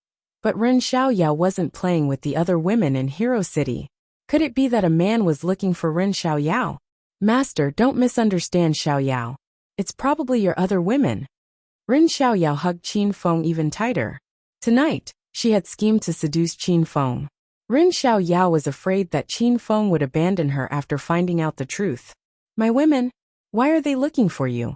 Speaker 1: but Ren Xiaoyao wasn't playing with the other women in Hero City. Could it be that a man was looking for Ren Xiaoyao? Master, don't misunderstand Xiaoyao. It's probably your other women. Ren Xiaoyao hugged Qin Feng even tighter. Tonight, she had schemed to seduce Qin Feng. Ren Xiaoyao was afraid that Qin Feng would abandon her after finding out the truth. My women? Why are they looking for you?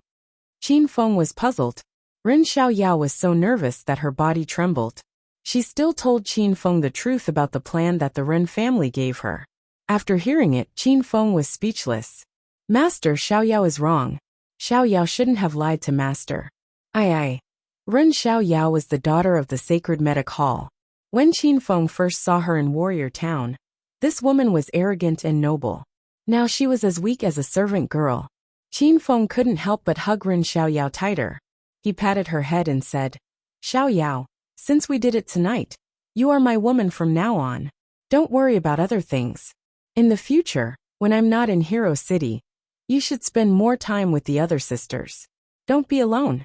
Speaker 1: Qin Feng was puzzled. Ren Xiaoyao was so nervous that her body trembled. She still told Qin Feng the truth about the plan that the Ren family gave her. After hearing it, Qin Feng was speechless. Master, Xiaoyao is wrong. Xiaoyao shouldn't have lied to Master. Aye. Ren Xiaoyao was the daughter of the sacred medic hall. When Qin Feng first saw her in Warrior Town, this woman was arrogant and noble. Now she was as weak as a servant girl. Qin Feng couldn't help but hug Ren Xiaoyao tighter. He patted her head and said, Xiaoyao, since we did it tonight, you are my woman from now on. Don't worry about other things. In the future, when I'm not in Hero City, you should spend more time with the other sisters. Don't be alone.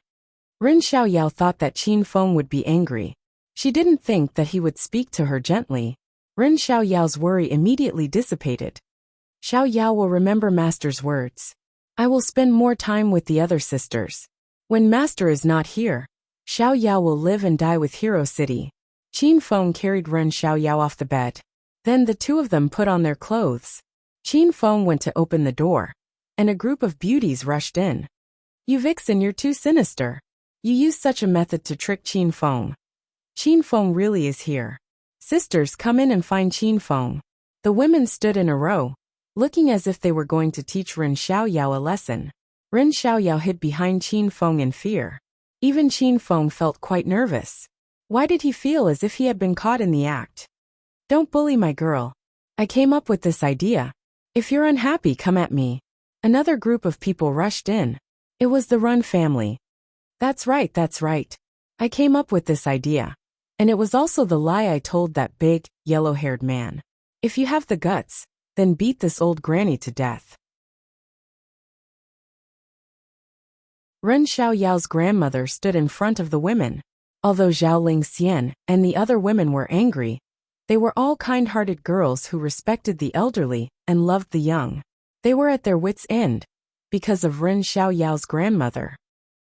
Speaker 1: Ren Xiaoyao thought that Qin Feng would be angry. She didn't think that he would speak to her gently. Ren Xiaoyao's worry immediately dissipated. Xiaoyao will remember Master's words. I will spend more time with the other sisters. When Master is not here, Xiaoyao will live and die with Hero City. Qin Feng carried Ren Xiaoyao off the bed. Then the two of them put on their clothes. Qin Feng went to open the door, and a group of beauties rushed in. You vixen, you're too sinister. You use such a method to trick Qin Feng. Qin Feng really is here. Sisters, come in and find Qin Feng. The women stood in a row, looking as if they were going to teach Ren Xiaoyao a lesson. Ren Xiaoyao hid behind Qin Feng in fear. Even Qin Feng felt quite nervous. Why did he feel as if he had been caught in the act? Don't bully my girl. I came up with this idea. If you're unhappy, come at me. Another group of people rushed in. It was the Run family. That's right, that's right. I came up with this idea. And it was also the lie I told that big, yellow-haired man. If you have the guts, then beat this old granny to death. Ren Xiaoyao's grandmother stood in front of the women. Although Zhao Lingxian and the other women were angry, they were all kind-hearted girls who respected the elderly and loved the young. They were at their wits' end because of Ren Xiaoyao's grandmother.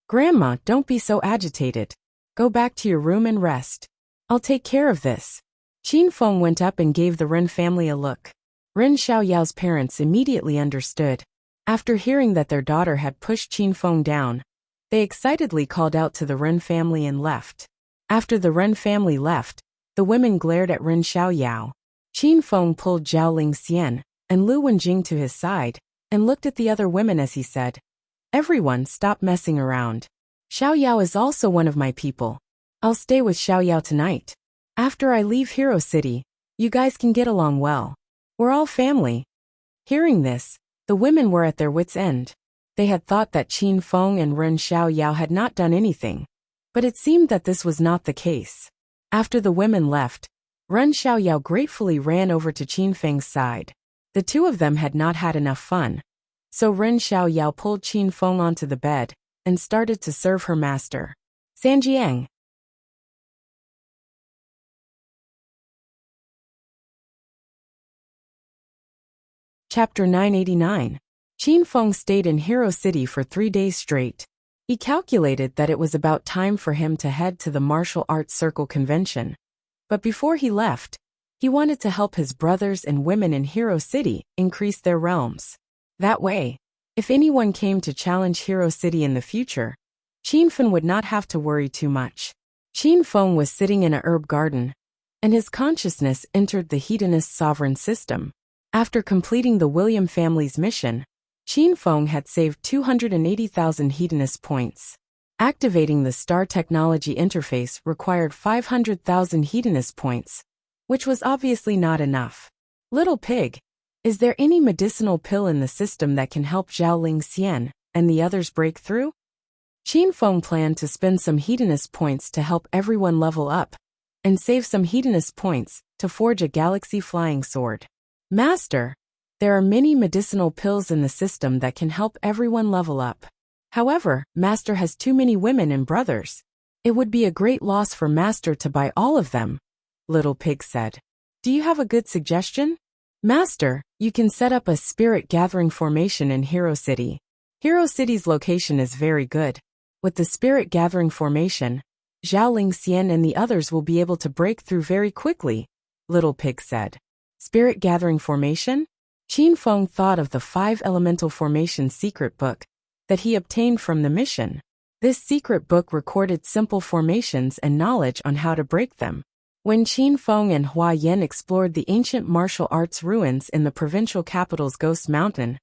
Speaker 1: Grandma, don't be so agitated. Go back to your room and rest. I'll take care of this. Qin Feng went up and gave the Ren family a look. Ren Xiaoyao's parents immediately understood. After hearing that their daughter had pushed Qin Feng down, they excitedly called out to the Ren family and left. After the Ren family left, the women glared at Ren Xiaoyao. Qin Feng pulled Zhao Lingxian and Lu Wenjing to his side and looked at the other women as he said, "Everyone stop messing around. Xiaoyao is also one of my people. I'll stay with Xiaoyao tonight. After I leave Hero City, you guys can get along well. We're all family." Hearing this, the women were at their wits' end. They had thought that Qin Feng and Ren Xiaoyao had not done anything, but it seemed that this was not the case. After the women left, Ren Xiaoyao gratefully ran over to Qin Feng's side. The two of them had not had enough fun, so Ren Xiaoyao pulled Qin Feng onto the bed and started to serve her master. Sanjiang. Chapter 989. Qin Feng stayed in Hero City for 3 days straight. He calculated that it was about time for him to head to the Martial Arts Circle convention. But before he left, he wanted to help his brothers and women in Hero City increase their realms. That way, if anyone came to challenge Hero City in the future, Qin Feng would not have to worry too much. Qin Feng was sitting in a herb garden, and his consciousness entered the Hedonist sovereign system. After completing the William family's mission, Qin Feng had saved 280,000 Hedonist points. Activating the Star Technology interface required 500,000 Hedonist points, which was obviously not enough. Little pig, is there any medicinal pill in the system that can help Zhao Lingxian and the others break through? Qin Feng planned to spend some Hedonist points to help everyone level up, and save some Hedonist points to forge a galaxy flying sword. Master, there are many medicinal pills in the system that can help everyone level up. However, Master has too many women and brothers. It would be a great loss for Master to buy all of them, Little Pig said. Do you have a good suggestion? Master, you can set up a spirit gathering formation in Hero City. Hero City's location is very good. With the spirit gathering formation, Zhao Lingxian and the others will be able to break through very quickly, Little Pig said. Spirit gathering formation? Qin Feng thought of the 5 elemental formation secret book that he obtained from the mission. This secret book recorded simple formations and knowledge on how to break them. When Qin Feng and Hua Yan explored the ancient martial arts ruins in the provincial capital's Ghost Mountain,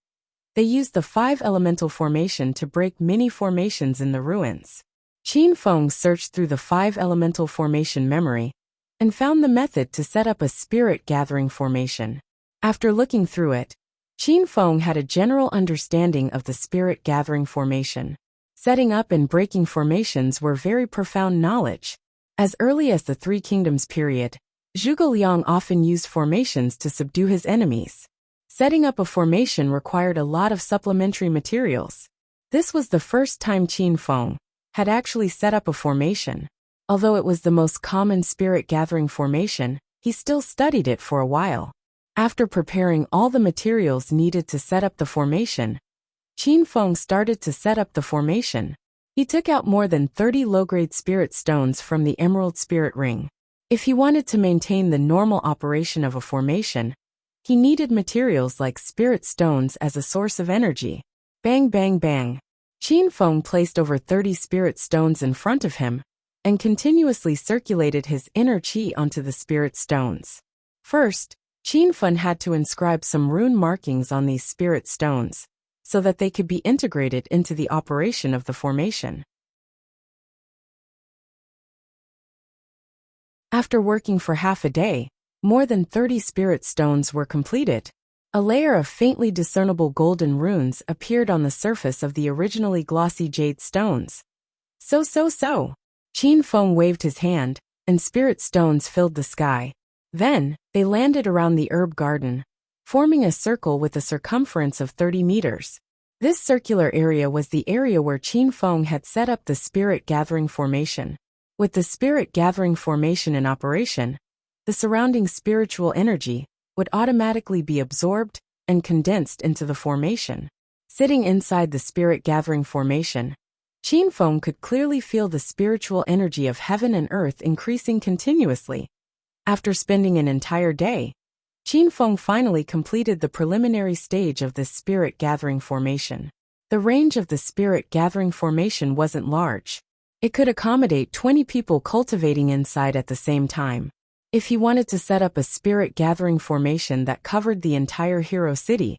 Speaker 1: they used the 5 elemental formation to break many formations in the ruins. Qin Feng searched through the 5 elemental formation memory and found the method to set up a spirit gathering formation. After looking through it, Qin Feng had a general understanding of the spirit gathering formation. Setting up and breaking formations were very profound knowledge. As early as the Three Kingdoms period, Zhuge Liang often used formations to subdue his enemies. Setting up a formation required a lot of supplementary materials. This was the first time Qin Feng had actually set up a formation. Although it was the most common spirit gathering formation, he still studied it for a while. After preparing all the materials needed to set up the formation, Qin Feng started to set up the formation. He took out more than 30 low-grade spirit stones from the Emerald Spirit Ring. If he wanted to maintain the normal operation of a formation, he needed materials like spirit stones as a source of energy. Bang bang bang. Qin Feng placed over 30 spirit stones in front of him and continuously circulated his inner qi onto the spirit stones. First, Qin Feng had to inscribe some rune markings on these spirit stones, so that they could be integrated into the operation of the formation. After working for half a day, more than 30 spirit stones were completed. A layer of faintly discernible golden runes appeared on the surface of the originally glossy jade stones. So. Qin Feng waved his hand, and spirit stones filled the sky. Then, they landed around the herb garden, forming a circle with a circumference of 30 meters. This circular area was the area where Qin Feng had set up the spirit gathering formation. With the spirit gathering formation in operation, the surrounding spiritual energy would automatically be absorbed and condensed into the formation. Sitting inside the spirit gathering formation, Qin Feng could clearly feel the spiritual energy of heaven and earth increasing continuously. After spending an entire day, Qin Feng finally completed the preliminary stage of this spirit-gathering formation. The range of the spirit-gathering formation wasn't large. It could accommodate 20 people cultivating inside at the same time. If he wanted to set up a spirit-gathering formation that covered the entire hero city,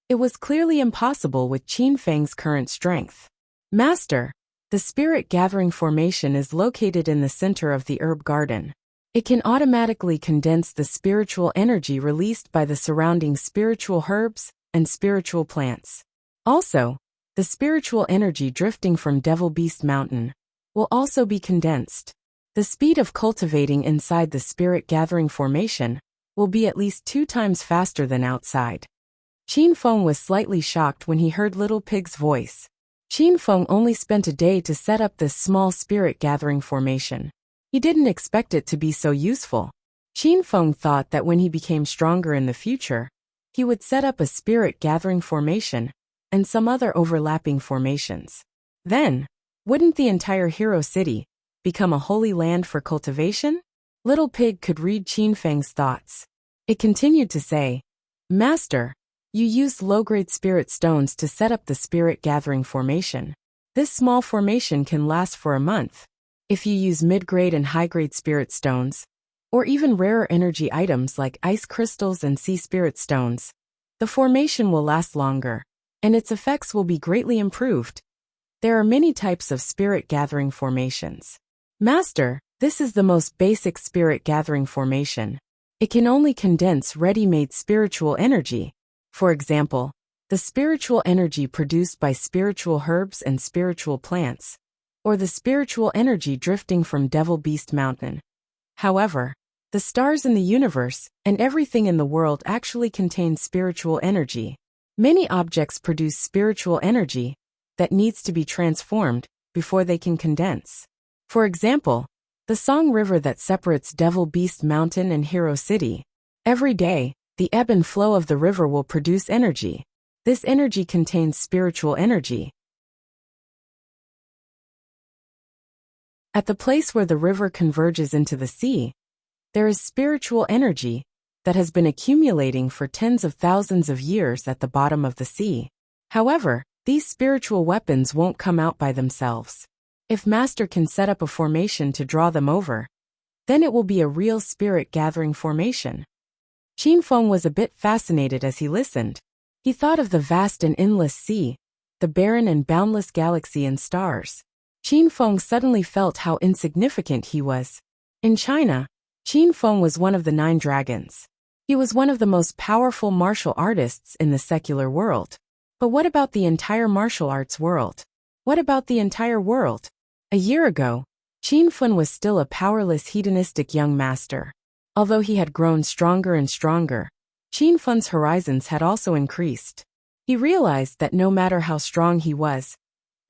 Speaker 1: it was clearly impossible with Qin Feng's current strength. Master, the spirit-gathering formation is located in the center of the herb garden. It can automatically condense the spiritual energy released by the surrounding spiritual herbs and spiritual plants. Also, the spiritual energy drifting from Devil Beast Mountain will also be condensed. The speed of cultivating inside the spirit-gathering formation will be at least 2 times faster than outside. Qin Feng was slightly shocked when he heard Little Pig's voice. Qin Feng only spent a day to set up this small spirit-gathering formation. He didn't expect it to be so useful. Qin Feng thought that when he became stronger in the future, he would set up a spirit-gathering formation and some other overlapping formations. Then, wouldn't the entire hero city become a holy land for cultivation? Little Pig could read Qin Feng's thoughts. It continued to say, Master, you used low-grade spirit stones to set up the spirit-gathering formation. This small formation can last for a month. If you use mid-grade and high-grade spirit stones, or even rarer energy items like ice crystals and sea spirit stones, the formation will last longer, and its effects will be greatly improved. There are many types of spirit-gathering formations. Master, this is the most basic spirit-gathering formation. It can only condense ready-made spiritual energy. For example, the spiritual energy produced by spiritual herbs and spiritual plants, or the spiritual energy drifting from Devil Beast Mountain. However, the stars in the universe and everything in the world actually contain spiritual energy. Many objects produce spiritual energy that needs to be transformed before they can condense. For example, the Song River that separates Devil Beast Mountain and Hero City. Every day, the ebb and flow of the river will produce energy. This energy contains spiritual energy. At the place where the river converges into the sea, there is spiritual energy that has been accumulating for tens of thousands of years at the bottom of the sea. However, these spiritual weapons won't come out by themselves. If Master can set up a formation to draw them over, then it will be a real spirit-gathering formation. Qin Feng was a bit fascinated as he listened. He thought of the vast and endless sea, the barren and boundless galaxy and stars. Qin Feng suddenly felt how insignificant he was. In China, Qin Feng was one of the 9 dragons. He was one of the most powerful martial artists in the secular world. But what about the entire martial arts world? What about the entire world? A year ago, Qin Feng was still a powerless hedonistic young master. Although he had grown stronger and stronger, Qin Feng's horizons had also increased. He realized that no matter how strong he was,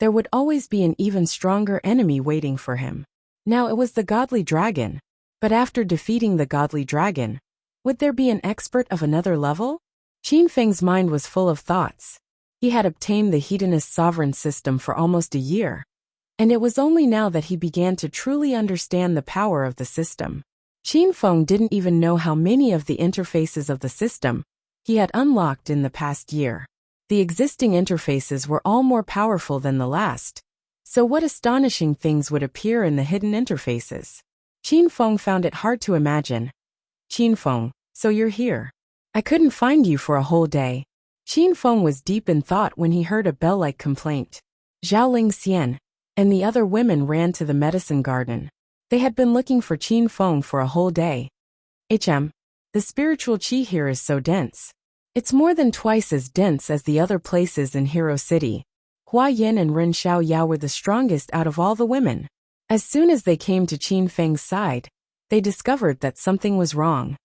Speaker 1: there would always be an even stronger enemy waiting for him. Now it was the godly dragon. But after defeating the godly dragon, would there be an expert of another level? Qin Feng's mind was full of thoughts. He had obtained the hedonist sovereign system for almost a year, and it was only now that he began to truly understand the power of the system. Qin Feng didn't even know how many of the interfaces of the system he had unlocked in the past year. The existing interfaces were all more powerful than the last. So what astonishing things would appear in the hidden interfaces? Qin Feng found it hard to imagine. Qin Feng, so you're here. I couldn't find you for a whole day. Qin Feng was deep in thought when he heard a bell-like complaint. Zhao Ling Xian and the other women ran to the medicine garden. They had been looking for Qin Feng for a whole day. The spiritual qi here is so dense. It's more than twice as dense as the other places in Hero City. Hua Yin and Ren Xiaoyao were the strongest out of all the women. As soon as they came to Qin Feng's side, they discovered that something was wrong.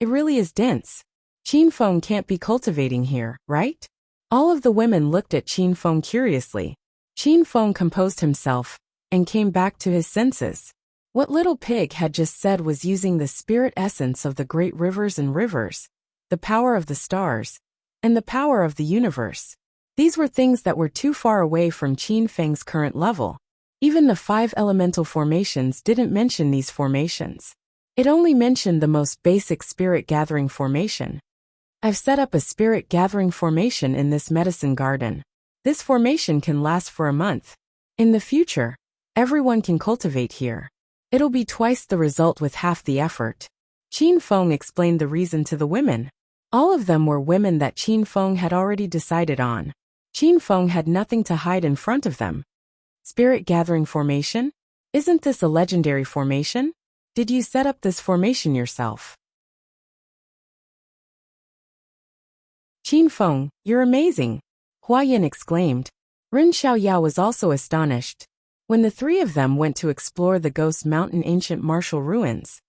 Speaker 1: It really is dense. Qin Feng can't be cultivating here, right? All of the women looked at Qin Feng curiously. Qin Feng composed himself and came back to his senses. What Little Pig had just said was using the spirit essence of the great rivers and rivers, the power of the stars, and the power of the universe. These were things that were too far away from Qin Feng's current level. Even the 5 elemental formations didn't mention these formations. It only mentioned the most basic spirit gathering formation. I've set up a spirit gathering formation in this medicine garden. This formation can last for a month. In the future, everyone can cultivate here. It'll be twice the result with half the effort. Qin Feng explained the reason to the women. All of them were women that Qin Feng had already decided on. Qin Feng had nothing to hide in front of them. Spirit gathering formation? Isn't this a legendary formation? Did you set up this formation yourself? Qin Feng, you're amazing, Hua Yin exclaimed. Ren Xiaoyao was also astonished. When the three of them went to explore the Ghost Mountain ancient martial ruins,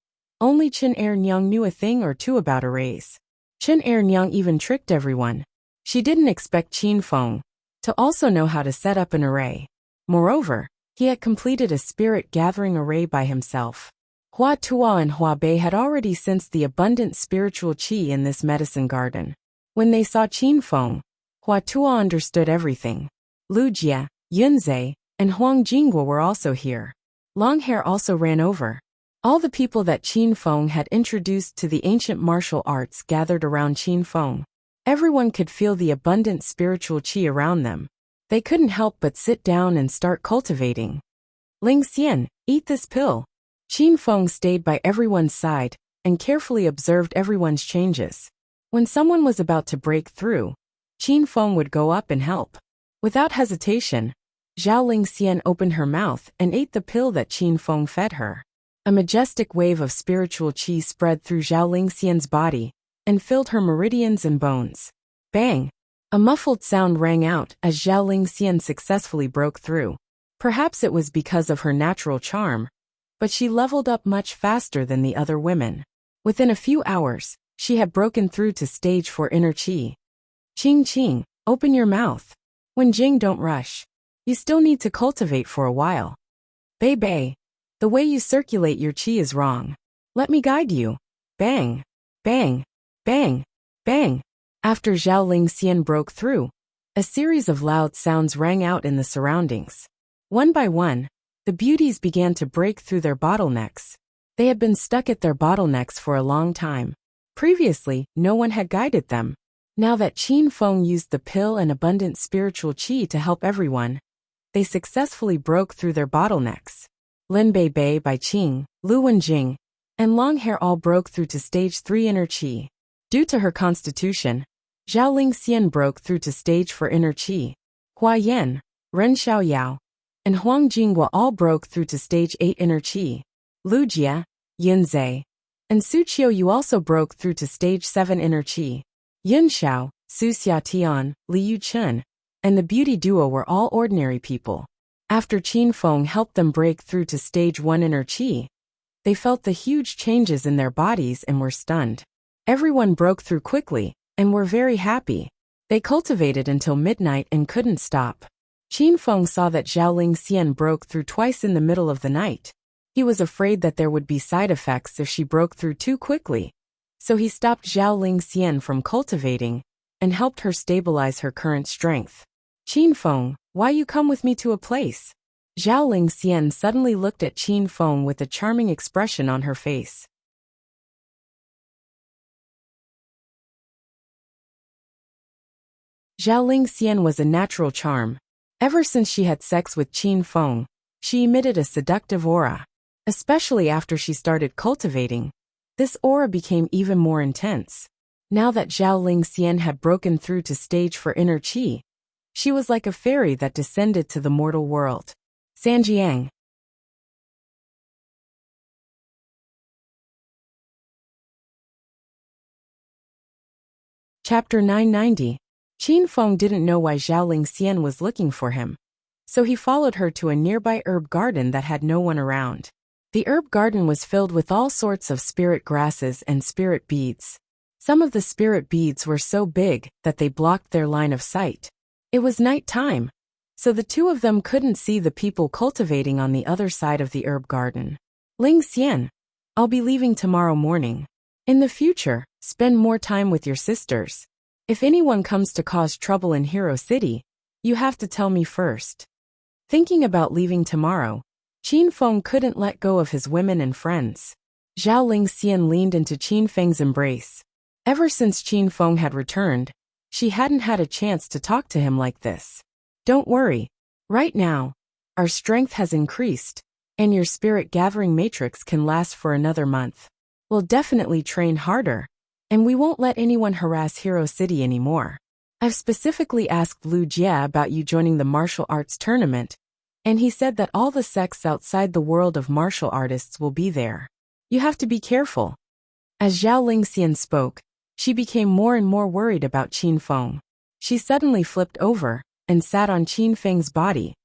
Speaker 1: only Chen Er-Nyang knew a thing or two about arrays. Chen Er-Nyang even tricked everyone. She didn't expect Qin Feng to also know how to set up an array. Moreover, he had completed a spirit gathering array by himself. Hua Tuo and Hua Bei had already sensed the abundant spiritual qi in this medicine garden. When they saw Qin Feng, Hua Tuo understood everything. Lu Jie, Yunzhe, and Huang Jingguo were also here. Long Hair also ran over. All the people that Qin Feng had introduced to the ancient martial arts gathered around Qin Feng. Everyone could feel the abundant spiritual qi around them. They couldn't help but sit down and start cultivating. Ling Xian, eat this pill. Qin Feng stayed by everyone's side and carefully observed everyone's changes. When someone was about to break through, Qin Feng would go up and help. Without hesitation, Zhao Ling Xian opened her mouth and ate the pill that Qin Feng fed her. A majestic wave of spiritual qi spread through Zhao Ling Xian's body and filled her meridians and bones. Bang! A muffled sound rang out as Zhao Ling Xian successfully broke through. Perhaps it was because of her natural charm, but she leveled up much faster than the other women. Within a few hours, she had broken through to stage 4 inner qi. Qing Qing, open your mouth. When Jing, don't rush. You still need to cultivate for a while. Bei Bei, the way you circulate your qi is wrong. Let me guide you. Bang, bang, bang, bang. After Zhao Ling Xian broke through, a series of loud sounds rang out in the surroundings. One by one, the beauties began to break through their bottlenecks. They had been stuck at their bottlenecks for a long time. Previously, no one had guided them. Now that Qin Feng used the pill and abundant spiritual qi to help everyone, they successfully broke through their bottlenecks. Lin Bei Bei by Qing, Lu Wenjing, and Long Hair all broke through to stage 3 inner qi. Due to her constitution, Zhao Ling Xian broke through to stage 4 inner qi. Hua Yan, Ren Xiaoyao, and Huang Jingguo all broke through to stage 8 inner qi. Lu Jie, Yunzhe, and Su Qiuyu also broke through to stage 7 inner qi. Yun Xiao, Su Xiatian, Li Yuchun, and the beauty duo were all ordinary people. After Qin Feng helped them break through to stage 1 inner qi, they felt the huge changes in their bodies and were stunned. Everyone broke through quickly and were very happy. They cultivated until midnight and couldn't stop. Qin Feng saw that Zhao Ling Xian broke through twice in the middle of the night. He was afraid that there would be side effects if she broke through too quickly, so he stopped Zhao Ling Xian from cultivating and helped her stabilize her current strength. Qin Feng, why you come with me to a place? Zhao Ling Xian suddenly looked at Qin Feng with a charming expression on her face. Zhao Ling Xian was a natural charm. Ever since she had sex with Qin Feng, she emitted a seductive aura. Especially after she started cultivating, this aura became even more intense. Now that Zhao Ling Xian had broken through to stage 4 inner qi, she was like a fairy that descended to the mortal world. Sanjiang. Chapter 990. Qin Feng didn't know why Zhao Ling Xian was looking for him, so he followed her to a nearby herb garden that had no one around. The herb garden was filled with all sorts of spirit grasses and spirit beads. Some of the spirit beads were so big that they blocked their line of sight. It was night time, so the two of them couldn't see the people cultivating on the other side of the herb garden. Ling Xian, I'll be leaving tomorrow morning. In the future, spend more time with your sisters. If anyone comes to cause trouble in Hero City, you have to tell me first. Thinking about leaving tomorrow, Qin Feng couldn't let go of his women and friends. Zhao Lingxian leaned into Qin Feng's embrace. Ever since Qin Feng had returned, she hadn't had a chance to talk to him like this. Don't worry. Right now, our strength has increased, and your spirit gathering matrix can last for another month. We'll definitely train harder, and we won't let anyone harass Hero City anymore. I've specifically asked Lu Jia about you joining the martial arts tournament, and he said that all the sects outside the world of martial artists will be there. You have to be careful. As Zhao Lingxian spoke, she became more and more worried about Qin Feng. She suddenly flipped over and sat on Qin Feng's body,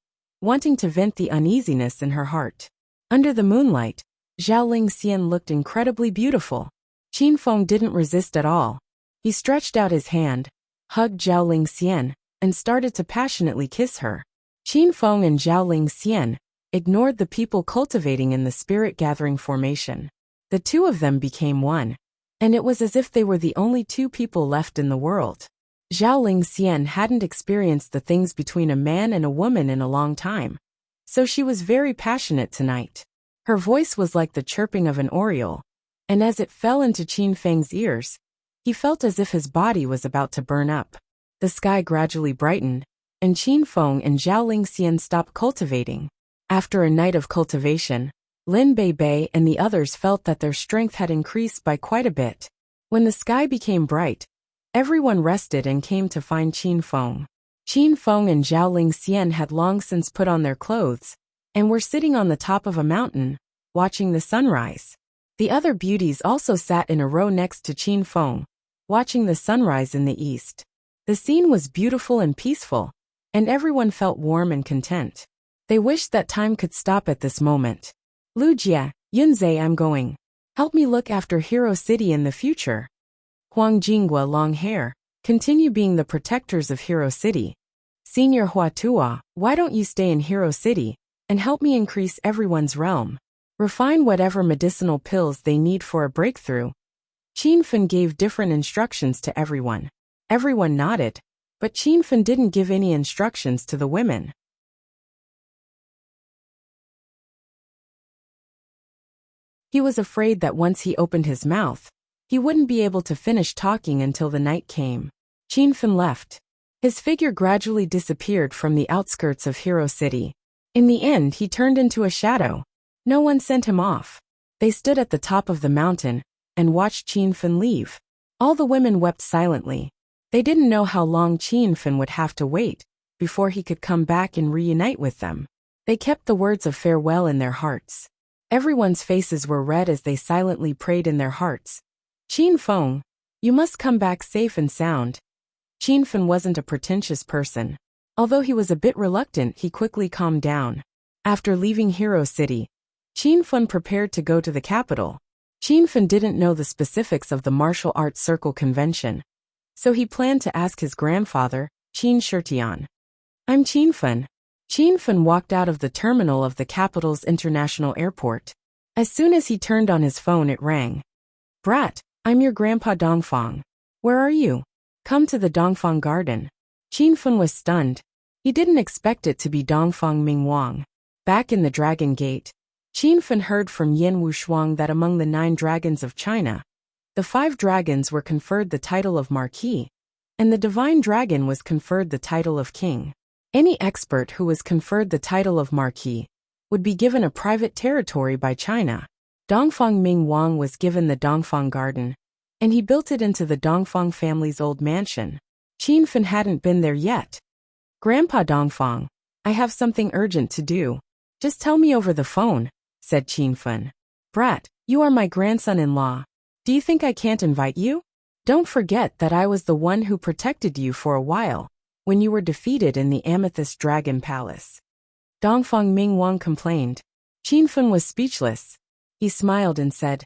Speaker 1: wanting to vent the uneasiness in her heart. Under the moonlight, Zhao Lingxian looked incredibly beautiful. Qin Feng didn't resist at all. He stretched out his hand, hugged Zhao Lingxian, and started to passionately kiss her. Qin Feng and Zhao Lingxian ignored the people cultivating in the spirit-gathering formation. The two of them became one, and it was as if they were the only two people left in the world. Zhao Lingxian hadn't experienced the things between a man and a woman in a long time, so she was very passionate tonight. Her voice was like the chirping of an oriole, and as it fell into Qin Feng's ears, he felt as if his body was about to burn up. The sky gradually brightened, and Qin Feng and Zhao Lingxian stopped cultivating. After a night of cultivation, Lin Bei and the others felt that their strength had increased by quite a bit. When the sky became bright, everyone rested and came to find Qin Feng. Qin Feng and Zhao Lingxian had long since put on their clothes, and were sitting on the top of a mountain, watching the sunrise. The other beauties also sat in a row next to Qin Feng, watching the sunrise in the east. The scene was beautiful and peaceful, and everyone felt warm and content. They wished that time could stop at this moment. Lu Jia, Yunzhe, I'm going. Help me look after Hero City in the future. Huang Jinghua, long hair, continue being the protectors of Hero City. Senior Huatua, why don't you stay in Hero City and help me increase everyone's realm? Refine whatever medicinal pills they need for a breakthrough. Qin Fen gave different instructions to everyone. Everyone nodded, but Qin Fen didn't give any instructions to the women. He was afraid that once he opened his mouth, he wouldn't be able to finish talking until the night came. Qin Fen left. His figure gradually disappeared from the outskirts of Hero City. In the end, he turned into a shadow. No one sent him off. They stood at the top of the mountain and watched Qin Fen leave. All the women wept silently. They didn't know how long Qin Fen would have to wait before he could come back and reunite with them. They kept the words of farewell in their hearts. Everyone's faces were red as they silently prayed in their hearts. Qin Feng, you must come back safe and sound. Qin Fen wasn't a pretentious person. Although he was a bit reluctant, he quickly calmed down. After leaving Hero City, Qin Fen prepared to go to the capital. Qin Fen didn't know the specifics of the martial arts circle convention, so he planned to ask his grandfather, Qin Shitian. I'm Qin Fen. Qin Fen walked out of the terminal of the capital's international airport. As soon as he turned on his phone, it rang. Brat, I'm your grandpa Dongfang. Where are you? Come to the Dongfang garden. Qin Fen was stunned. He didn't expect it to be Dongfang Mingwang. Back in the Dragon Gate, Qin Fen heard from Yin Wushuang that among the 9 dragons of China, the 5 dragons were conferred the title of Marquis, and the Divine Dragon was conferred the title of King. Any expert who was conferred the title of Marquis would be given a private territory by China. Dongfang Mingwang was given the Dongfang Garden, and he built it into the Dongfang family's old mansion. Qin Fen hadn't been there yet. Grandpa Dongfang, I have something urgent to do. Just tell me over the phone, said Qin Fen. Brat, you are my grandson-in-law. Do you think I can't invite you? Don't forget that I was the one who protected you for a while, when you were defeated in the Amethyst Dragon Palace. Dongfang Mingwang complained. Qin Fen was speechless. He smiled and said,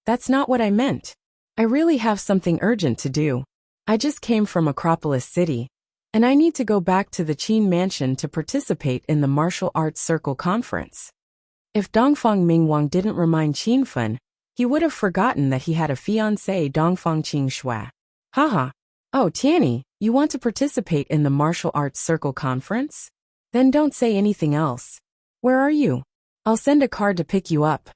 Speaker 1: That's not what I meant. I really have something urgent to do. I just came from Acropolis City, and I need to go back to the Qin Mansion to participate in the Martial Arts Circle Conference. If Dongfang Mingwang didn't remind Qin Fen, he would have forgotten that he had a fiancée, Dongfang Qingshui. Haha. Oh, Tianny, you want to participate in the Martial Arts Circle Conference? Then don't say anything else. Where are you? I'll send a car to pick you up.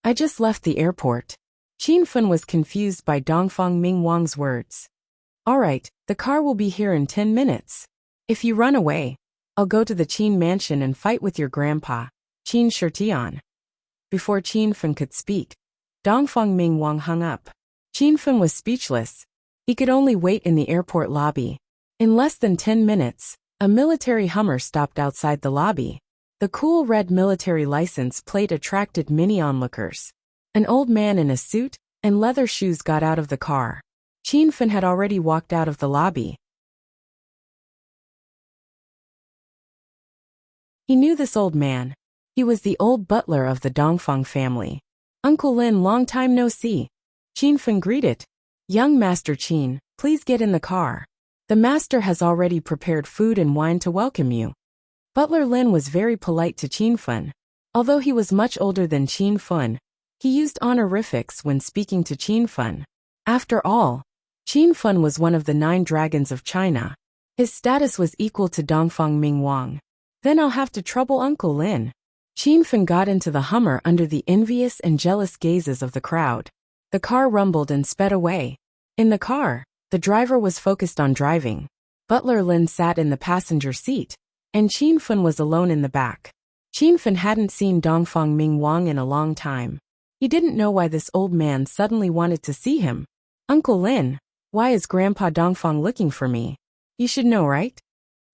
Speaker 1: I just left the airport. Qin Fun was confused by Dongfang Mingwang's words. All right, the car will be here in 10 minutes. If you run away, I'll go to the Qin mansion and fight with your grandpa, Qin Shirtian. Before Qin Fun could speak, Dongfang Mingwang hung up. Qin Fun was speechless. He could only wait in the airport lobby. In less than 10 minutes, a military Hummer stopped outside the lobby. The cool red military license plate attracted many onlookers. An old man in a suit and leather shoes got out of the car. Qin Fun had already walked out of the lobby. He knew this old man. He was the old butler of the Dongfang family. Uncle Lin, long time no see. Qin Fun greeted. Young Master Qin, please get in the car. The master has already prepared food and wine to welcome you. Butler Lin was very polite to Qin Fun. Although he was much older than Qin Fun, he used honorifics when speaking to Qin Fun. After all, Qin Fun was one of the 9 dragons of China. His status was equal to Dongfang Mingwang. Then I'll have to trouble Uncle Lin. Qin Fun got into the Hummer under the envious and jealous gazes of the crowd. The car rumbled and sped away. In the car, the driver was focused on driving. Butler Lin sat in the passenger seat, and Qin Fun was alone in the back. Qin Fun hadn't seen Dongfang Mingwang in a long time. He didn't know why this old man suddenly wanted to see him. Uncle Lin, why is Grandpa Dongfang looking for me? You should know, right?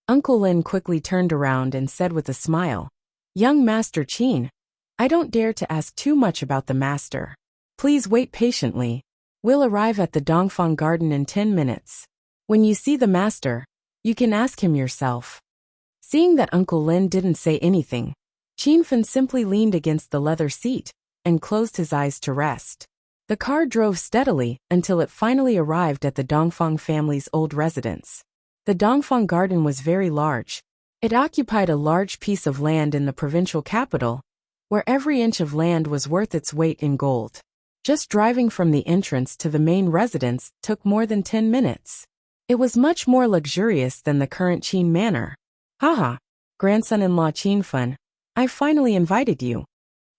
Speaker 1: Uncle Lin quickly turned around and said with a smile, Young Master Qin, I don't dare to ask too much about the master. Please wait patiently. We'll arrive at the Dongfang garden in 10 minutes. When you see the master, you can ask him yourself. Seeing that Uncle Lin didn't say anything, Qin Fun simply leaned against the leather seat and closed his eyes to rest. The car drove steadily until it finally arrived at the Dongfang family's old residence. The Dongfang garden was very large. It occupied a large piece of land in the provincial capital, where every inch of land was worth its weight in gold. Just driving from the entrance to the main residence took more than 10 minutes. It was much more luxurious than the current Qin manor. Haha, grandson-in-law Qin Fun, I finally invited you.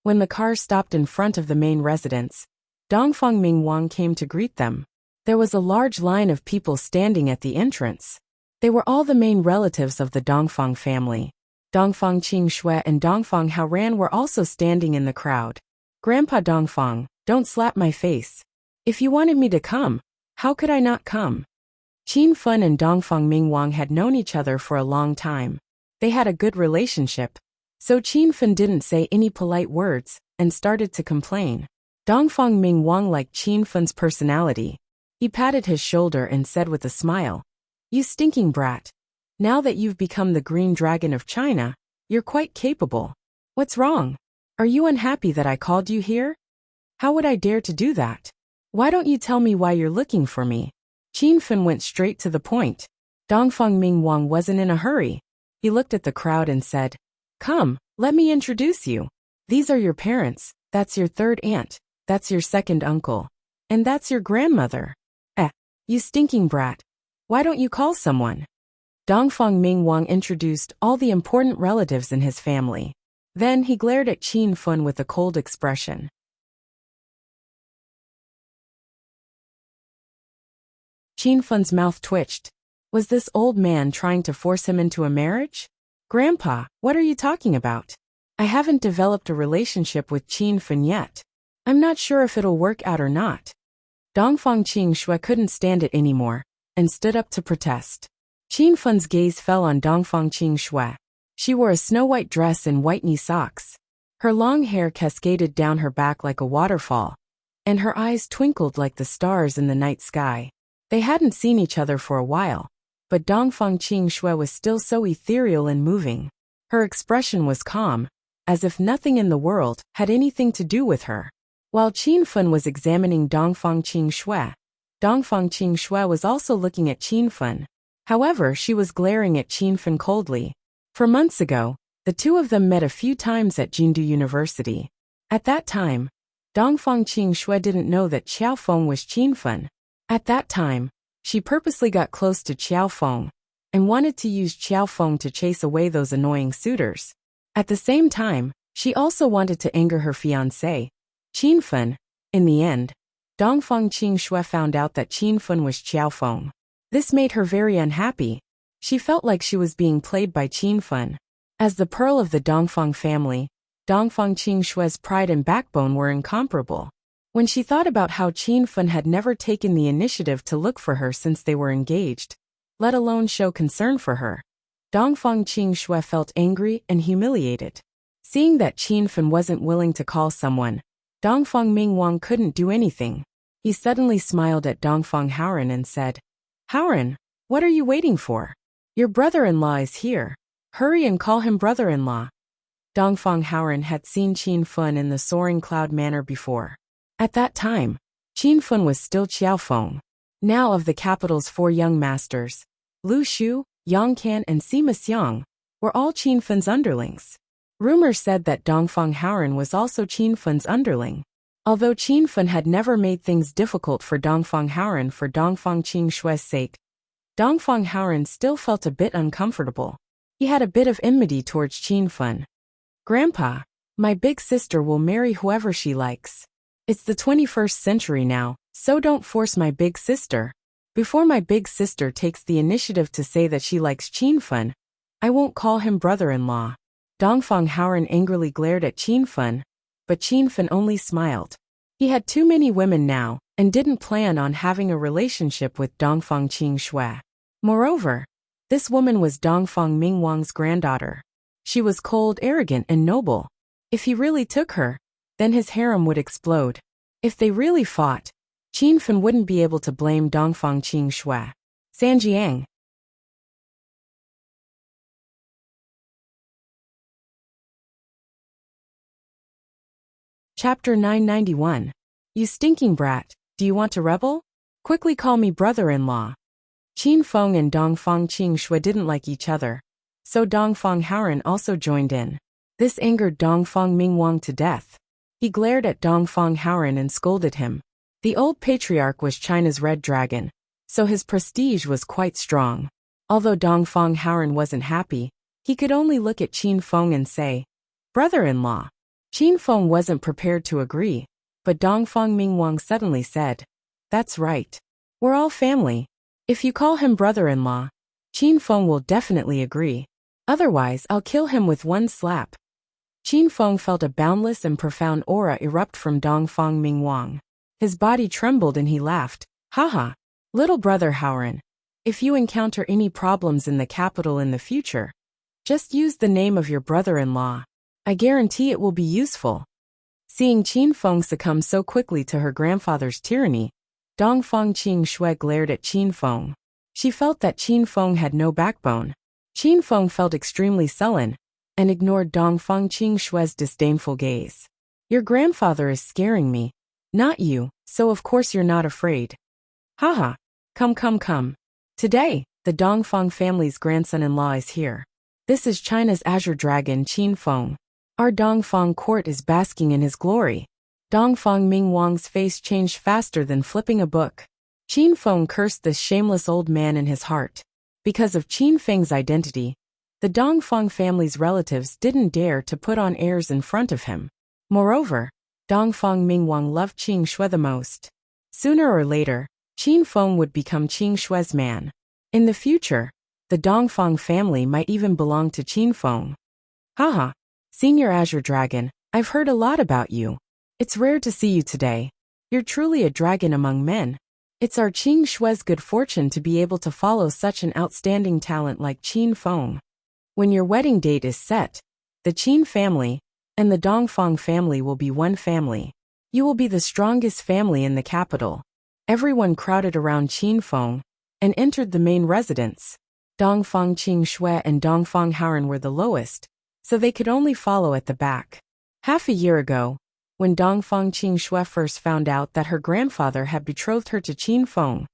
Speaker 1: When the car stopped in front of the main residence, Dongfang Mingwang came to greet them. There was a large line of people standing at the entrance. They were all the main relatives of the Dongfang family. Dongfang Qingshui and Dongfang Haoran were also standing in the crowd. Grandpa Dongfang, don't slap my face. If you wanted me to come, how could I not come? Qin Fun and Dongfang Mingwang had known each other for a long time. They had a good relationship, so Qin Fun didn't say any polite words and started to complain. Dongfang Mingwang liked Qin Fun's personality. He patted his shoulder and said with a smile, You stinking brat. Now that you've become the Green Dragon of China, you're quite capable. What's wrong? Are you unhappy that I called you here? How would I dare to do that? Why don't you tell me why you're looking for me? Qin Fun went straight to the point. Dongfang Mingwang wasn't in a hurry. He looked at the crowd and said, Come, let me introduce you. These are your parents, that's your third aunt, that's your second uncle, and that's your grandmother. You stinking brat. Why don't you call someone? Dongfang Mingwang introduced all the important relatives in his family. Then he glared at Qin Fun with a cold expression. Qin Fun's mouth twitched. Was this old man trying to force him into a marriage? Grandpa, what are you talking about? I haven't developed a relationship with Qin Fun yet. I'm not sure if it'll work out or not. Dongfang Qingshui couldn't stand it anymore and stood up to protest. Qin Fun's gaze fell on Dongfang Qingshui. She wore a snow-white dress and white knee socks. Her long hair cascaded down her back like a waterfall, and her eyes twinkled like the stars in the night sky. They hadn't seen each other for a while, but Dongfang Qingshui was still so ethereal and moving. Her expression was calm, as if nothing in the world had anything to do with her. While Qin Fun was examining Dongfang Qingshui was also looking at Qin Fun. However, she was glaring at Qin Fun coldly. For months ago, the two of them met a few times at Jindu University. At that time, Dongfang Qingshui didn't know that Qiao Feng was Qin Fun. At that time, she purposely got close to Qiao Feng and wanted to use Qiao Feng to chase away those annoying suitors. At the same time, she also wanted to anger her fiancé, Qin Fen. In the end, Dongfang Qing Shui found out that Qin Fen was Qiao Feng. This made her very unhappy. She felt like she was being played by Qin Fen. As the pearl of the Dongfang family, Dongfang Qing Shui's pride and backbone were incomparable. When she thought about how Qin Fen had never taken the initiative to look for her since they were engaged, let alone show concern for her, Dongfang Qing Shui felt angry and humiliated. Seeing that Qin Fen wasn't willing to call someone, Dongfang Mingwang couldn't do anything. He suddenly smiled at Dongfang Haoran and said, "Haoran, what are you waiting for? Your brother-in-law is here. Hurry and call him brother-in-law." Dongfang Haoran had seen Qin Fen in the soaring cloud manner before. At that time, Qin Fen was still Qiao Feng. Now of the capital's 4 young masters, Lu Shu, Yang Can and Sima Xiang, were all Qin Fen's underlings. Rumor said that Dongfang Haoran was also Qin Fen's underling. Although Qin Fen had never made things difficult for Dongfang Haoran for Dongfang Qing Shui's sake, Dongfang Haoran still felt a bit uncomfortable. He had a bit of enmity towards Qin Fen. "Grandpa, my big sister will marry whoever she likes. It's the 21st century now, so don't force my big sister. Before my big sister takes the initiative to say that she likes Qin Fen, I won't call him brother-in-law." Dongfang Haoran angrily glared at Qin Fen, but Qin Fen only smiled. He had too many women now, and didn't plan on having a relationship with Dongfang Qing Shui. Moreover, this woman was Dongfang Mingwang's granddaughter. She was cold, arrogant, and noble. If he really took her, then his harem would explode. If they really fought, Qin Fen wouldn't be able to blame Dongfang Qing Shui. Sanjiang. Chapter 991. You stinking brat, do you want to rebel? Quickly call me brother-in-law. Qin Feng and Dongfang Qing Shui didn't like each other, so Dongfang Haoran also joined in. This angered Dongfang Mingwang to death. He glared at Dongfang Haoran and scolded him. The old patriarch was China's red dragon, so his prestige was quite strong. Although Dongfang Haoran wasn't happy, he could only look at Qin Feng and say, "Brother-in-law." Qin Feng wasn't prepared to agree, but Dongfang Mingwang suddenly said, "That's right. We're all family. If you call him brother-in-law, Qin Feng will definitely agree. Otherwise, I'll kill him with one slap." Qin Feng felt a boundless and profound aura erupt from Dongfang Mingwang. His body trembled and he laughed. "Haha, little brother Haoran, if you encounter any problems in the capital in the future, just use the name of your brother-in-law. I guarantee it will be useful." Seeing Qin Feng succumb so quickly to her grandfather's tyranny, Dongfang Qing Shui glared at Qin Feng. She felt that Qin Feng had no backbone. Qin Feng felt extremely sullen, and ignored Dongfang Qing Shui's disdainful gaze. "Your grandfather is scaring me, not you, so of course you're not afraid. Haha, come. Today, the Dongfang family's grandson-in-law is here. This is China's azure dragon Qin Feng. Our Dongfang court is basking in his glory." Dongfang Mingwang's face changed faster than flipping a book. Qin Feng cursed this shameless old man in his heart. Because of Qin Feng's identity, the Dongfang family's relatives didn't dare to put on airs in front of him. Moreover, Dongfang Mingwang loved Qing Shui the most. Sooner or later, Qin Feng would become Qing Shui's man. In the future, the Dongfang family might even belong to Qin Feng. "Haha, Senior Azure Dragon, I've heard a lot about you. It's rare to see you today. You're truly a dragon among men. It's our Qing Shui's good fortune to be able to follow such an outstanding talent like Qin Feng. When your wedding date is set, the Qin family and the Dongfang family will be one family. You will be the strongest family in the capital." Everyone crowded around Qin Feng and entered the main residence. Dongfang Qing Shui and Dongfang Haoran were the lowest, so they could only follow at the back. Half a year ago, when Dongfang Qing Shui first found out that her grandfather had betrothed her to Qin Feng,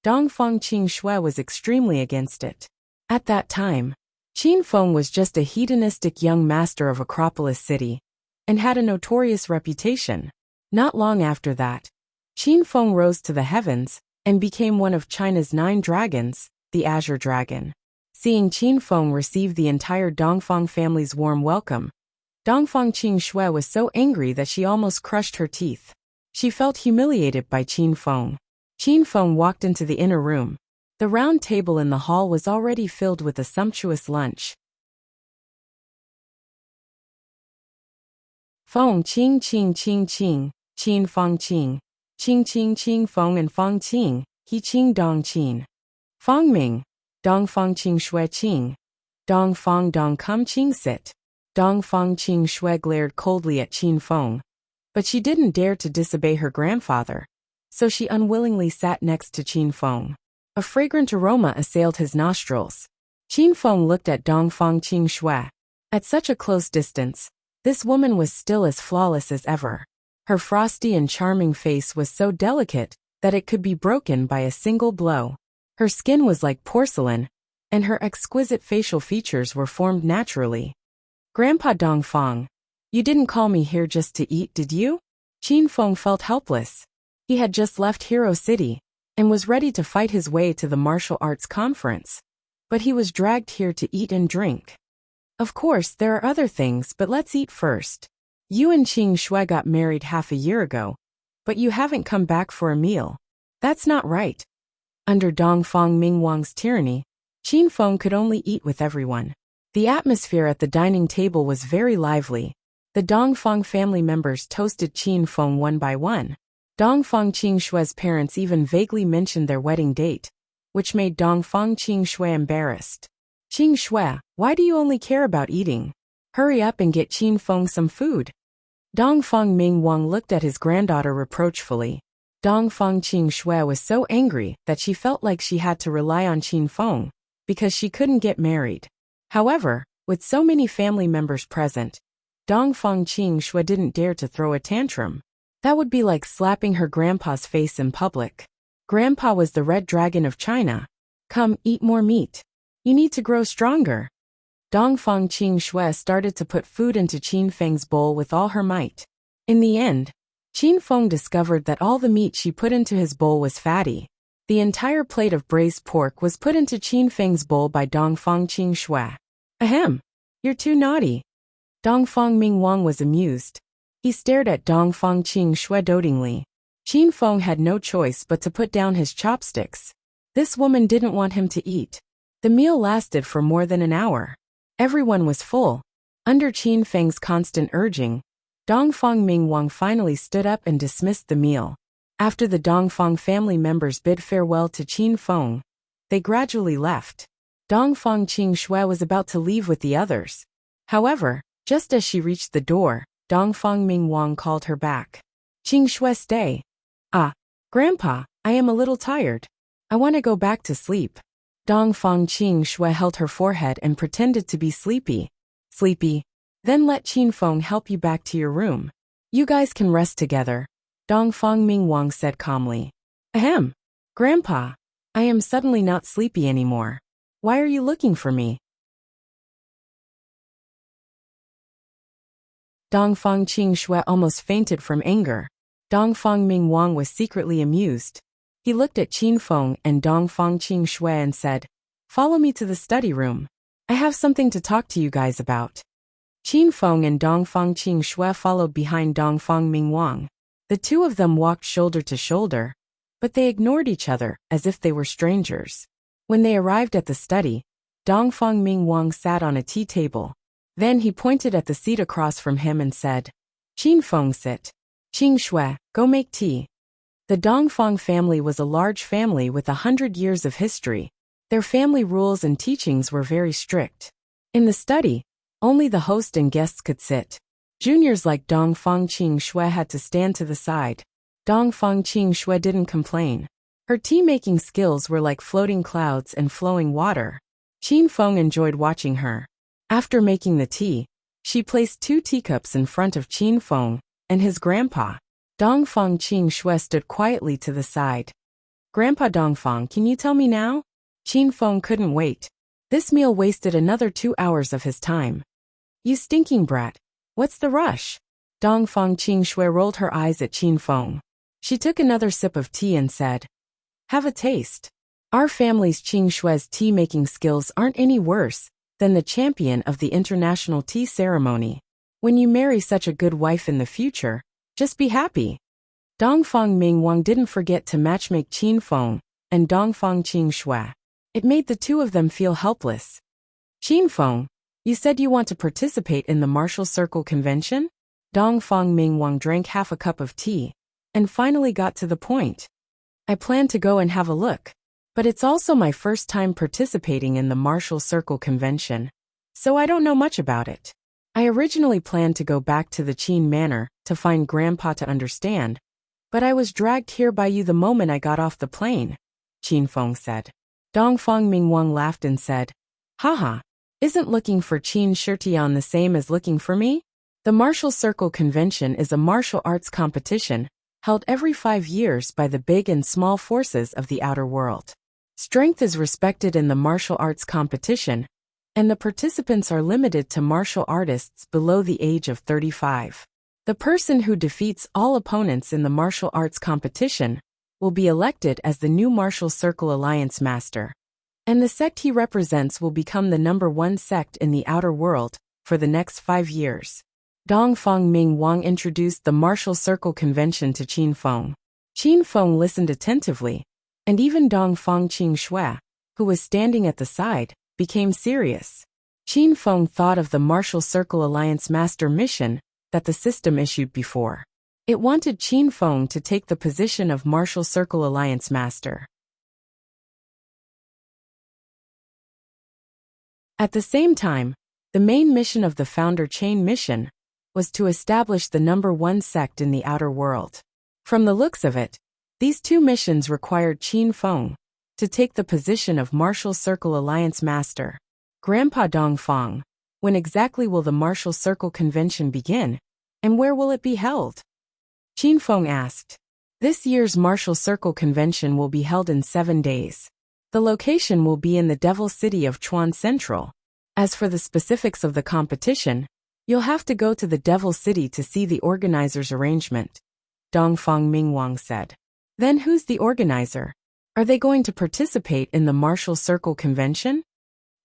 Speaker 1: Dongfang Qing Shui was extremely against it. At that time, Qin Feng was just a hedonistic young master of Acropolis City, and had a notorious reputation. Not long after that, Qin Feng rose to the heavens, and became one of China's 9 dragons, the Azure Dragon. Seeing Qin Feng receive the entire Dongfang family's warm welcome, Dongfang Qing Shui was so angry that she almost crushed her teeth. She felt humiliated by Qin Feng. Qin Feng walked into the inner room. The round table in the hall was already filled with a sumptuous lunch. Feng Qing Qing Qing Qing, Qin Feng Qing, Qing Qing Qing Feng and Feng Qing, He Qing Dong Qin. Feng Ming, Dong Feng Qing Shui Qing, Dong Feng Dong Kum Qing Sit. Dong Feng Qing Shui glared coldly at Qin Feng. But she didn't dare to disobey her grandfather, so she unwillingly sat next to Qin Feng. A fragrant aroma assailed his nostrils. Qin Feng looked at Dong Feng Qing Shui. At such a close distance, this woman was still as flawless as ever. Her frosty and charming face was so delicate that it could be broken by a single blow. Her skin was like porcelain, and her exquisite facial features were formed naturally. Grandpa Dongfang, you didn't call me here just to eat, did you? Qin Feng felt helpless. He had just left Hero City and was ready to fight his way to the martial arts conference. But he was dragged here to eat and drink. Of course, there are other things, but let's eat first. You and Qing Shui got married half a year ago, but you haven't come back for a meal. That's not right. Under Dongfang Mingwang's tyranny, Qin Feng could only eat with everyone. The atmosphere at the dining table was very lively. The Dongfang family members toasted Qin Feng one by one. Dongfang Qing Shui's parents even vaguely mentioned their wedding date, which made Dongfang Qing Shui embarrassed. Qing Shui, why do you only care about eating? Hurry up and get Qin Feng some food. Dongfang Mingwang looked at his granddaughter reproachfully. Dongfang Qing Shui was so angry that she felt like she had to rely on Qin Feng because she couldn't get married. However, with so many family members present, Dongfang Qing Shui didn't dare to throw a tantrum. That would be like slapping her grandpa's face in public. Grandpa was the Red Dragon of China. Come, eat more meat. You need to grow stronger. Dongfang Qing Shui started to put food into Qin Feng's bowl with all her might. In the end, Qin Feng discovered that all the meat she put into his bowl was fatty. The entire plate of braised pork was put into Qin Feng's bowl by Dongfang Qing Shui. Ahem, you're too naughty. Dongfang Mingwang was amused. He stared at Dongfang Qing Shui dotingly. Qin Feng had no choice but to put down his chopsticks. This woman didn't want him to eat. The meal lasted for more than an hour. Everyone was full. Under Qin Feng's constant urging, Dongfang Mingwang finally stood up and dismissed the meal. After the Dongfang family members bid farewell to Qin Feng, they gradually left. Dongfang Qing Shui was about to leave with the others. However, just as she reached the door, Dongfang Mingwang called her back. Qing Shui, stay. Ah, Grandpa, I am a little tired. I want to go back to sleep. Dongfang Qing Shui held her forehead and pretended to be sleepy. Sleepy? Then let Qin Feng help you back to your room. You guys can rest together, Dongfang Mingwang said calmly. Ahem. Grandpa, I am suddenly not sleepy anymore. Why are you looking for me? Dongfang Qing Shui almost fainted from anger. Dongfang Mingwang was secretly amused. He looked at Qin Feng and Dongfang Qing Shui and said, "Follow me to the study room. I have something to talk to you guys about." Qin Feng and Dongfang Qing Shui followed behind Dongfang Mingwang. The two of them walked shoulder to shoulder, but they ignored each other as if they were strangers. When they arrived at the study, Dongfang Mingwang sat on a tea table. Then he pointed at the seat across from him and said, "Qin Feng, sit. Qing Shui, go make tea." The Dongfang family was a large family with 100 years of history. Their family rules and teachings were very strict. In the study, only the host and guests could sit. Juniors like Dongfang Qing Shui had to stand to the side. Dongfang Qing Shui didn't complain. Her tea-making skills were like floating clouds and flowing water. Qin Feng enjoyed watching her. After making the tea, she placed 2 teacups in front of Qin Feng and his grandpa. Dongfang Qing Shui stood quietly to the side. "Grandpa Dongfang, can you tell me now?" Qin Feng couldn't wait. This meal wasted another 2 hours of his time. "You stinking brat. What's the rush?" Dongfang Qing Shui rolled her eyes at Qin Feng. She took another sip of tea and said, "Have a taste. Our family's Qing Shui's tea-making skills aren't any worse than the champion of the international tea ceremony. When you marry such a good wife in the future, just be happy. Dongfang Mingwang didn't forget to matchmake Qin Feng and Dongfang Qing Shui. It made the two of them feel helpless. Qin Feng, you said you want to participate in the Martial Circle Convention? Dongfang Mingwang drank half a cup of tea and finally got to the point. I plan to go and have a look, but it's also my first time participating in the Martial Circle Convention, so I don't know much about it. I originally planned to go back to the Qin Manor to find Grandpa to understand, but I was dragged here by you the moment I got off the plane, Qin Feng said. Dongfang Mingwang laughed and said, Haha, isn't looking for Qin Shitian the same as looking for me? The Martial Circle Convention is a martial arts competition held every 5 years by the big and small forces of the outer world. Strength is respected in the martial arts competition, and the participants are limited to martial artists below the age of 35. The person who defeats all opponents in the martial arts competition will be elected as the new Martial Circle Alliance Master, and the sect he represents will become the #1 sect in the outer world for the next 5 years. Dongfang Mingwang introduced the Martial Circle Convention to Qin Feng. Qin Feng listened attentively, and even Dongfang Qing Shui, who was standing at the side, became serious. Qin Feng thought of the Martial Circle Alliance Master mission that the system issued before. It wanted Qin Feng to take the position of Martial Circle Alliance Master. At the same time, the main mission of the Founder Chain mission was to establish the #1 sect in the outer world. From the looks of it, these two missions required Qin Feng to take the position of Martial Circle Alliance Master. Grandpa Dongfang, when exactly will the Martial Circle Convention begin, and where will it be held? Qin Feng asked. This year's Martial Circle Convention will be held in 7 days. The location will be in the Devil City of Chuan Central. As for the specifics of the competition, you'll have to go to the Devil City to see the organizer's arrangement, Dongfang Mingwang said. Then who's the organizer? Are they going to participate in the Martial Circle Convention?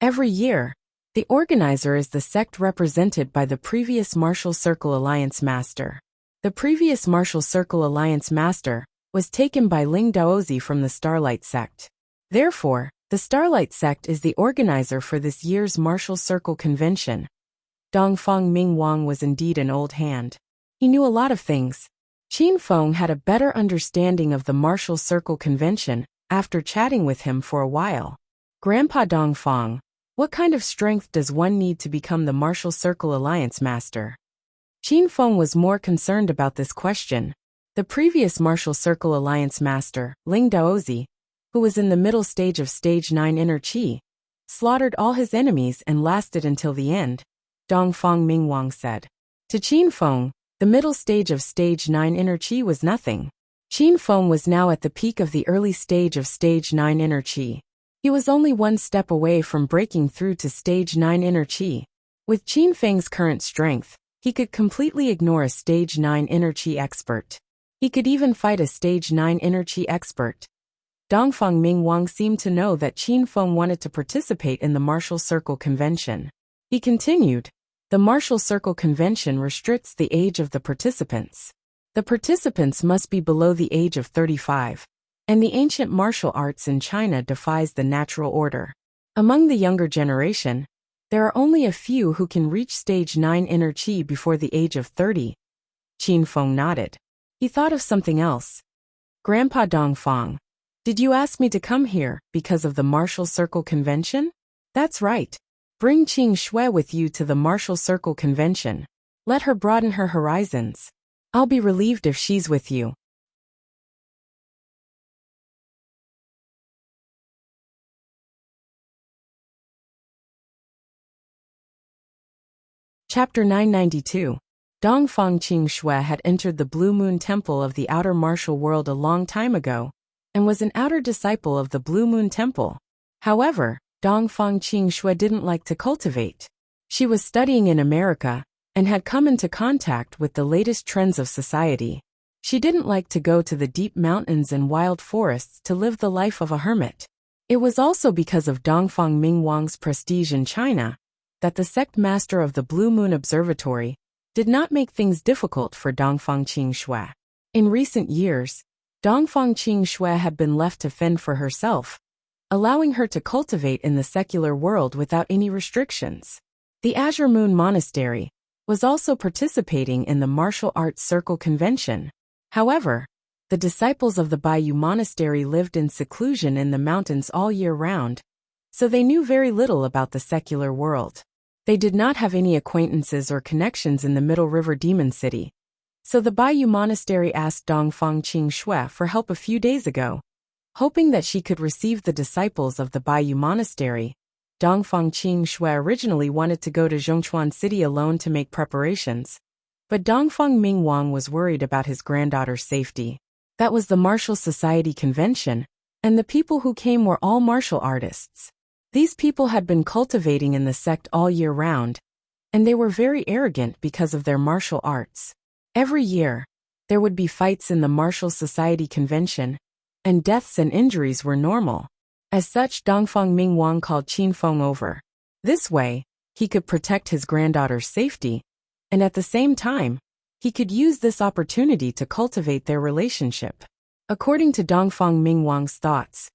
Speaker 1: Every year, the organizer is the sect represented by the previous Martial Circle Alliance Master. The previous Martial Circle Alliance Master was taken by Ling Daozi from the Starlight Sect. Therefore, the Starlight Sect is the organizer for this year's Martial Circle Convention. Dongfang Mingwang was indeed an old hand. He knew a lot of things. Qin Feng had a better understanding of the Martial Circle Convention after chatting with him for a while. Grandpa Dongfang, what kind of strength does one need to become the Martial Circle Alliance Master? Qin Feng was more concerned about this question. The previous Martial Circle Alliance Master, Ling Daozi, who was in the middle stage of Stage 9 Inner Qi, slaughtered all his enemies and lasted until the end, Dongfang Mingwang said. To Qin Feng, the middle stage of Stage 9 Inner Qi was nothing. Qin Feng was now at the peak of the early stage of Stage 9 Inner Qi. He was only one step away from breaking through to Stage 9 Inner Qi. With Qin Feng's current strength, he could completely ignore a Stage 9 Inner Qi expert. He could even fight a Stage 9 Inner Qi expert. Dongfang Mingwang seemed to know that Qin Feng wanted to participate in the Martial Circle Convention. He continued, the Martial Circle Convention restricts the age of the participants. The participants must be below the age of 35, and the ancient martial arts in China defies the natural order. Among the younger generation, there are only a few who can reach Stage 9 Inner Qi before the age of 30. Qin Feng nodded. He thought of something else. Grandpa Dongfang, did you ask me to come here because of the Martial Circle Convention? That's right. Bring Qing Shui with you to the Martial Circle Convention. Let her broaden her horizons. I'll be relieved if she's with you. Chapter 992. Dongfang Qing Shui had entered the Blue Moon Temple of the outer martial world a long time ago, and was an outer disciple of the Blue Moon Temple. However, Dongfang Qing Shui didn't like to cultivate. She was studying in America, and had come into contact with the latest trends of society. She didn't like to go to the deep mountains and wild forests to live the life of a hermit. It was also because of Dongfang Mingwang's prestige in China that the sect master of the Blue Moon Observatory did not make things difficult for Dongfang Qingxue. In recent years, Dongfang Qingxue had been left to fend for herself, allowing her to cultivate in the secular world without any restrictions. The Azure Moon Monastery was also participating in the martial arts circle convention. However, the disciples of the Baiyu Monastery lived in seclusion in the mountains all year round, so they knew very little about the secular world. They did not have any acquaintances or connections in the Middle River Demon City, so the Baiyu Monastery asked Dongfang Qingxue for help a few days ago. Hoping that she could receive the disciples of the Baiyu Monastery, Dongfang Qingxue originally wanted to go to Zhongchuan City alone to make preparations, but Dongfang Mingwang was worried about his granddaughter's safety. That was the Martial Society convention, and the people who came were all martial artists. These people had been cultivating in the sect all year round, and they were very arrogant because of their martial arts. Every year, there would be fights in the Martial Society convention, and deaths and injuries were normal. As such, Dongfang Mingwang called Qin Feng over. This way, he could protect his granddaughter's safety, and at the same time, he could use this opportunity to cultivate their relationship. According to Dongfang Mingwang's thoughts,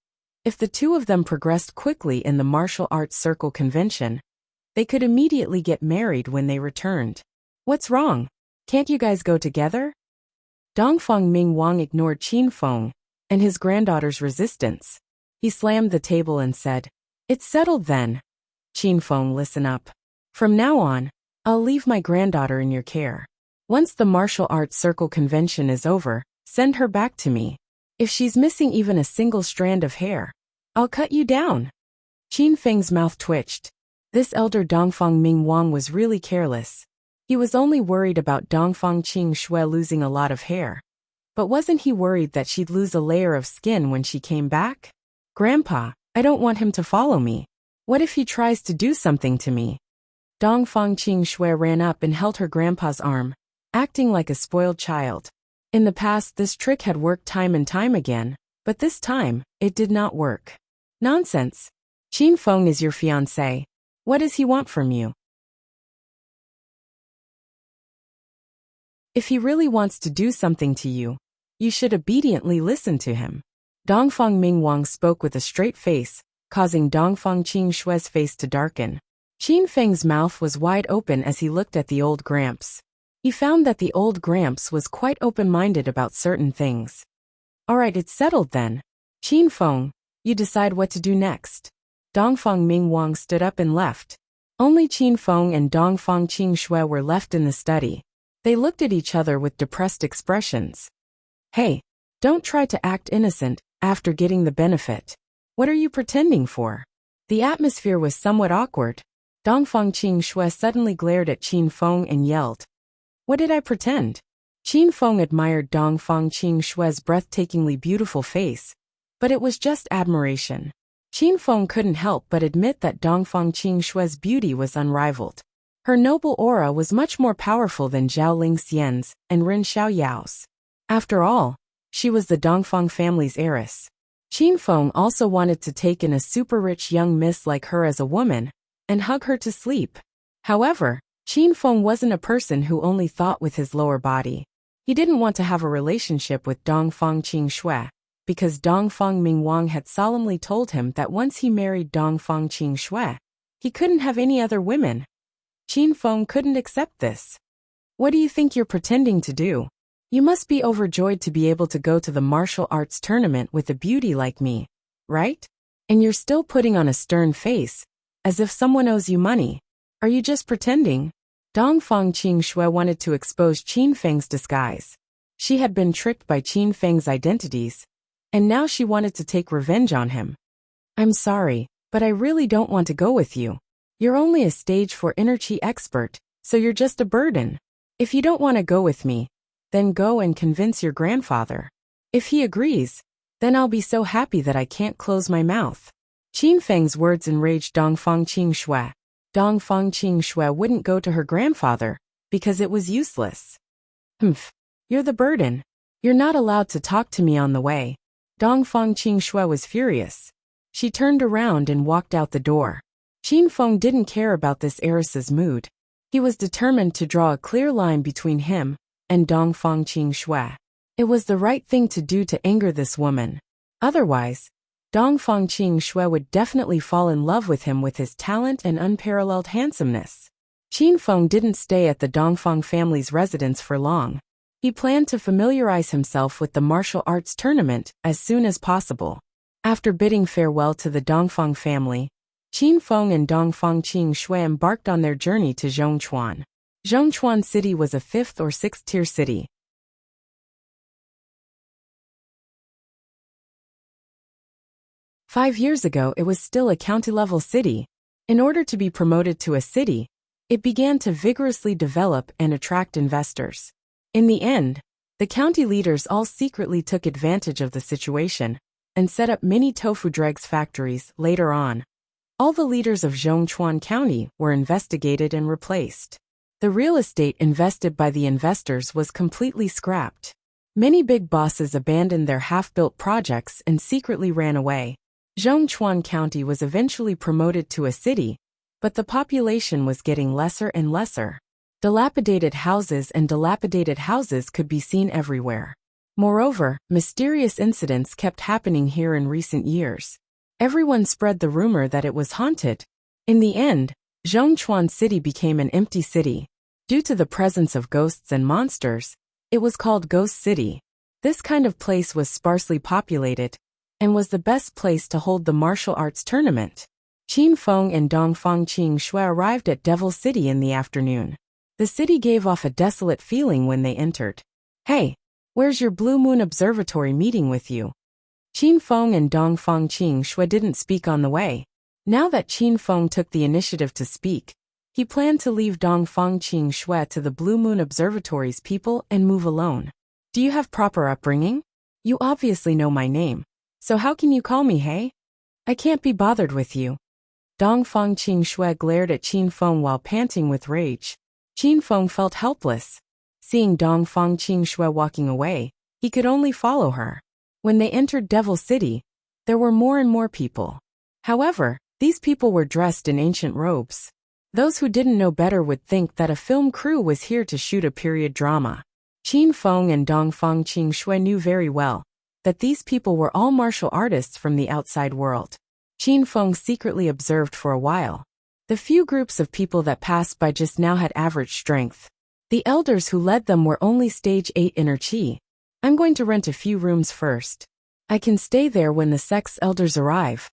Speaker 1: if the two of them progressed quickly in the martial arts circle convention, they could immediately get married when they returned. What's wrong? Can't you guys go together? Dongfang Mingwang ignored Qin Feng and his granddaughter's resistance. He slammed the table and said, "It's settled then. Qin Feng, listen up. From now on, I'll leave my granddaughter in your care. Once the martial arts circle convention is over, send her back to me. If she's missing even a single strand of hair, I'll cut you down." Qin Feng's mouth twitched. This elder Dongfang Mingwang was really careless. He was only worried about Dongfang Qingxue losing a lot of hair. But wasn't he worried that she'd lose a layer of skin when she came back? "Grandpa, I don't want him to follow me. What if he tries to do something to me?" Dongfang Qingxue ran up and held her grandpa's arm, acting like a spoiled child. In the past, this trick had worked time and time again, but this time, it did not work. "Nonsense. Qin Feng is your fiancé. What does he want from you? If he really wants to do something to you, you should obediently listen to him." Dongfang Mingwang spoke with a straight face, causing Dongfang Qingxue's face to darken. Qin Feng's mouth was wide open as he looked at the old Gramps. He found that the old Gramps was quite open-minded about certain things. "All right, it's settled then. Qin Feng, you decide what to do next." Dongfang Mingwang stood up and left. Only Qin Feng and Dongfang Qingxue were left in the study. They looked at each other with depressed expressions. "Hey, don't try to act innocent after getting the benefit. What are you pretending for?" The atmosphere was somewhat awkward. Dongfang Qingxue suddenly glared at Qin Feng and yelled, "What did I pretend?" Qin Feng admired Dongfang Qingxue's breathtakingly beautiful face, but it was just admiration. Qin Feng couldn't help but admit that Dongfang Qingxue's beauty was unrivaled. Her noble aura was much more powerful than Zhao Lingxian's and Ren Xiaoyao's. After all, she was the Dongfang family's heiress. Qin Feng also wanted to take in a super-rich young miss like her as a woman and hug her to sleep. However, Qin Feng wasn't a person who only thought with his lower body. He didn't want to have a relationship with Dongfang Qingxue, because Dongfang Mingwang had solemnly told him that once he married Dongfang Qingxue, he couldn't have any other women. Qin Feng couldn't accept this. "What do you think you're pretending to do? You must be overjoyed to be able to go to the martial arts tournament with a beauty like me, right? And you're still putting on a stern face, as if someone owes you money. Are you just pretending?" Dongfang Qingxue wanted to expose Qin Feng's disguise. She had been tricked by Qin Feng's identities, and now she wanted to take revenge on him. "I'm sorry, but I really don't want to go with you. You're only a stage 4 inner chi expert, so you're just a burden. If you don't want to go with me, then go and convince your grandfather. If he agrees, then I'll be so happy that I can't close my mouth." Qin Feng's words enraged Dongfang Qingxue. Dongfang Qingxue wouldn't go to her grandfather, because it was useless. "Humph, you're the burden. You're not allowed to talk to me on the way." Dongfang Qingxue was furious. She turned around and walked out the door. Qin Feng didn't care about this heiress's mood. He was determined to draw a clear line between him and Dongfang Qingxue. It was the right thing to do to anger this woman. Otherwise, Dongfang Qingxue would definitely fall in love with him with his talent and unparalleled handsomeness. Qin Feng didn't stay at the Dongfang family's residence for long. He planned to familiarize himself with the martial arts tournament as soon as possible. After bidding farewell to the Dongfang family, Qin Feng and Dongfang Qingxue embarked on their journey to Zhongchuan. Zhongchuan City was a 5th or 6th tier city. 5 years ago, it was still a county-level city. In order to be promoted to a city, it began to vigorously develop and attract investors. In the end, the county leaders all secretly took advantage of the situation and set up mini tofu dregs factories later on. All the leaders of Zhongchuan County were investigated and replaced. The real estate invested by the investors was completely scrapped. Many big bosses abandoned their half-built projects and secretly ran away. Zhongchuan County was eventually promoted to a city, but the population was getting lesser and lesser. Dilapidated houses could be seen everywhere. Moreover, mysterious incidents kept happening here in recent years. Everyone spread the rumor that it was haunted. In the end, Zhongchuan City became an empty city. Due to the presence of ghosts and monsters, it was called Ghost City. This kind of place was sparsely populated and was the best place to hold the martial arts tournament. Qin Feng and Dongfang Qingxue arrived at Devil City in the afternoon. The city gave off a desolate feeling when they entered. "Hey, where's your Blue Moon Observatory meeting with you?" Qin Feng and Dongfang Qingxue didn't speak on the way. Now that Qin Feng took the initiative to speak, he planned to leave Dongfang Qingxue to the Blue Moon Observatory's people and move alone. "Do you have proper upbringing? You obviously know my name. So how can you call me, hey? I can't be bothered with you." Dongfang Qingxue glared at Qin Feng while panting with rage. Qin Feng felt helpless. Seeing Dongfang Qingxue walking away, he could only follow her. When they entered Devil City, there were more and more people. However, these people were dressed in ancient robes. Those who didn't know better would think that a film crew was here to shoot a period drama. Qin Feng and Dongfang Qingxue knew very well that these people were all martial artists from the outside world. Qin Feng secretly observed for a while. The few groups of people that passed by just now had average strength. The elders who led them were only stage 8 inner chi. "I'm going to rent a few rooms first. I can stay there when the sect's elders arrive."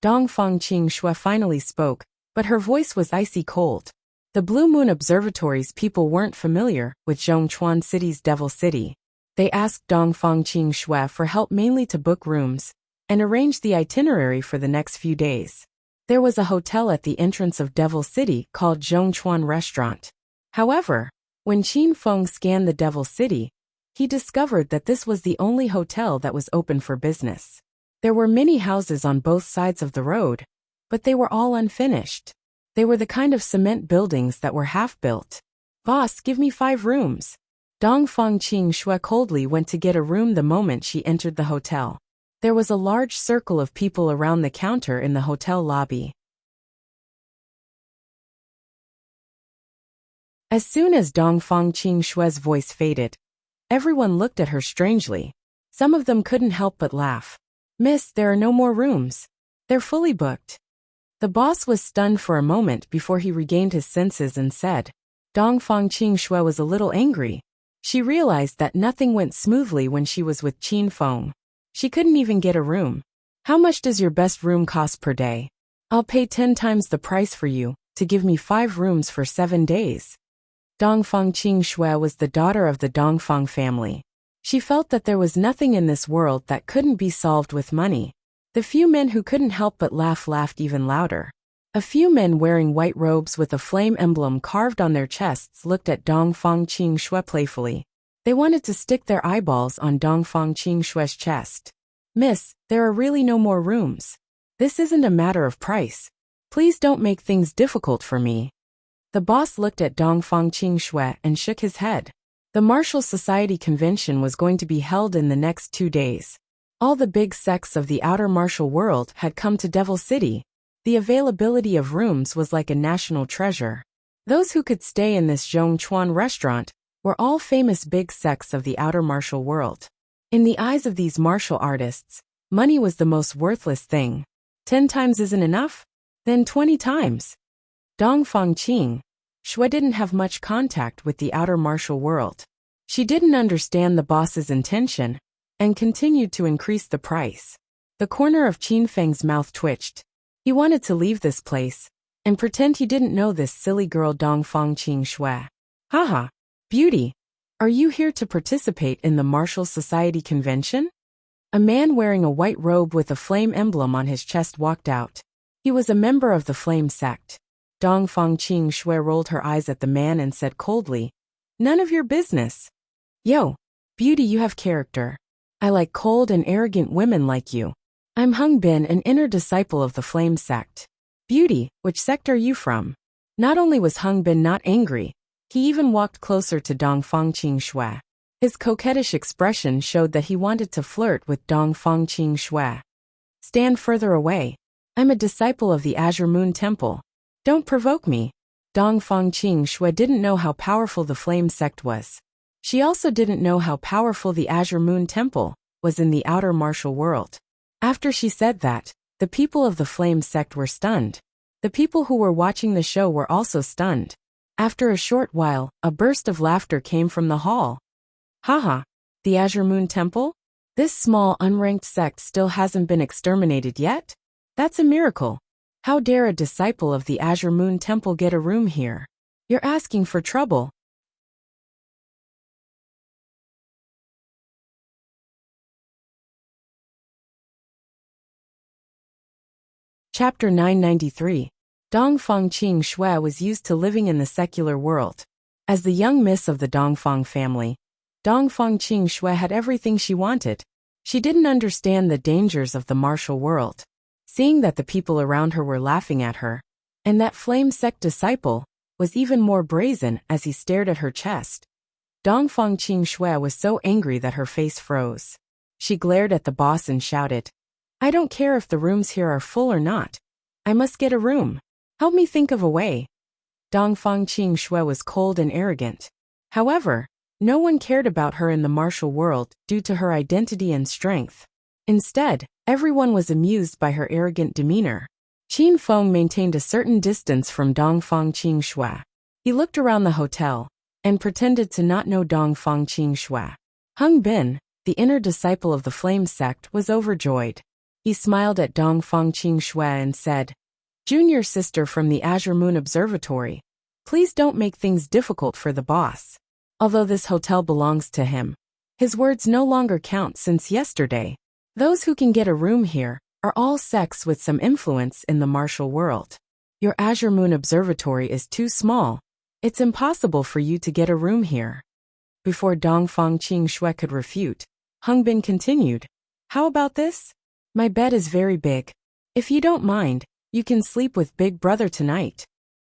Speaker 1: Dongfang Qingxue finally spoke, but her voice was icy cold. The Blue Moon Observatory's people weren't familiar with Zhongchuan City's Devil City. They asked Dongfang Qingxue for help mainly to book rooms and arrange the itinerary for the next few days. There was a hotel at the entrance of Devil City called Zhongchuan Restaurant. However, when Qin Feng scanned the Devil City, he discovered that this was the only hotel that was open for business. There were many houses on both sides of the road, but they were all unfinished. They were the kind of cement buildings that were half-built. "Boss, give me 5 rooms." Dongfang Qingxue coldly went to get a room the moment she entered the hotel. There was a large circle of people around the counter in the hotel lobby. As soon as Dongfang Qingxue's voice faded, everyone looked at her strangely. Some of them couldn't help but laugh. "Miss, there are no more rooms. They're fully booked." The boss was stunned for a moment before he regained his senses and said. Dongfang Qingxue was a little angry. She realized that nothing went smoothly when she was with Qin Feng. She couldn't even get a room. "How much does your best room cost per day? I'll pay 10 times the price for you to give me 5 rooms for 7 days. Dongfang Qingxue was the daughter of the Dongfang family. She felt that there was nothing in this world that couldn't be solved with money. The few men who couldn't help but laugh laughed even louder. A few men wearing white robes with a flame emblem carved on their chests looked at Dongfang Qingxue playfully. They wanted to stick their eyeballs on Dongfang Qingxue's chest. "Miss, there are really no more rooms. This isn't a matter of price. Please don't make things difficult for me." The boss looked at Dongfang Qingxue and shook his head. The Martial Society convention was going to be held in the next 2 days. All the big sects of the outer martial world had come to Devil City. The availability of rooms was like a national treasure. Those who could stay in this Zhongchuan restaurant were all famous big sects of the outer martial world. In the eyes of these martial artists, money was the most worthless thing. 10 times isn't enough? Then 20 times. Dongfang Qing, Shui didn't have much contact with the outer martial world. She didn't understand the boss's intention and continued to increase the price. The corner of Qin Feng's mouth twitched. He wanted to leave this place and pretend he didn't know this silly girl Dongfang Qing Shui. Haha, beauty, are you here to participate in the Martial Society convention? A man wearing a white robe with a flame emblem on his chest walked out. He was a member of the Flame sect. Dongfang Qing Shui rolled her eyes at the man and said coldly, "None of your business." Yo, beauty, you have character. I like cold and arrogant women like you. I'm Hung Bin, an inner disciple of the Flame sect. Beauty, which sect are you from? Not only was Hung Bin not angry, he even walked closer to Dongfang Qing Shui. His coquettish expression showed that he wanted to flirt with Dongfang Qing Shui. Stand further away. I'm a disciple of the Azure Moon Temple. Don't provoke me. Dongfang Qing Shui didn't know how powerful the Flame sect was. She also didn't know how powerful the Azure Moon Temple was in the outer martial world. After she said that, the people of the Flame sect were stunned. The people who were watching the show were also stunned. After a short while, a burst of laughter came from the hall. Haha, the Azure Moon Temple? This small unranked sect still hasn't been exterminated yet? That's a miracle. How dare a disciple of the Azure Moon Temple get a room here? You're asking for trouble. Chapter 993. Dongfang Qing Shui was used to living in the secular world. As the young miss of the Dongfang family, Dongfang Qing Shui had everything she wanted. She didn't understand the dangers of the martial world. Seeing that the people around her were laughing at her, and that Flame sect disciple was even more brazen as he stared at her chest, Dongfang Qing Shui was so angry that her face froze. She glared at the boss and shouted, "I don't care if the rooms here are full or not. I must get a room. Help me think of a way." Dongfang Qing Shui was cold and arrogant. However, no one cared about her in the martial world due to her identity and strength. Instead, everyone was amused by her arrogant demeanor. Qin Feng maintained a certain distance from Dongfang Qing Shui. He looked around the hotel and pretended to not know Dongfang Qing Shui. Hung Bin, the inner disciple of the Flame sect, was overjoyed. He smiled at Dongfang Qing Shui and said, "Junior sister from the Azure Moon Observatory, please don't make things difficult for the boss." Although this hotel belongs to him, his words no longer count since yesterday. Those who can get a room here are all sects with some influence in the martial world. Your Azure Moon Observatory is too small. It's impossible for you to get a room here. Before Dongfang Qing Shui could refute, Hung Bin continued, "How about this? My bed is very big. If you don't mind, you can sleep with Big Brother tonight."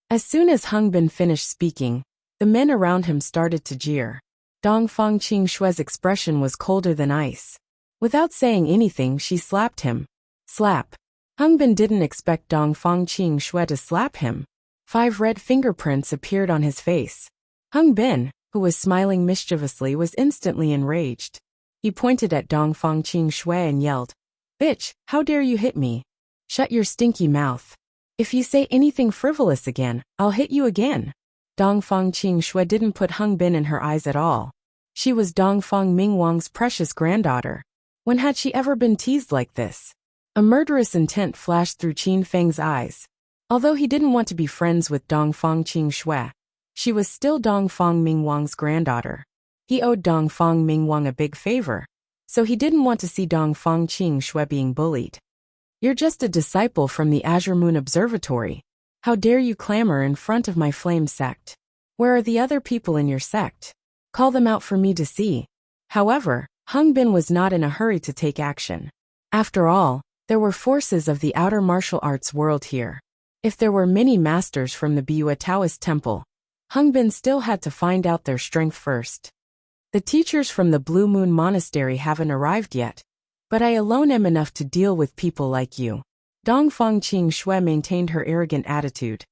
Speaker 1: As soon as Hung Bin finished speaking, the men around him started to jeer. Dongfang Qing Shui's expression was colder than ice. Without saying anything, she slapped him. Slap. Hung Bin didn't expect Dongfang Qing Shui to slap him. 5 red fingerprints appeared on his face. Hung Bin, who was smiling mischievously, was instantly enraged. He pointed at Dongfang Qing Shui and yelled, "Bitch, how dare you hit me? Shut your stinky mouth. If you say anything frivolous again, I'll hit you again." Dongfang Qing Shui didn't put Hung Bin in her eyes at all. She was Dongfang Mingwang's precious granddaughter. When had she ever been teased like this? A murderous intent flashed through Qin Feng's eyes. Although he didn't want to be friends with Dongfang Qing Shui, she was still Dongfang Mingwang's granddaughter. He owed Dongfang Mingwang a big favor, so he didn't want to see Dongfang Qing Shui being bullied. "You're just a disciple from the Azure Moon Observatory. How dare you clamor in front of my Flame sect? Where are the other people in your sect? Call them out for me to see." However, Hung Bin was not in a hurry to take action. After all, there were forces of the outer martial arts world here. If there were many masters from the Biua Taoist temple, Hung Bin still had to find out their strength first. "The teachers from the Blue Moon Monastery haven't arrived yet, but I alone am enough to deal with people like you." Dongfang Qing Shui maintained her arrogant attitude.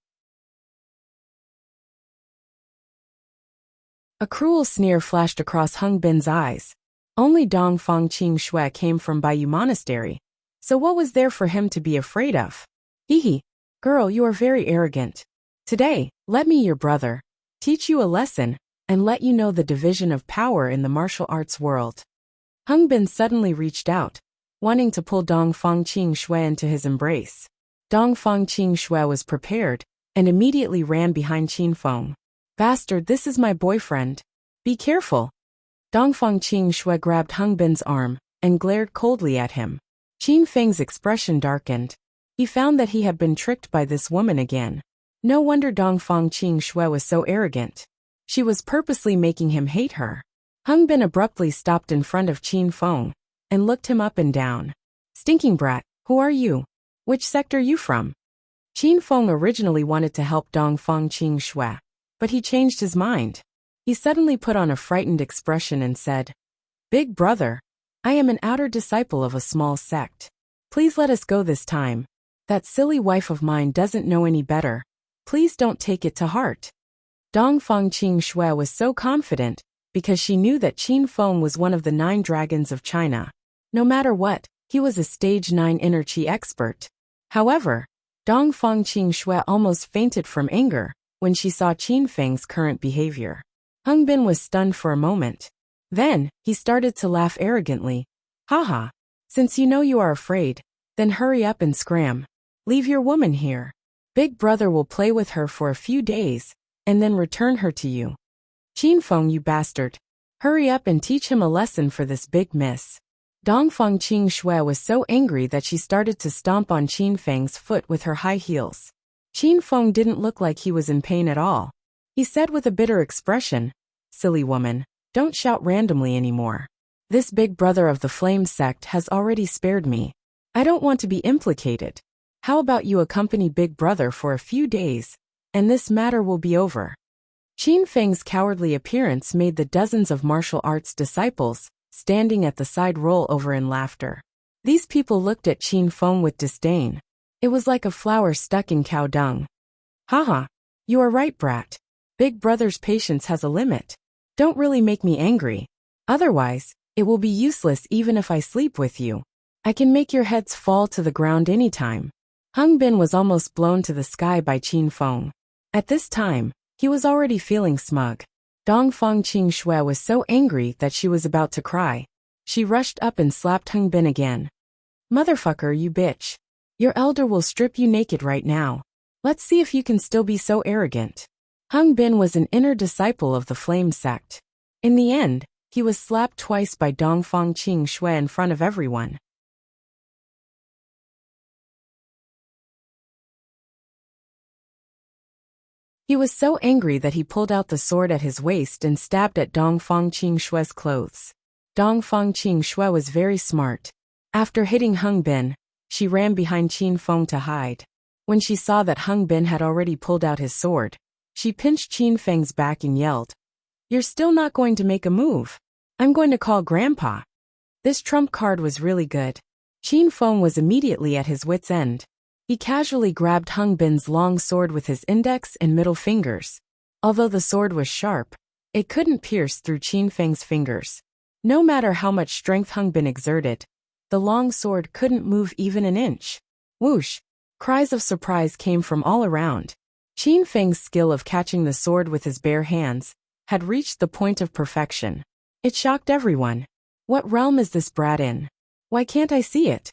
Speaker 1: A cruel sneer flashed across Hung Bin's eyes. Only Dong Fang Qing Shui came from Baiyu Monastery, so what was there for him to be afraid of? Hee. Girl, you are very arrogant. Today, let me, your brother, teach you a lesson, and let you know the division of power in the martial arts world. Hung Bin suddenly reached out, wanting to pull Dong Fang Qing Shui into his embrace. Dong Fang Qing Shui was prepared, and immediately ran behind Qin Feng. Bastard, this is my boyfriend. Be careful. Dong Fang Qing Shui grabbed Hung Bin's arm, and glared coldly at him. Qin Feng's expression darkened. He found that he had been tricked by this woman again. No wonder Dong Fang Qing Shui was so arrogant. She was purposely making him hate her. Hung Bin abruptly stopped in front of Qin Feng, and looked him up and down. Stinking brat, who are you? Which sect are you from? Qin Feng originally wanted to help Dong Fang Qing Shui, but he changed his mind. He suddenly put on a frightened expression and said, Big brother, I am an outer disciple of a small sect. Please let us go this time. That silly wife of mine doesn't know any better. Please don't take it to heart. Dong Fang Qing Shui was so confident, because she knew that Qin Feng was one of the 9 dragons of China. No matter what, he was a stage 9 inner qi expert. However, Dong Fang Qing Shui almost fainted from anger when she saw Qin Feng's current behavior. Hung Bin was stunned for a moment. Then, he started to laugh arrogantly. Haha. Since you know you are afraid, then hurry up and scram. Leave your woman here. Big brother will play with her for a few days, and then return her to you. Qin Feng, you bastard. Hurry up and teach him a lesson for this big miss. Dong Fang Qing Shui was so angry that she started to stomp on Qin Feng's foot with her high heels. Qin Feng didn't look like he was in pain at all. He said with a bitter expression, Silly woman, don't shout randomly anymore. This big brother of the Flame sect has already spared me. I don't want to be implicated. How about you accompany big brother for a few days, and this matter will be over. Qin Feng's cowardly appearance made the dozens of martial arts disciples standing at the side roll over in laughter. These people looked at Qin Feng with disdain. It was like a flower stuck in cow dung. Haha, you are right, brat. Big brother's patience has a limit. Don't really make me angry. Otherwise, it will be useless even if I sleep with you. I can make your heads fall to the ground anytime. Hung Bin was almost blown to the sky by Qin Feng. At this time, he was already feeling smug. Dong Fang Qing Shui was so angry that she was about to cry. She rushed up and slapped Hung Bin again. Motherfucker, you bitch. Your elder will strip you naked right now. Let's see if you can still be so arrogant. Hung Bin was an inner disciple of the Flame sect. In the end, he was slapped twice by Dong Fang Qing Shui in front of everyone. He was so angry that he pulled out the sword at his waist and stabbed at Dong Fang Qing Shui's clothes. Dong Fang Qing Shui was very smart. After hitting Hung Bin, she ran behind Qin Feng to hide. When she saw that Hung Bin had already pulled out his sword, she pinched Qin Feng's back and yelled, You're still not going to make a move. I'm going to call Grandpa. This trump card was really good. Qin Feng was immediately at his wit's end. He casually grabbed Hung Bin's long sword with his index and middle fingers. Although the sword was sharp, it couldn't pierce through Qin Feng's fingers. No matter how much strength Hung Bin exerted, the long sword couldn't move even an inch. Whoosh! Cries of surprise came from all around. Qin Feng's skill of catching the sword with his bare hands had reached the point of perfection. It shocked everyone. What realm is this brat in? Why can't I see it?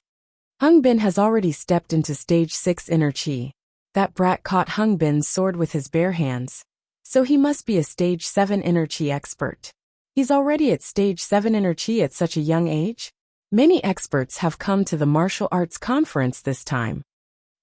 Speaker 1: Hung Bin has already stepped into stage 6 inner qi. That brat caught Hung Bin's sword with his bare hands, so he must be a stage 7 inner qi expert. He's already at stage 7 inner qi at such a young age? Many experts have come to the martial arts conference this time.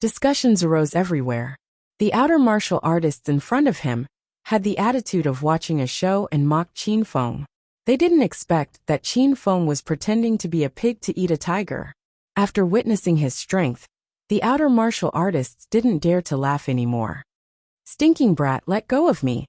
Speaker 1: Discussions arose everywhere. The outer martial artists in front of him had the attitude of watching a show and mocked Qin Feng. They didn't expect that Qin Feng was pretending to be a pig to eat a tiger. After witnessing his strength, the outer martial artists didn't dare to laugh anymore. Stinking brat, let go of me.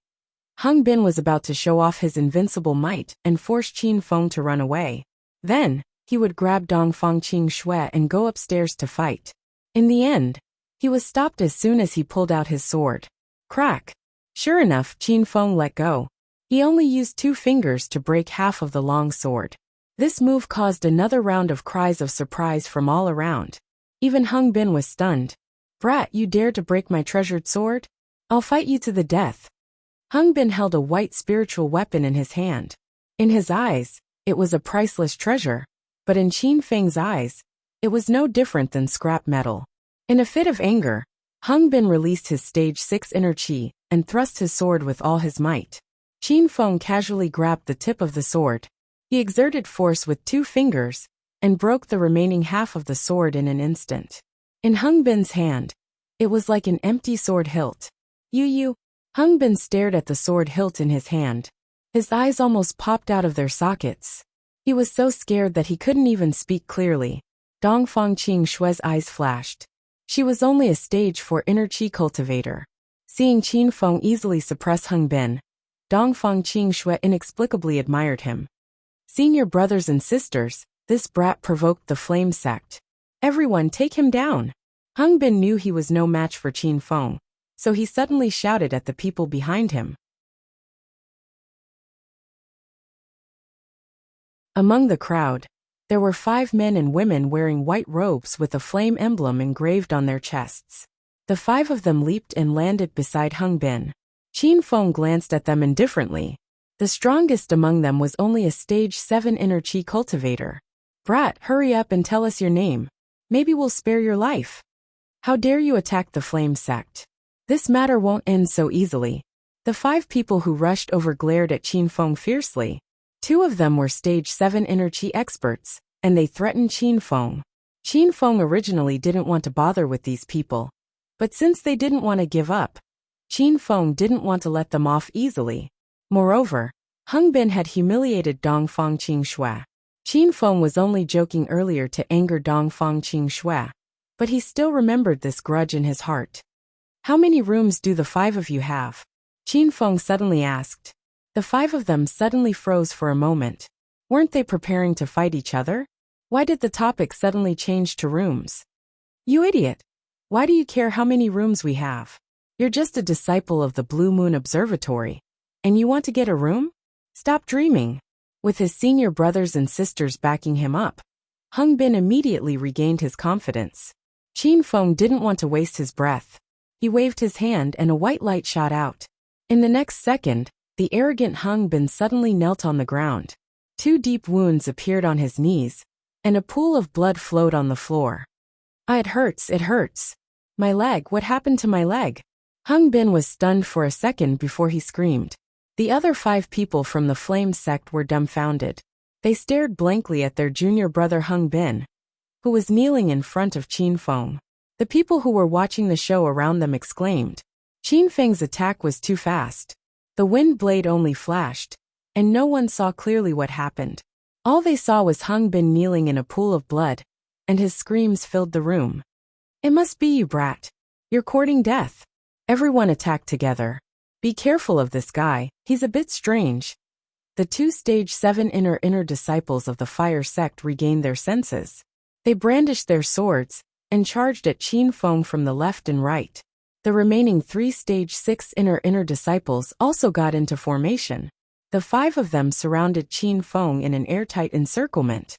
Speaker 1: Hung Bin was about to show off his invincible might and force Qin Feng to run away. Then, he would grab Dong Fang Qing Shui and go upstairs to fight. In the end, he was stopped as soon as he pulled out his sword. Crack! Sure enough, Qin Feng let go. He only used 2 fingers to break half of the long sword. This move caused another round of cries of surprise from all around. Even Hung Bin was stunned. "Brat, you dare to break my treasured sword? I'll fight you to the death." Hung Bin held a white spiritual weapon in his hand. In his eyes, it was a priceless treasure, but in Qin Feng's eyes, it was no different than scrap metal. In a fit of anger, Hung Bin released his stage 6 inner qi and thrust his sword with all his might. Qin Feng casually grabbed the tip of the sword. He exerted force with 2 fingers and broke the remaining half of the sword in an instant. In Hung Bin's hand, it was like an empty sword hilt. You. Hung Bin stared at the sword hilt in his hand. His eyes almost popped out of their sockets. He was so scared that he couldn't even speak clearly. Dongfang Qing Shue's eyes flashed. She was only a stage 4 inner qi cultivator. Seeing Qin Feng easily suppress Hung Bin, Dongfang Qing Shue inexplicably admired him. "Senior brothers and sisters, this brat provoked the flame sect. Everyone take him down." Hung Bin knew he was no match for Qin Feng, so he suddenly shouted at the people behind him. Among the crowd, there were 5 men and women wearing white robes with a flame emblem engraved on their chests. The 5 of them leaped and landed beside Hung Bin. Qin Feng glanced at them indifferently. The strongest among them was only a stage 7 inner qi cultivator. "Brat, hurry up and tell us your name. Maybe we'll spare your life. How dare you attack the flame sect? This matter won't end so easily." The 5 people who rushed over glared at Qin Feng fiercely. 2 of them were stage 7 inner qi experts, and they threatened Qin Feng. Qin Feng originally didn't want to bother with these people, but since they didn't want to give up, Qin Feng didn't want to let them off easily. Moreover, Hung Bin had humiliated Dongfang Qing Shue. Qin Feng was only joking earlier to anger Dongfang Qing Shue, but he still remembered this grudge in his heart. "How many rooms do the 5 of you have?" Qin Feng suddenly asked. The 5 of them suddenly froze for a moment. Weren't they preparing to fight each other? Why did the topic suddenly change to rooms? "You idiot! Why do you care how many rooms we have? You're just a disciple of the Blue Moon Observatory, and you want to get a room? Stop dreaming." With his senior brothers and sisters backing him up, Hung Bin immediately regained his confidence. Qin Feng didn't want to waste his breath. He waved his hand and a white light shot out. In the next second, the arrogant Hung Bin suddenly knelt on the ground. 2 deep wounds appeared on his knees, and a pool of blood flowed on the floor. "Ah, it hurts. My leg, what happened to my leg?" Hung Bin was stunned for a second before he screamed. The other 5 people from the flame sect were dumbfounded. They stared blankly at their junior brother Hung Bin, who was kneeling in front of Qin Feng. The people who were watching the show around them exclaimed. Qin Feng's attack was too fast. The wind blade only flashed, and no one saw clearly what happened. All they saw was Hung Bin kneeling in a pool of blood, and his screams filled the room. "It must be you, brat. You're courting death." Everyone attacked together. "Be careful of this guy, he's a bit strange." The 2 stage 7 inner disciples of the fire sect regained their senses. They brandished their swords and charged at Qin Feng from the left and right. The remaining 3 stage 6 inner disciples also got into formation. The 5 of them surrounded Qin Feng in an airtight encirclement.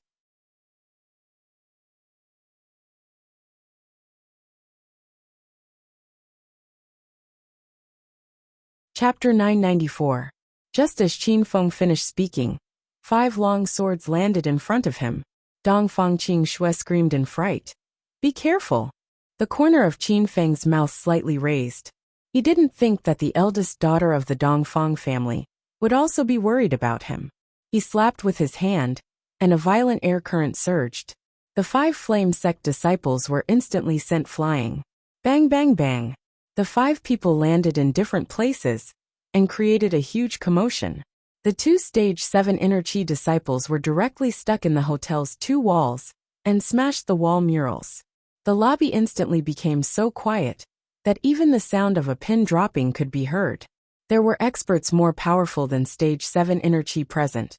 Speaker 1: Chapter 994. Just as Qin Feng finished speaking, 5 long swords landed in front of him. Dongfang Qing Shue screamed in fright. "Be careful." The corner of Qin Feng's mouth slightly raised. He didn't think that the eldest daughter of the Dongfang family would also be worried about him. He slapped with his hand, and a violent air current surged. The 5 flame sect disciples were instantly sent flying. Bang bang bang. The 5 people landed in different places and created a huge commotion. The 2 stage 7 inner qi disciples were directly stuck in the hotel's 2 walls and smashed the wall murals. The lobby instantly became so quiet that even the sound of a pin dropping could be heard. There were experts more powerful than stage 7 inner qi present,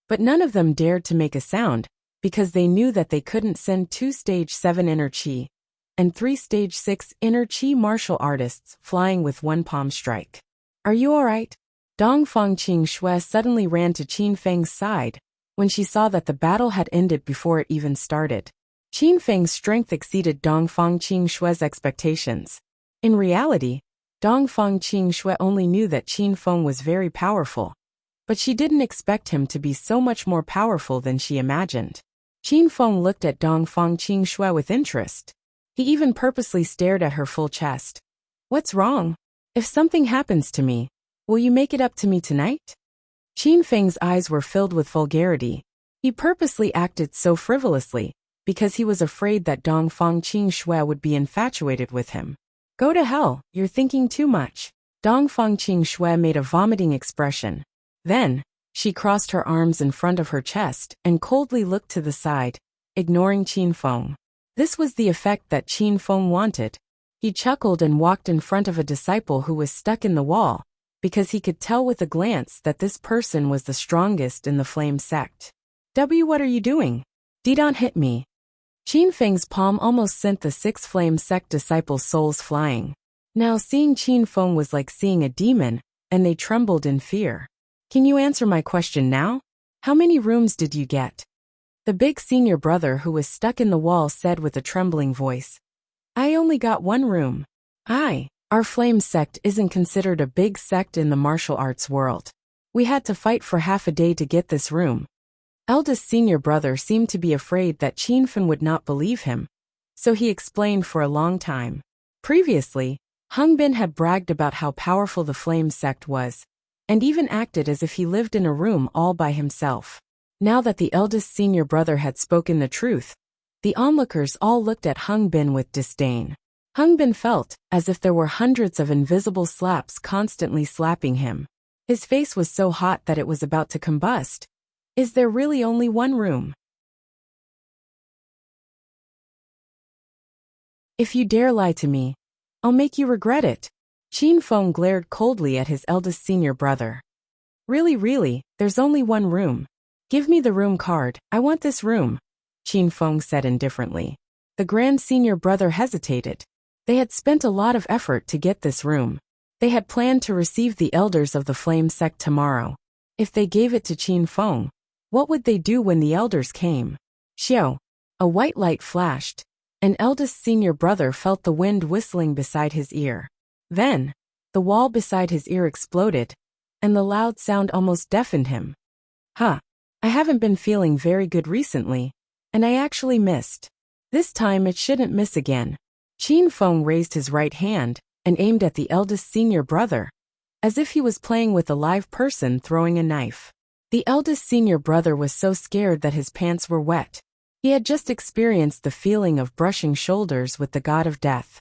Speaker 1: but none of them dared to make a sound because they knew that they couldn't send 2 stage 7 inner qi and 3 stage 6 inner qi martial artists flying with one palm strike. "Are you alright?" Dongfang Qingxue suddenly ran to Qin Feng's side when she saw that the battle had ended before it even started. Qin Feng's strength exceeded Dongfang Qingxue's expectations. In reality, Dongfang Qingxue only knew that Qin Feng was very powerful, but she didn't expect him to be so much more powerful than she imagined. Qin Feng looked at Dongfang Qingxue with interest. He even purposely stared at her full chest. "What's wrong? If something happens to me, will you make it up to me tonight?" Qin Feng's eyes were filled with vulgarity. He purposely acted so frivolously because he was afraid that Dongfang Qingxue would be infatuated with him. "Go to hell, you're thinking too much." Dongfang Qingxue made a vomiting expression. Then, she crossed her arms in front of her chest and coldly looked to the side, ignoring Qin Feng. This was the effect that Qin Feng wanted. He chuckled and walked in front of a disciple who was stuck in the wall, because he could tell with a glance that this person was the strongest in the flame sect. What are you doing? Don't hit me." Qin Feng's palm almost sent the 6 flame sect disciples' souls flying. Now seeing Qin Feng was like seeing a demon, and they trembled in fear. "Can you answer my question now? How many rooms did you get?" The big senior brother who was stuck in the wall said with a trembling voice. "I only got 1 room. Our flame sect isn't considered a big sect in the martial arts world. We had to fight for half a day to get this room." Eldest senior brother seemed to be afraid that Qin Feng would not believe him, so he explained for a long time. Previously, Hung Bin had bragged about how powerful the flame sect was, and even acted as if he lived in a room all by himself. Now that the eldest senior brother had spoken the truth, the onlookers all looked at Hung Bin with disdain. Hung Bin felt as if there were hundreds of invisible slaps constantly slapping him. His face was so hot that it was about to combust. Is there really only 1 room? If you dare lie to me, I'll make you regret it. Qin Feng glared coldly at his eldest senior brother. Really, there's only 1 room. Give me the room card, I want this room," Qin Feng said indifferently. The grand senior brother hesitated. They had spent a lot of effort to get this room. They had planned to receive the elders of the flame sect tomorrow. If they gave it to Qin Feng, what would they do when the elders came? Xiao! A white light flashed. An eldest senior brother felt the wind whistling beside his ear. Then, the wall beside his ear exploded, and the loud sound almost deafened him. I haven't been feeling very good recently, and I actually missed. This time it shouldn't miss again. Qin Feng raised his right hand and aimed at the eldest senior brother, as if he was playing with a live person throwing a knife. The eldest senior brother was so scared that his pants were wet. He had just experienced the feeling of brushing shoulders with the god of death.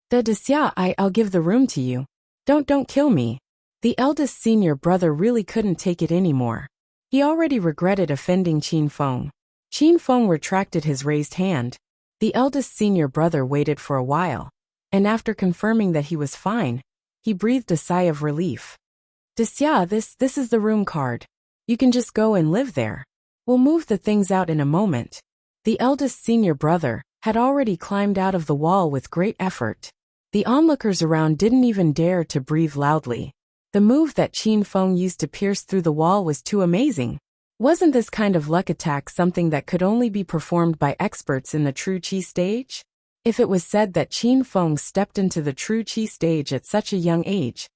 Speaker 1: I'll give the room to you. Don't kill me. The eldest senior brother really couldn't take it anymore. He already regretted offending Qin Feng. Qin Feng retracted his raised hand. The eldest senior brother waited for a while, and after confirming that he was fine, he breathed a sigh of relief. This is the room card. You can just go and live there. We'll move the things out in a moment. The eldest senior brother had already climbed out of the wall with great effort. The onlookers around didn't even dare to breathe loudly. The move that Qin Feng used to pierce through the wall was too amazing. Wasn't this kind of luck attack something that could only be performed by experts in the true Qi stage? If it was said that Qin Feng stepped into the true Qi stage at such a young age,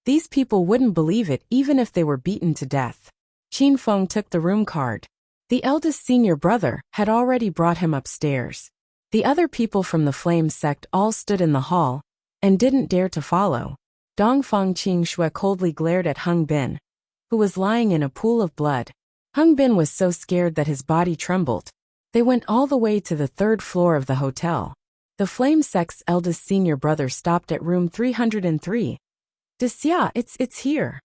Speaker 1: these people wouldn't believe it even if they were beaten to death. Qin Feng took the room card. The eldest senior brother had already brought him upstairs. The other people from the flame sect all stood in the hall and didn't dare to follow. Dongfang Qingxue coldly glared at Hung Bin, who was lying in a pool of blood. Hung Bin was so scared that his body trembled. They went all the way to the 3rd floor of the hotel. The flame sect's eldest senior brother stopped at room 303. It's here.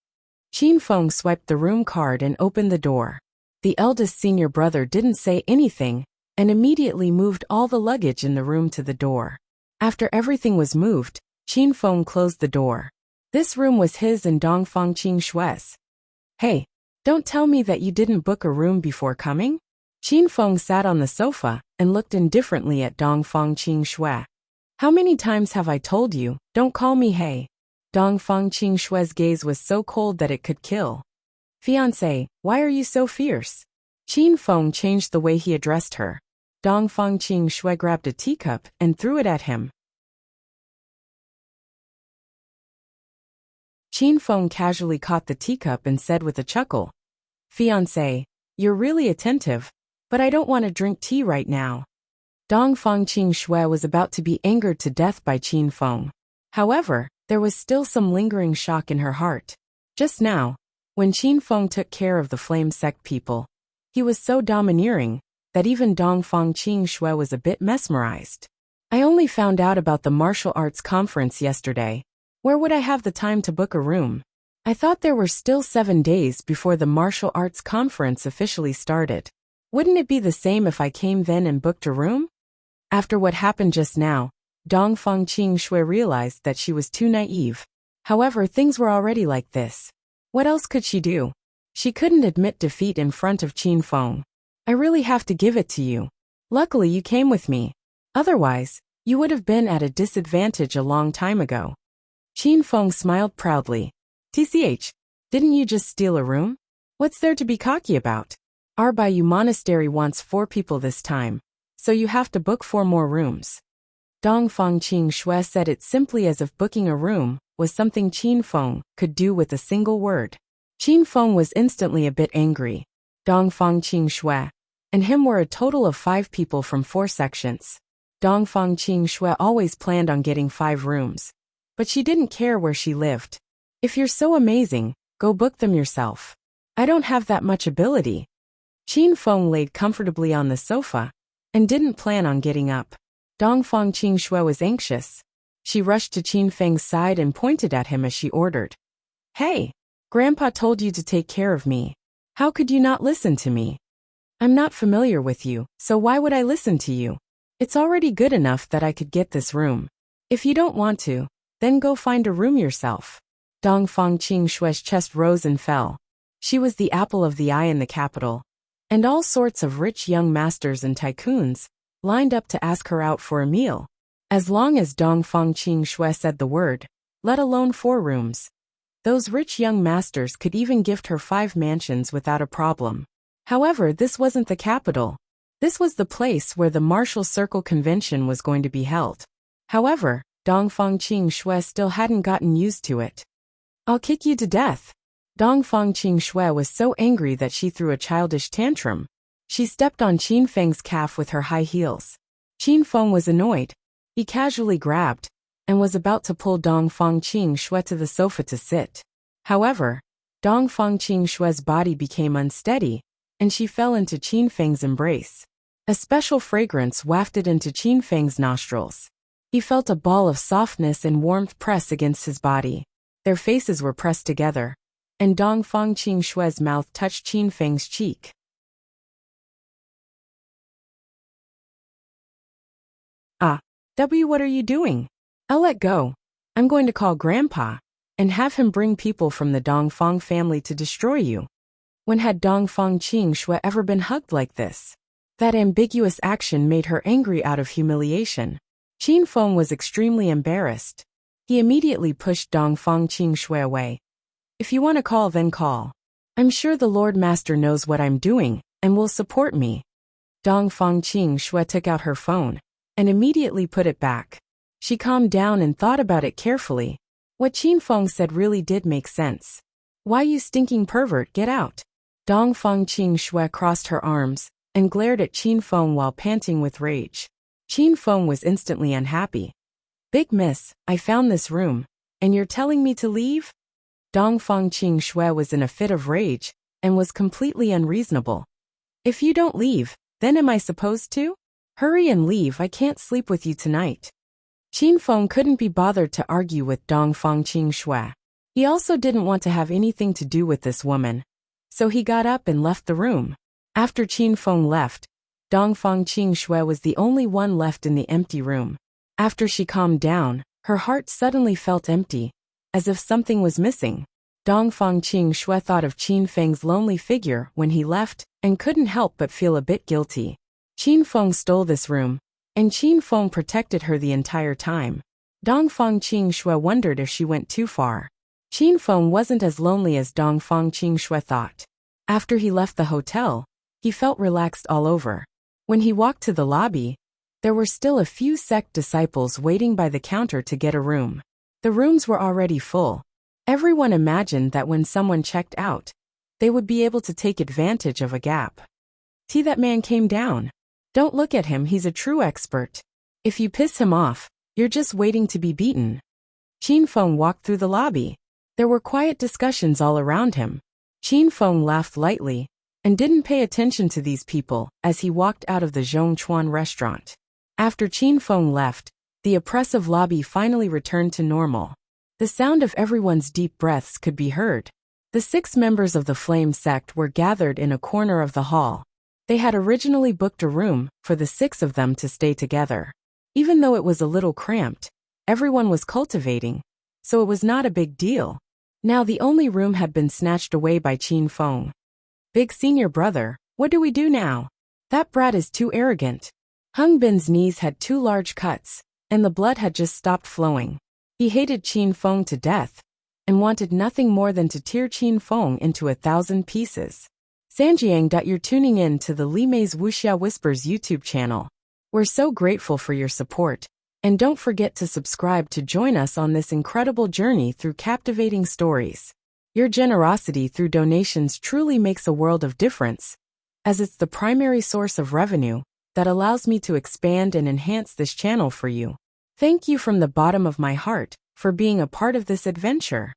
Speaker 1: Qin Feng swiped the room card and opened the door. The eldest senior brother didn't say anything and immediately moved all the luggage in the room to the door. After everything was moved, Qin Feng closed the door. This room was his and Dongfang Qingxue's. Hey, don't tell me that you didn't book a room before coming? Qin Feng sat on the sofa and looked indifferently at Dongfang Qingxue. How many times have I told you, don't call me hey? Dongfang Qingxue's gaze was so cold that it could kill. Fiancé, why are you so fierce? Qin Feng changed the way he addressed her. Dongfang Qingxue grabbed a teacup and threw it at him. Qin Feng casually caught the teacup and said with a chuckle, Fiancé, you're really attentive, but I don't want to drink tea right now. Dongfang Qingxue was about to be angered to death by Qin Feng. However, there was still some lingering shock in her heart. Just now, when Qin Feng took care of the flame sect people, he was so domineering that even Dongfang Qingxue was a bit mesmerized. I only found out about the martial arts conference yesterday. Where would I have the time to book a room? I thought there were still 7 days before the martial arts conference officially started. Wouldn't it be the same if I came then and booked a room? After what happened just now, Dongfang Qingxue realized that she was too naive. However, things were already like this. What else could she do? She couldn't admit defeat in front of Qin Feng. I really have to give it to you. Luckily you came with me. Otherwise, you would have been at a disadvantage a long time ago. Qin Feng smiled proudly. TCH, didn't you just steal a room? What's there to be cocky about? Our Bayou Monastery wants 4 people this time, so you have to book 4 more rooms. Dongfang Qingxue said it simply as if booking a room was something Qin Feng could do with a single word. Qin Feng was instantly a bit angry. Dongfang Qingxue and him were a total of 5 people from 4 sections. Dongfang Qingxue always planned on getting 5 rooms, but she didn't care where she lived. If you're so amazing, go book them yourself. I don't have that much ability. Qin Feng laid comfortably on the sofa and didn't plan on getting up. Dongfang Qingxue was anxious. She rushed to Qin Feng's side and pointed at him as she ordered. Hey, Grandpa told you to take care of me. How could you not listen to me? I'm not familiar with you, so why would I listen to you? It's already good enough that I could get this room. If you don't want to, then go find a room yourself. Dongfang Qingxue's chest rose and fell. She was the apple of the eye in the capital, and all sorts of rich young masters and tycoons lined up to ask her out for a meal. As long as Dongfang Qingxue said the word, let alone 4 rooms, those rich young masters could even gift her 5 mansions without a problem. However, this wasn't the capital. This was the place where the Martial Circle Convention was going to be held. However, Dongfang Qingxue still hadn't gotten used to it. I'll kick you to death. Dongfang Qingxue was so angry that she threw a childish tantrum. She stepped on Qin Feng's calf with her high heels. Qin Feng was annoyed. He casually grabbed and was about to pull Dongfang Qingxue to the sofa to sit. However, Dongfang Qingxue's body became unsteady, and she fell into Qin Feng's embrace. A special fragrance wafted into Qin Feng's nostrils. He felt a ball of softness and warmth press against his body. Their faces were pressed together, and Dongfang Qingxue's mouth touched Qin Feng's cheek. What are you doing? I'll let go. I'm going to call Grandpa and have him bring people from the Dongfang family to destroy you. When had Dongfang Qingxue ever been hugged like this? That ambiguous action made her angry out of humiliation. Qin Feng was extremely embarrassed. He immediately pushed Dongfang Qingxue away. If you want to call, then call. I'm sure the Lord Master knows what I'm doing and will support me. Dongfang Qingxue took out her phone and immediately put it back. She calmed down and thought about it carefully. What Qin Feng said really did make sense. Why, you stinking pervert, get out. Dongfang Qingxue crossed her arms and glared at Qin Feng while panting with rage. Qin Feng was instantly unhappy. Big miss, I found this room, and you're telling me to leave? Dongfang Qingxue was in a fit of rage and was completely unreasonable. If you don't leave, then am I supposed to? Hurry and leave, I can't sleep with you tonight. Qin Feng couldn't be bothered to argue with Dongfang Qingxue. He also didn't want to have anything to do with this woman, so he got up and left the room. After Qin Feng left, Dongfang Qingxue was the only one left in the empty room. After she calmed down, her heart suddenly felt empty, as if something was missing. Dongfang Qingxue thought of Qin Feng's lonely figure when he left and couldn't help but feel a bit guilty. Qin Feng stole this room, and Qin Feng protected her the entire time. Dongfang Qingxue wondered if she went too far. Qinfeng wasn't as lonely as Dongfang Qingxue thought. After he left the hotel, he felt relaxed all over. When he walked to the lobby, there were still a few sect disciples waiting by the counter to get a room. The rooms were already full. Everyone imagined that when someone checked out, they would be able to take advantage of a gap. See, that man came down. Don't look at him, he's a true expert. If you piss him off, you're just waiting to be beaten. Qinfeng walked through the lobby. There were quiet discussions all around him. Qinfeng laughed lightly and didn't pay attention to these people as he walked out of the Zhongchuan restaurant. After Qinfeng left, the oppressive lobby finally returned to normal. The sound of everyone's deep breaths could be heard. The 6 members of the Flame sect were gathered in a corner of the hall. They had originally booked a room for the 6 of them to stay together. Even though it was a little cramped, everyone was cultivating, so it was not a big deal. Now the only room had been snatched away by Qinfeng. Big senior brother, what do we do now? That brat is too arrogant. Hung Bin's knees had 2 large cuts, and the blood had just stopped flowing. He hated Qinfeng to death, and wanted nothing more than to tear Qinfeng into 1,000 pieces. Sanjiang. You're tuning in to the Li Mei's Wuxia Whispers YouTube channel. We're so grateful for your support, and don't forget to subscribe to join us on this incredible journey through captivating stories. Your generosity through donations truly makes a world of difference, as it's the primary source of revenue that allows me to expand and enhance this channel for you. Thank you from the bottom of my heart for being a part of this adventure.